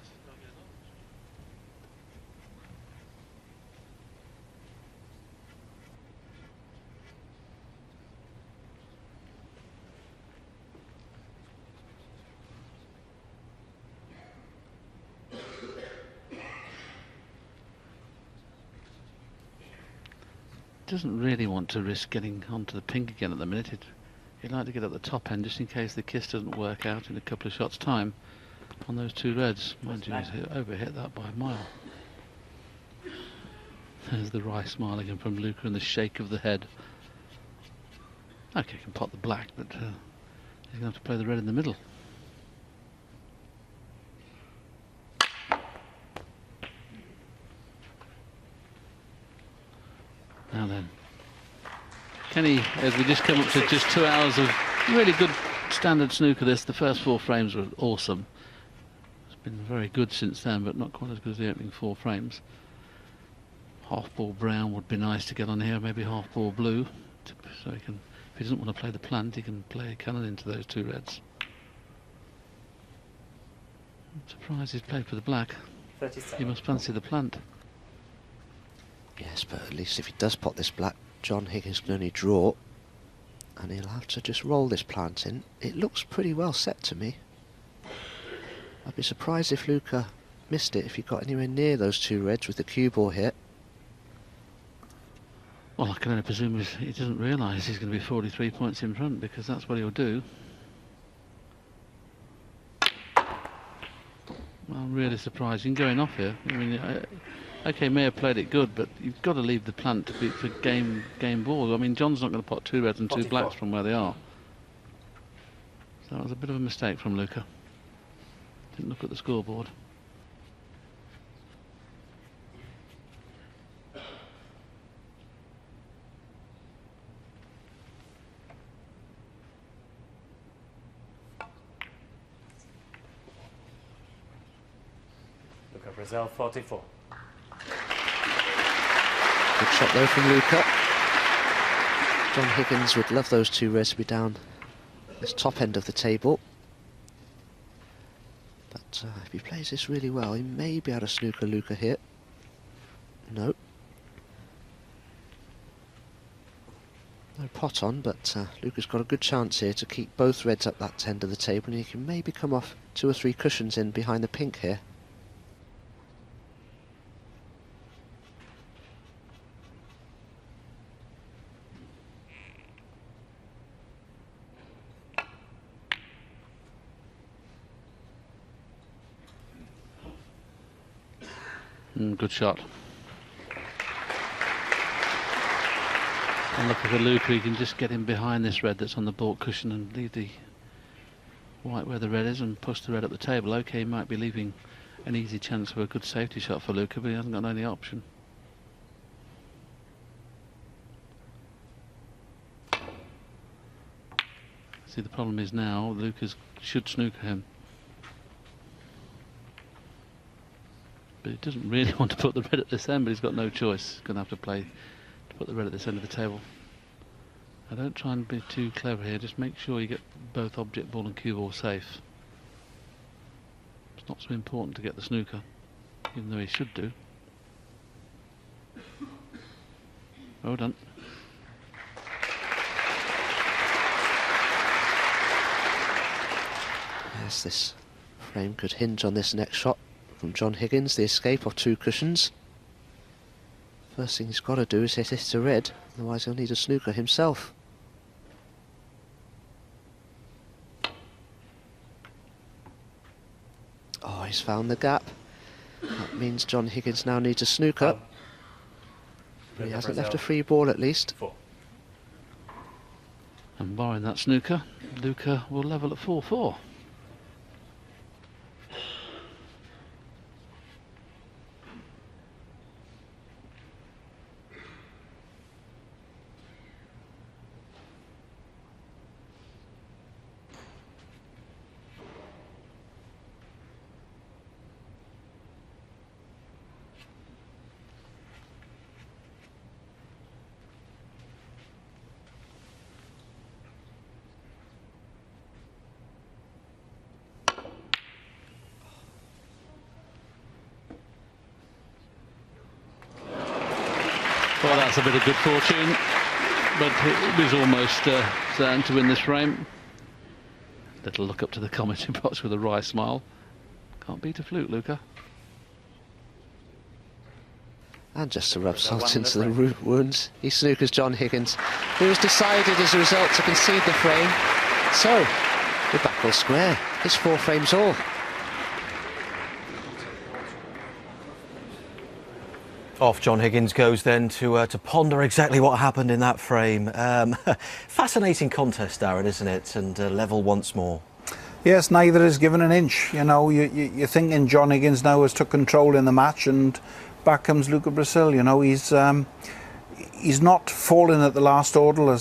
Speaker 1: 'Doesn't really want to risk getting onto the pink again at the minute. He'd like to get at the top end just in case the kiss doesn't work out in a couple of shots' time on those two reds. Mind you, he's overhit that by a mile. There's the wry smile again from Luca and the shake of the head. Okay, he can pot the black, but he's going to have to play the red in the middle. Now then, can he, as we just come up to just 2 hours of really good standard snooker, the first 4 frames were awesome. It's been very good since then, but not quite as good as the opening 4 frames. Half ball brown would be nice to get on here, maybe half ball blue, so he can, if he doesn't want to play the plant, he can play a cannon into those 2 reds. I'm surprised he's played for the black.
Speaker 2: 37.
Speaker 1: He must fancy the plant.
Speaker 3: Yes, but at least if he does pot this black, John Higgins can only draw, and he'll have to just roll this plant in. It looks pretty well set to me. I'd be surprised if Luca missed it if he got anywhere near those 2 reds with the cue ball hit.
Speaker 1: Well, I can only presume he doesn't realise he's going to be 43 points in front, because that's what he'll do. I'm really surprised. You can go in off here. I mean, okay, may have played it good, but you've got to leave the plant to be for game ball. I mean, John's not going to pot 2 reds and 2 blacks from where they are. So that was a bit of a mistake from Luca. Didn't look at the scoreboard.
Speaker 2: Luca Bresel, 44.
Speaker 3: Good shot though from Luca. John Higgins would love those 2 reds to be down this top end of the table. But if he plays this really well, he may be able to snooker Luca here. No. No pot on, but Luca's got a good chance here to keep both reds up that end of the table, and he can maybe come off 2 or 3 cushions in behind the pink here.
Speaker 1: Good shot. And look at the Luca, he can just get in behind this red that's on the baulk cushion and leave the white where the red is and push the red up the table. Okay, he might be leaving an easy chance for a good safety shot for Luca, but he hasn't got any option. See, the problem is now Luca should snooker him. But he doesn't really want to put the red at this end, but he's got no choice. He's going to have to play to put the red at this end of the table. Now don't try and be too clever here, just make sure you get both object ball and cue ball safe. It's not so important to get the snooker, even though he should do. Well done.
Speaker 3: Yes, this frame could hinge on this next shot from John Higgins, the escape of 2 cushions. First thing he's got to do is hit it to red, otherwise he'll need a snooker himself. Oh, he's found the gap. That means John Higgins now needs a snooker. He hasn't left a free ball at least.
Speaker 2: 4.
Speaker 1: And barring that snooker, Luca will level at 4-4. Well, that's a bit of good fortune, but it was almost certain to win this frame. Little look up to the commentary box with a wry smile. Can't beat a fluke, Luca.
Speaker 3: And just to rub salt into the wounds, he snookers John Higgins, who has decided as a result to concede the frame. So, we're back all square. It's 4 frames all.
Speaker 4: Off John Higgins goes then to ponder exactly what happened in that frame. Fascinating contest, Darren, isn't it? And level once more.
Speaker 5: Yes, neither is given an inch. You know, you're thinking John Higgins now has took control in the match, and back comes Luca Bresel. You know, he's not fallen at the last hurdle,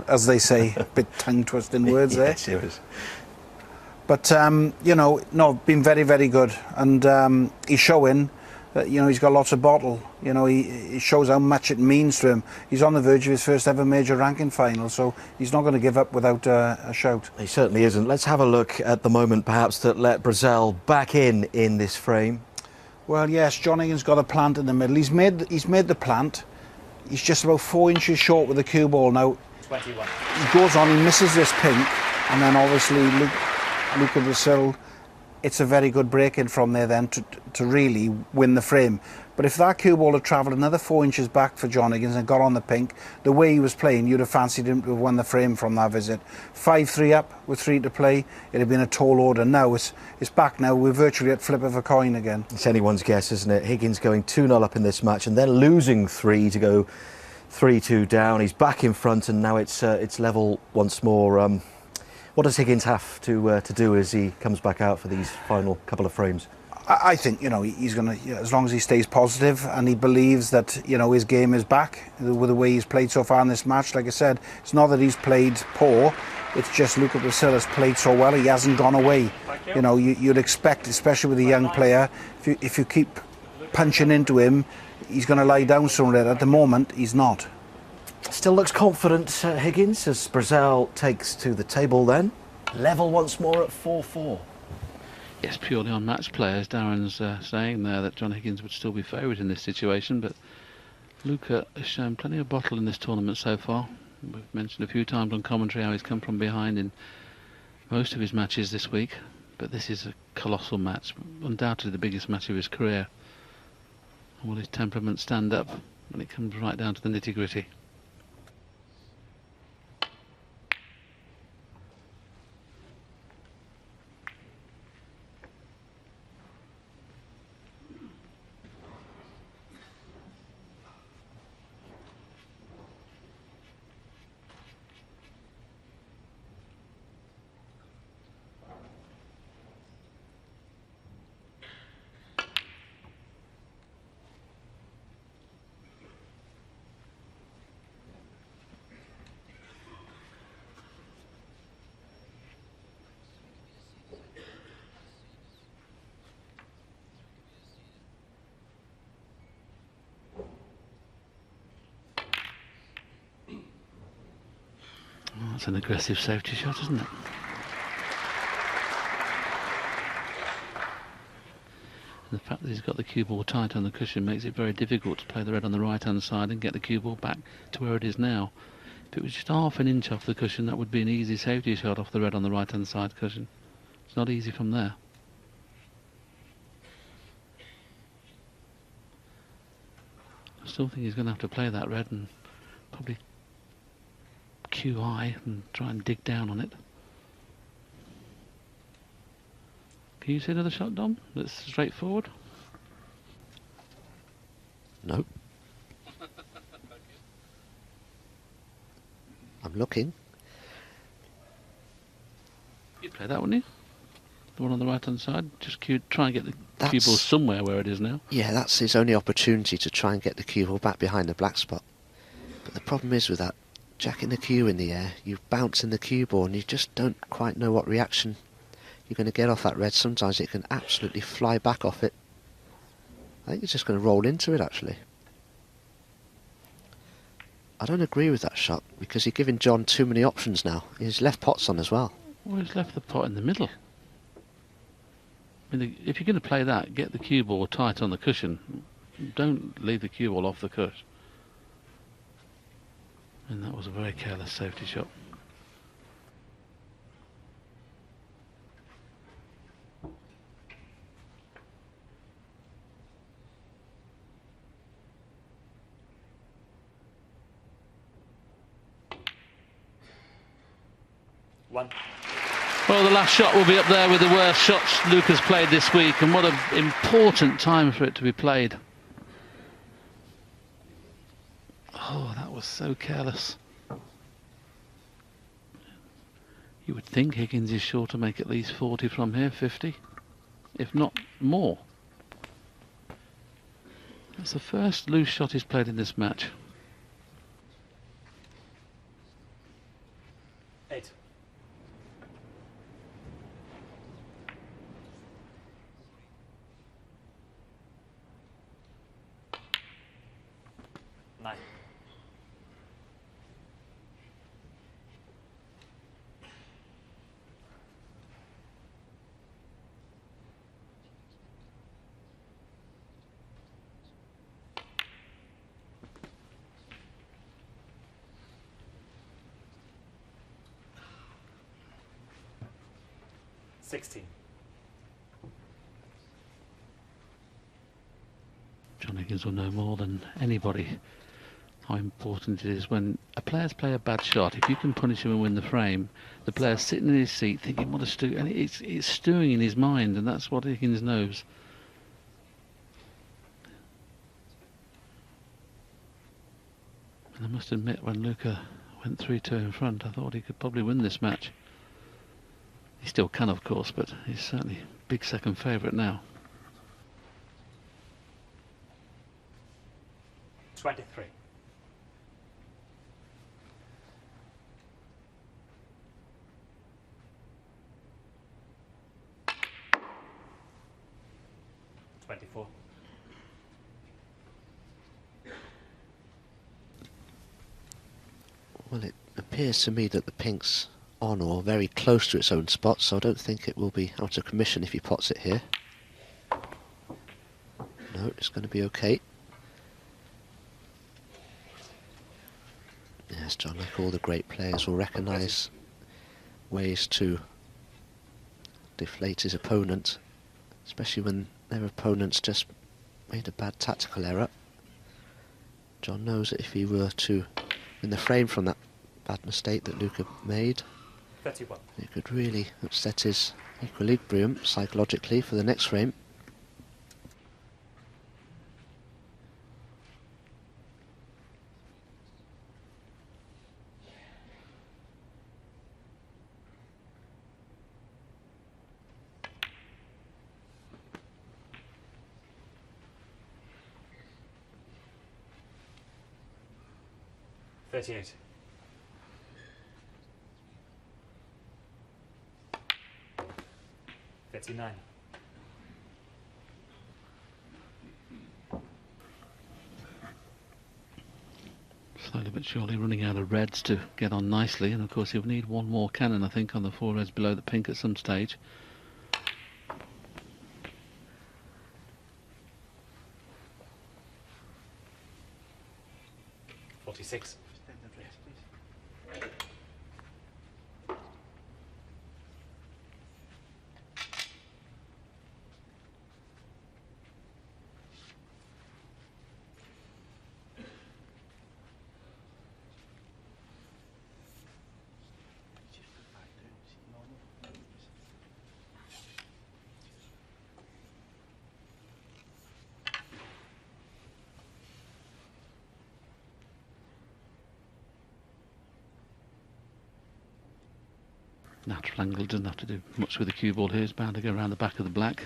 Speaker 5: as they say. A bit tongue twisting words there.
Speaker 4: Yes, it was.
Speaker 5: But you know, no, been very, very good, and he's showing that, you know, he's got lots of bottle. You know, he shows how much it means to him. He's on the verge of his first ever major ranking final, so he's not going to give up without a shout.
Speaker 4: He certainly isn't. Let's have a look at the moment, perhaps, that let Bresel back in this frame.
Speaker 5: Well, yes, John Higgins got a plant in the middle. He's made the plant. He's just about 4 inches short with the cue ball now.
Speaker 2: 21.
Speaker 5: He goes on, he misses this pink, and then obviously Luca Bresil, it's a very good break in from there then to really win the frame. But if that cue ball had travelled another 4 inches back for John Higgins and got on the pink, the way he was playing, you'd have fancied him to have won the frame from that visit. 5-3 up with 3 to play, it'd have been a tall order. Now it's back now, we're virtually at flip of a coin again.
Speaker 4: It's anyone's guess, isn't it? Higgins going 2-0 up in this match and then losing 3 to go 3-2 down. He's back in front and now it's level once more. What does Higgins have to do as he comes back out for these final couple of frames?
Speaker 5: I think, you know, he's going to, as long as he stays positive and he believes that, you know, his game is back with the way he's played so far in this match. Like I said, it's not that he's played poor, it's just Luca Bresil has played so well, he hasn't gone away. You know, you'd expect, especially with a young player, if you keep punching into him, he's going to lie down somewhere. At the moment, he's not.
Speaker 4: Still looks confident, Higgins, as Bresil takes to the table then. Level once more at 4-4.
Speaker 1: Yes, purely on match play, as Darren's saying there, that John Higgins would still be favoured in this situation, but Luca has shown plenty of bottle in this tournament so far. We've mentioned a few times on commentary how he's come from behind in most of his matches this week, but this is a colossal match, undoubtedly the biggest match of his career. And will his temperament stand up when it comes right down to the nitty-gritty? That's an aggressive safety shot, isn't it? And the fact that he's got the cue ball tight on the cushion makes it very difficult to play the red on the right-hand side and get the cue ball back to where it is now. If it was just half an inch off the cushion, that would be an easy safety shot off the red on the right-hand side cushion. It's not easy from there. still think he's going to have to play that red and probably QI and try and dig down on it. Can you see another shot, Dom, that's straightforward?
Speaker 3: No. I'm looking.
Speaker 1: You'd play that, wouldn't you? The one on the right-hand side. Just try and get the
Speaker 3: That's-
Speaker 1: cue ball somewhere where it is now.
Speaker 3: Yeah, that's his only opportunity to try and get the cue ball back behind the black spot. But the problem is with that, jacking the cue in the air, you bounce in the cue ball and you just don't quite know what reaction you're going to get off that red. Sometimes it can absolutely fly back off it. I think it's just going to roll into it, actually. I don't agree with that shot because you're giving John too many options now. He's left pots on as well.
Speaker 1: Well, he's left the pot in the middle. I mean, if you're going to play that, get the cue ball tight on the cushion. Don't leave the cue ball off the cush. And that was a very careless safety shot.
Speaker 2: One.
Speaker 1: Well, the last shot will be up there with the worst shots Luca's played this week, and what an important time for it to be played. Oh, that was so careless. You would think Higgins is sure to make at least 40 from here, 50, if not more. That's the first loose shot he's played in this match.
Speaker 2: 8. Nine. Sixteen.
Speaker 1: John Higgins will know more than anybody how important it is when a player's play a bad shot. If you can punish him and win the frame, the player's sitting in his seat thinking what a stew, and it's stewing in his mind, and that's what Higgins knows. And I must admit, when Luca went 3-2 in front, I thought he could probably win this match. He still can, of course, but he's certainly big second favourite now.
Speaker 2: 23.
Speaker 3: Well, it appears to me that the pink's on or very close to its own spot, so I don't think it will be out of commission if he pots it here. No, it's going to be okay. Yes, John, like all the great players, will recognise ways to deflate his opponent, especially when their opponent's just made a bad tactical error. John knows that if he were to win the frame from that bad mistake that Luca made,
Speaker 2: 31.
Speaker 3: it could really upset his equilibrium psychologically for the next frame.
Speaker 2: $38. $39.
Speaker 1: Slowly but surely running out of reds to get on nicely, and of course he'll need one more cannon, I think, on the 4 reds below the pink at some stage.
Speaker 2: $46.
Speaker 1: Natural angle, doesn't have to do much with the cue ball here. It's bound to go around the back of the black.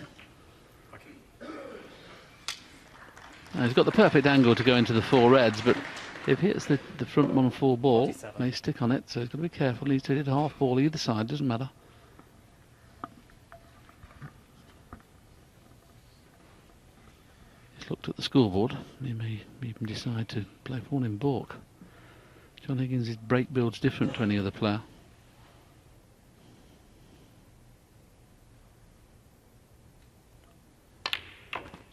Speaker 1: Now, he's got the perfect angle to go into the 4 reds, but if he hits the front 1-4 ball,
Speaker 2: 47.
Speaker 1: may stick on it, so he's got to be careful. He needs to hit a half ball either side, doesn't matter. He's looked at the scoreboard. He may even decide to play pawn in baulk. John Higgins' break build's different to any other player.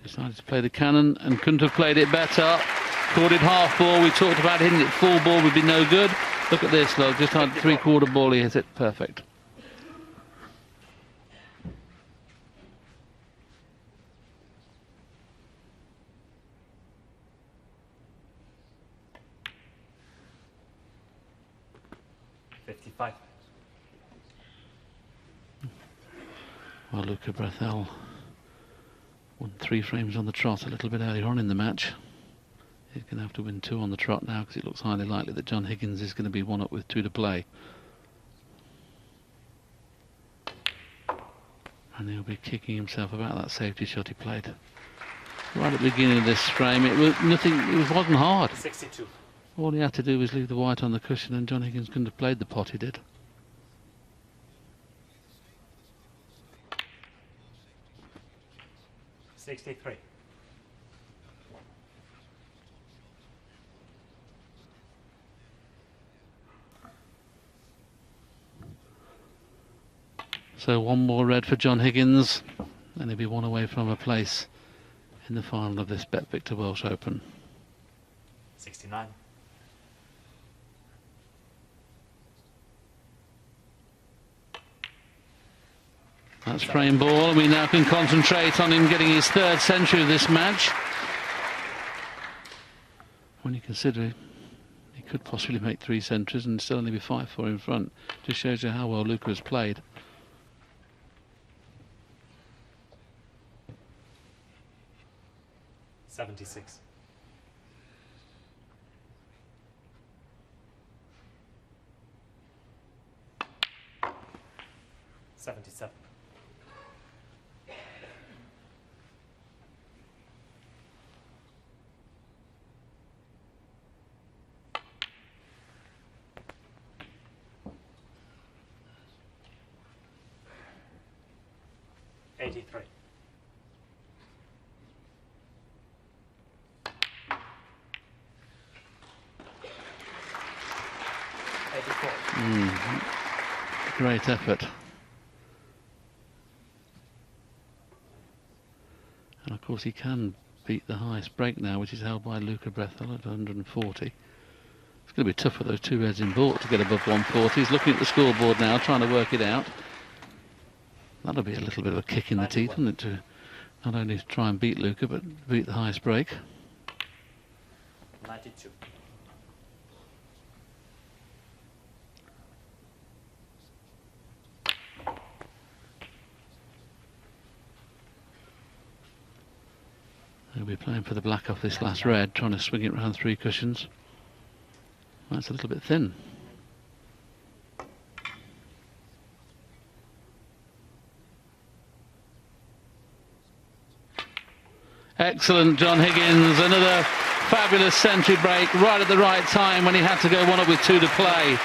Speaker 1: Decided to play the cannon and couldn't have played it better. Caught it half ball. We talked about hitting it full ball would be no good. Look at this, look, just had 3/4 ball, he hit it perfect. Well, Luca Bresel won 3 frames on the trot a little bit earlier on in the match. He's going to have to win 2 on the trot now because it looks highly likely that John Higgins is going to be 1 up with 2 to play. And he'll be kicking himself about that safety shot he played right at the beginning of this frame. It was nothing. It wasn't hard.
Speaker 2: 62.
Speaker 1: All he had to do was leave the white on the cushion, and John Higgins couldn't have played the pot he did.
Speaker 2: $63.
Speaker 1: So 1 more red for John Higgins, and he'll be 1 away from a place in the final of this Bet Victor Welsh Open.
Speaker 2: 69.
Speaker 1: That's frame ball, and we now can concentrate on him getting his 3rd century of this match. When you consider he could possibly make 3 centuries and still only be 5-4 in front, just shows you how well Luca has played.
Speaker 2: $76. $77. $83.
Speaker 1: Great effort. And of course he can beat the highest break now, which is held by Luca Bresel at 140. It's going to be tough for those 2 reds in baulk to get above 140. He's looking at the scoreboard now, trying to work it out. That'll be a little bit of a kick in the teeth, isn't it, to not only try and beat Luca, but beat the highest break.
Speaker 2: 92.
Speaker 1: He'll be playing for the black off this last red, trying to swing it around 3 cushions. That's a little bit thin. Excellent, John Higgins. Another fabulous century break right at the right time when he had to go 1 up with 2 to play.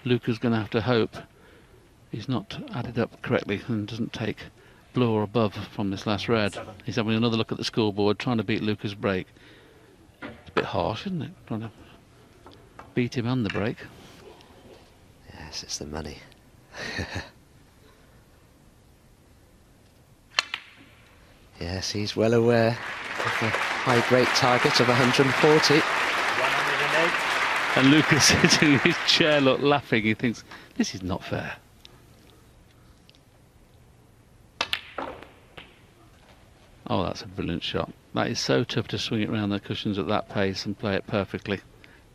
Speaker 1: Luca's going to have to hope he's not added up correctly and doesn't take blue or above from this last red. He's having another look at the scoreboard, trying to beat Luca's break. It's a bit harsh, isn't it? Trying to beat him on the break.
Speaker 3: Yes, it's the money. Yes, he's well aware of the high break target of 140.
Speaker 2: 108.
Speaker 1: And Luca's sitting in his chair, look, laughing. He thinks, this is not fair. Oh, that's a brilliant shot. That is so tough to swing it around the cushions at that pace and play it perfectly.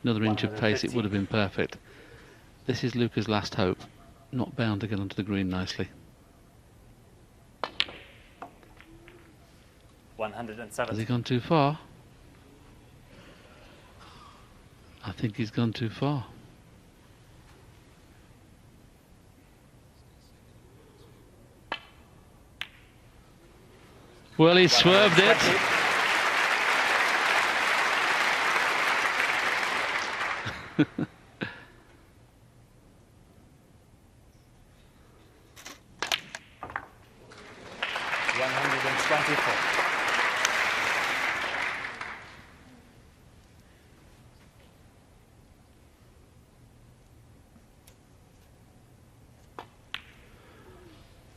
Speaker 1: Another inch of pace, it would have been perfect. This is Luca's last hope. Not bound to get onto the green nicely.
Speaker 2: 107.
Speaker 1: Has he gone too far? I think he's gone too far. Well, he swerved it.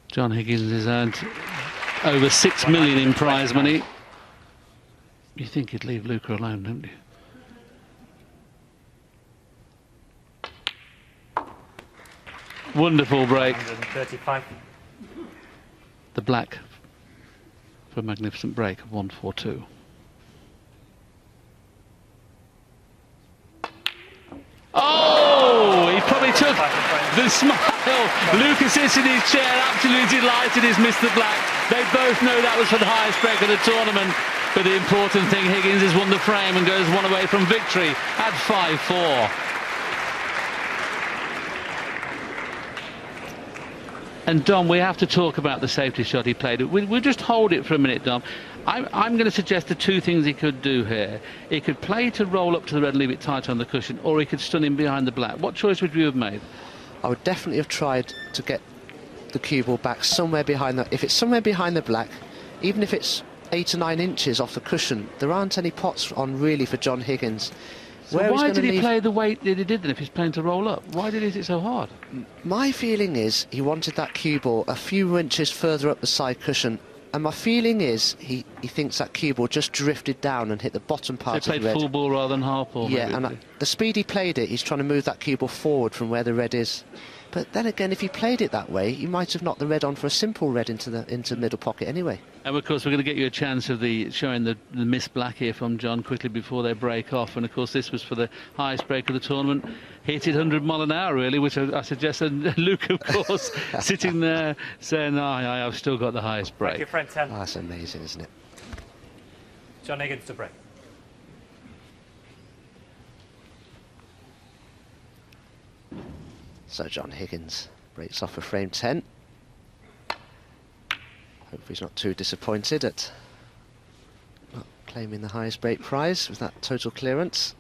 Speaker 1: John Higgins has earned over 6 million in prize money. You think he'd leave Luca alone, don't you? Wonderful break.
Speaker 2: 135.
Speaker 1: The black for a magnificent break of 142. Oh, he probably took the smile. Luca sits in his chair, absolutely delighted he's missed the black. They both know that was for the highest break of the tournament. But the important thing, Higgins has won the frame and goes one away from victory at 5-4. And Dom, we have to talk about the safety shot he played. We'll just hold it for a minute, Dom. I'm going to suggest the two things he could do here. He could play to roll up to the red and leave it tight on the cushion, or he could stun him behind the black. What choice would you have made?
Speaker 3: I would definitely have tried to get the cue ball back somewhere behind the... If it's somewhere behind the black, even if it's 8 or 9 inches off the cushion, there aren't any pots on really for John Higgins.
Speaker 1: So why did he play the way that he did then if he's playing to roll up? Why did he hit it so hard?
Speaker 3: My feeling is he wanted that cue ball a few inches further up the side cushion, and my feeling is he thinks that cue ball just drifted down and hit the bottom part
Speaker 1: So he
Speaker 3: of the red.
Speaker 1: played full ball rather than half ball.
Speaker 3: Yeah,
Speaker 1: maybe.
Speaker 3: and the speed he played it, he's trying to move that cue ball forward from where the red is. But then again, if he played it that way, he might have knocked the red on for a simple red into the middle pocket anyway.
Speaker 1: And of course we're going to get you a chance of showing the miss black here from John quickly before they break off. And of course this was for the highest break of the tournament. Hit it 100 mile an hour really, which I suggest. And Luke of course sitting there saying, I've still got the highest break.
Speaker 2: Thank you, friend 10.
Speaker 3: Oh, that's amazing, isn't it?
Speaker 2: John Higgins to break.
Speaker 3: So John Higgins breaks off a frame 10. Hopefully he's not too disappointed at not claiming the highest break prize with that total clearance.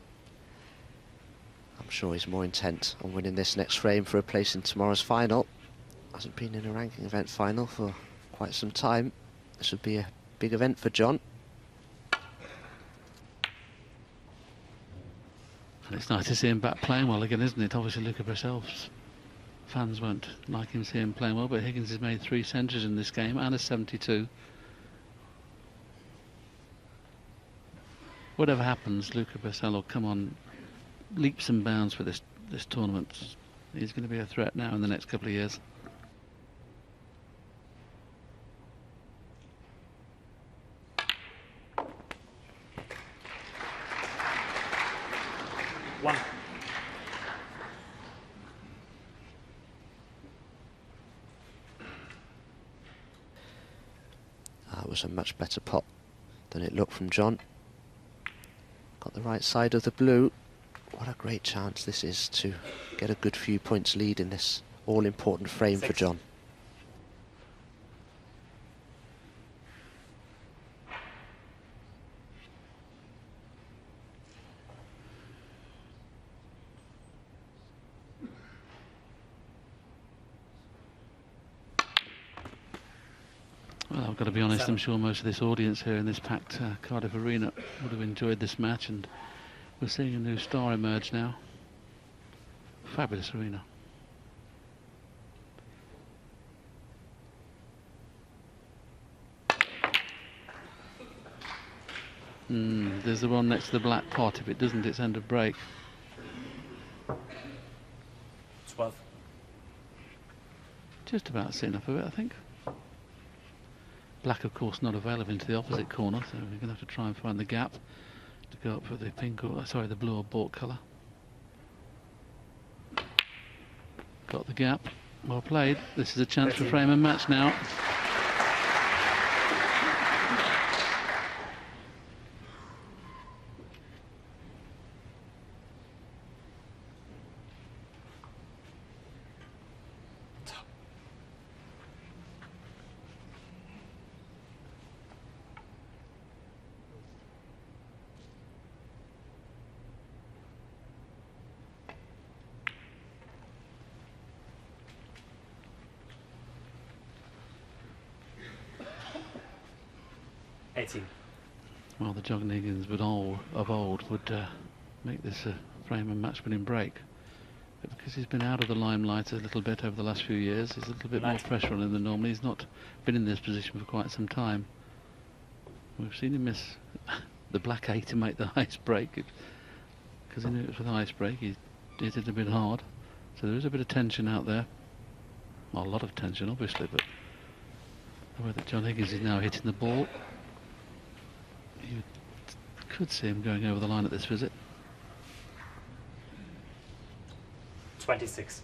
Speaker 3: I'm sure he's more intent on winning this next frame for a place in tomorrow's final. Hasn't been in a ranking event final for quite some time. This would be a big event for John.
Speaker 1: And it's nice to see him back playing well again, isn't it? Obviously Luca Bresel's fans won't like him see him playing well, but Higgins has made 3 centuries in this game and a 72. Whatever happens, Luca Bresil will come on leaps and bounds for this tournament. He's going to be a threat now in the next couple of years.
Speaker 2: One.
Speaker 3: That was a much better pot than it looked from John. Got the right side of the blue. What a great chance this is to get a good few points lead in this all-important frame for John.
Speaker 1: Well, I've got to be honest, I'm sure most of this audience here in this packed Cardiff Arena would have enjoyed this match, and we're seeing a new star emerge now. Fabulous arena. There's the one next to the black pot. If it doesn't, it's end of break.
Speaker 2: 12.
Speaker 1: Just about seen enough of it, I think. Black, of course, not available into the opposite corner, so we're going to have to try and find the gap to go up for the pink or, sorry, the blue or bought colour. Got the gap. Well played. This is a chance for frame and match now.
Speaker 2: 18.
Speaker 1: Well, the John Higgins of old would make this a frame and match-winning break. But because he's been out of the limelight a little bit over the last few years, there's a little bit more pressure on him than normally. He's not been in this position for quite some time. We've seen him miss the black 8 to make the ice break. Because he knew it was with ice break, he did it a bit hard. So there is a bit of tension out there. Well, a lot of tension, obviously, but the way that John Higgins is now hitting the ball, you could see him going over the line at this visit.
Speaker 2: 26.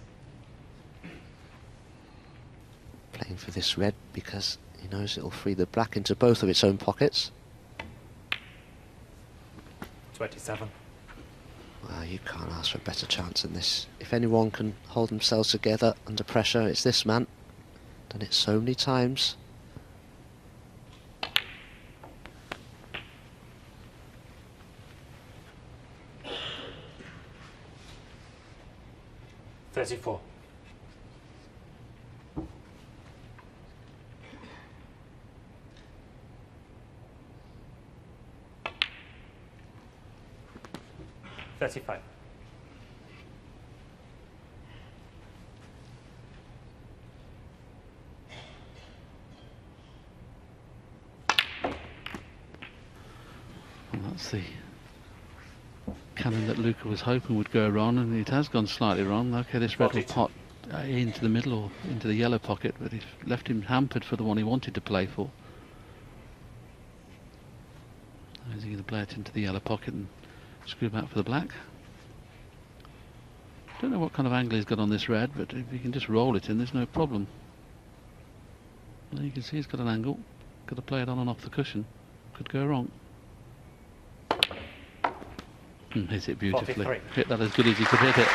Speaker 3: Playing for this red because he knows it'll free the black into both of its own pockets.
Speaker 2: 27.
Speaker 3: Well, you can't ask for a better chance than this. If anyone can hold themselves together under pressure, it's this man. Done it so many times.
Speaker 2: $34. $35.
Speaker 1: And that's the cannon that Luca was hoping would go wrong, and it has gone slightly wrong. Okay, this red will
Speaker 2: 42.
Speaker 1: pot into the middle or into the yellow pocket, but he's left him hampered for the one he wanted to play for. Now is he going to play it into the yellow pocket and screw back for the black? Don't know what kind of angle he's got on this red, but if he can just roll it in, there's no problem. Well, you can see he's got an angle. Got to play it on and off the cushion. Could go wrong. Hit it beautifully.
Speaker 2: 43.
Speaker 1: Hit that as good as he could hit it.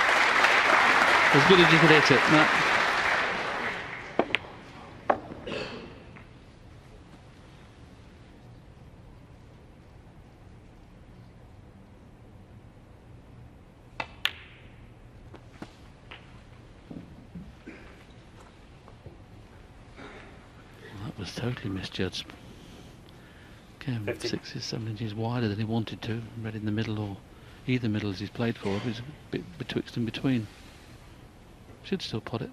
Speaker 1: As good as he could hit it. No. Well, that was totally misjudged. Came 6 or 7 inches wider than he wanted to. Red in the middle or either middle as he's played for. It was a bit betwixt and between. Should still pot it.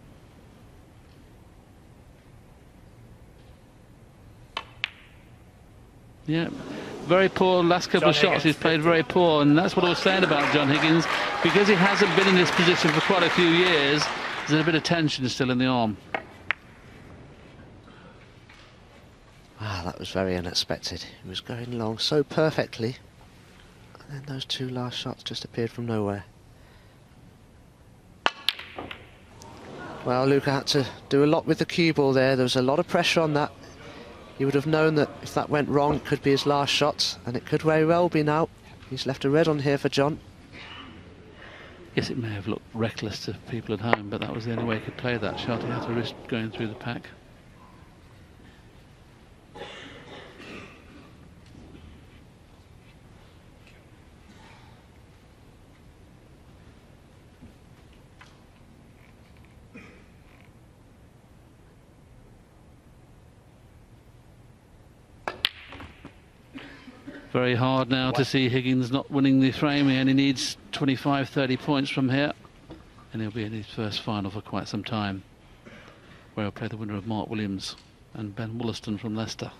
Speaker 1: Yeah, very poor last couple of shots. He's played very poor, and that's what I was saying about John Higgins. Because he hasn't been in this position for quite a few years, there's a bit of tension still in the arm.
Speaker 3: Ah, that was very unexpected. He was going along so perfectly, and then those two last shots just appeared from nowhere. Well, Luca had to do a lot with the cue ball there. There was a lot of pressure on that. He would have known that if that went wrong, it could be his last shot, and it could very well be now. He's left a red on here for John.
Speaker 1: Yes, it may have looked reckless to people at home, but that was the only way he could play that shot. He had to risk going through the pack. Very hard now to see Higgins not winning the frame. He only needs 25, 30 points from here, and he'll be in his first final for quite some time, where he'll play the winner of Mark Williams and Ben Wollaston from Leicester.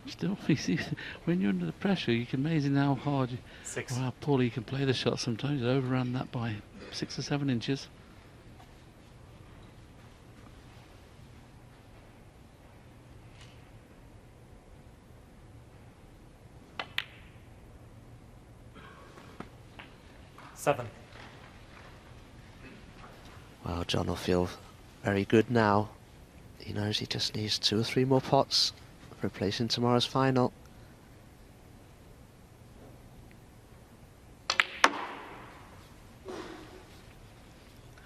Speaker 1: Still, you see, when you're under the pressure, you can amazing how hard, or how poorly you can play the shot. Sometimes you overrun that by 6 or 7 inches.
Speaker 2: Seven.
Speaker 3: Well, John will feel very good now. He knows he just needs 2 or 3 more pots for replacing tomorrow's final.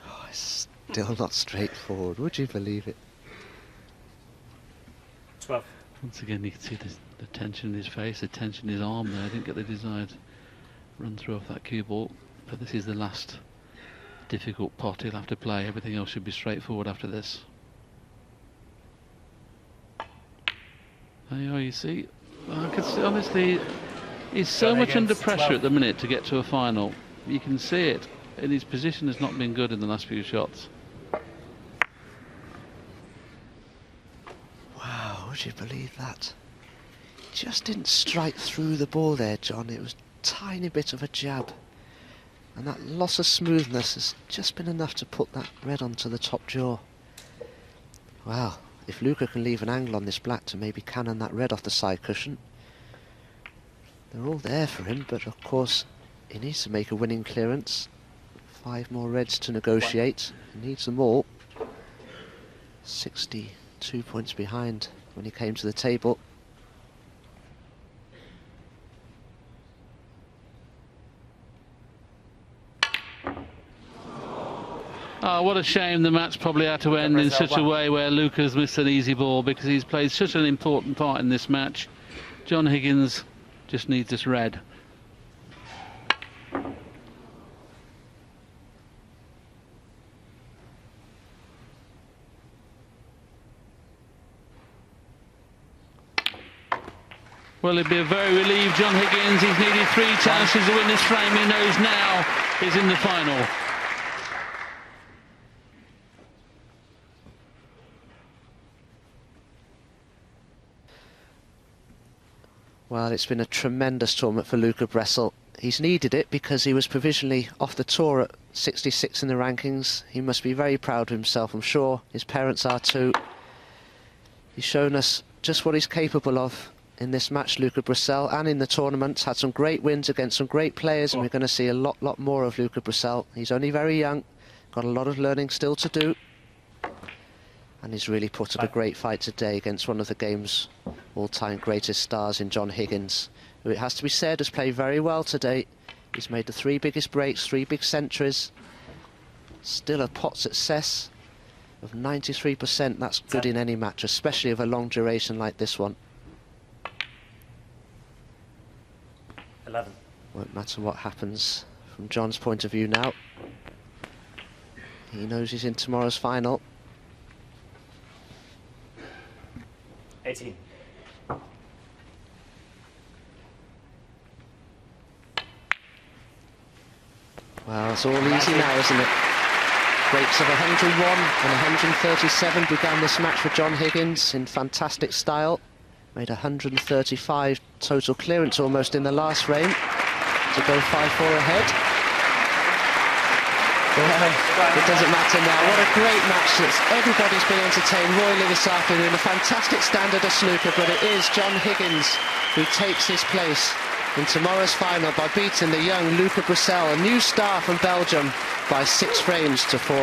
Speaker 3: Oh, it's still not straightforward, would you believe it?
Speaker 2: 12.
Speaker 1: Once again, you can see the tension in his face, the tension in his arm there. I didn't get the desired run through off that cue ball. But this is the last difficult pot he'll have to play. Everything else should be straightforward after this. There you are, you see. I can see, honestly, he's so much under pressure at the minute to get to a final. You can see it, and his position has not been good in the last few shots.
Speaker 3: Wow, would you believe that? Just didn't strike through the ball there, John. It was a tiny bit of a jab. And that loss of smoothness has just been enough to put that red onto the top jaw. Wow, if Luca can leave an angle on this black to maybe cannon that red off the side cushion. They're all there for him, but of course he needs to make a winning clearance. 5 more reds to negotiate. He needs them all. 62 points behind when he came to the table.
Speaker 1: Oh, what a shame the match probably had to end in such a way where Luca's missed an easy ball, because he's played such an important part in this match. John Higgins just needs this red. Well, he'd be very relieved, John Higgins. He's needed 3 chances to win this frame. He knows now he's in the final.
Speaker 3: Well, it's been a tremendous tournament for Luca Bressel. He's needed it because he was provisionally off the tour at 66 in the rankings. He must be very proud of himself, I'm sure. His parents are too. He's shown us just what he's capable of in this match, Luca Bressel, and in the tournament. Had some great wins against some great players, and we're going to see a lot more of Luca Bressel. He's only very young, got a lot of learning still to do. And he's really put up a great fight today against one of the game's all-time greatest stars in John Higgins, who, it has to be said, has played very well today. He's made the 3 biggest breaks, 3 big centuries. Still a pot success of 93%. That's good in any match, especially of a long duration like this one.
Speaker 2: 11.
Speaker 3: Won't matter what happens from John's point of view now. He knows he's in tomorrow's final.
Speaker 2: 18.
Speaker 3: Well, it's all easy now, isn't it? Breaks of 101 and 137 began this match for John Higgins in fantastic style. Made 135 total clearance almost in the last frame to go 5-4 ahead. Well, it doesn't matter now. What a great match. Everybody's been entertained royally this afternoon. A fantastic standard of snooker, but it is John Higgins who takes his place in tomorrow's final by beating the young Luca Bressel, a new star from Belgium, by 6 frames to 4.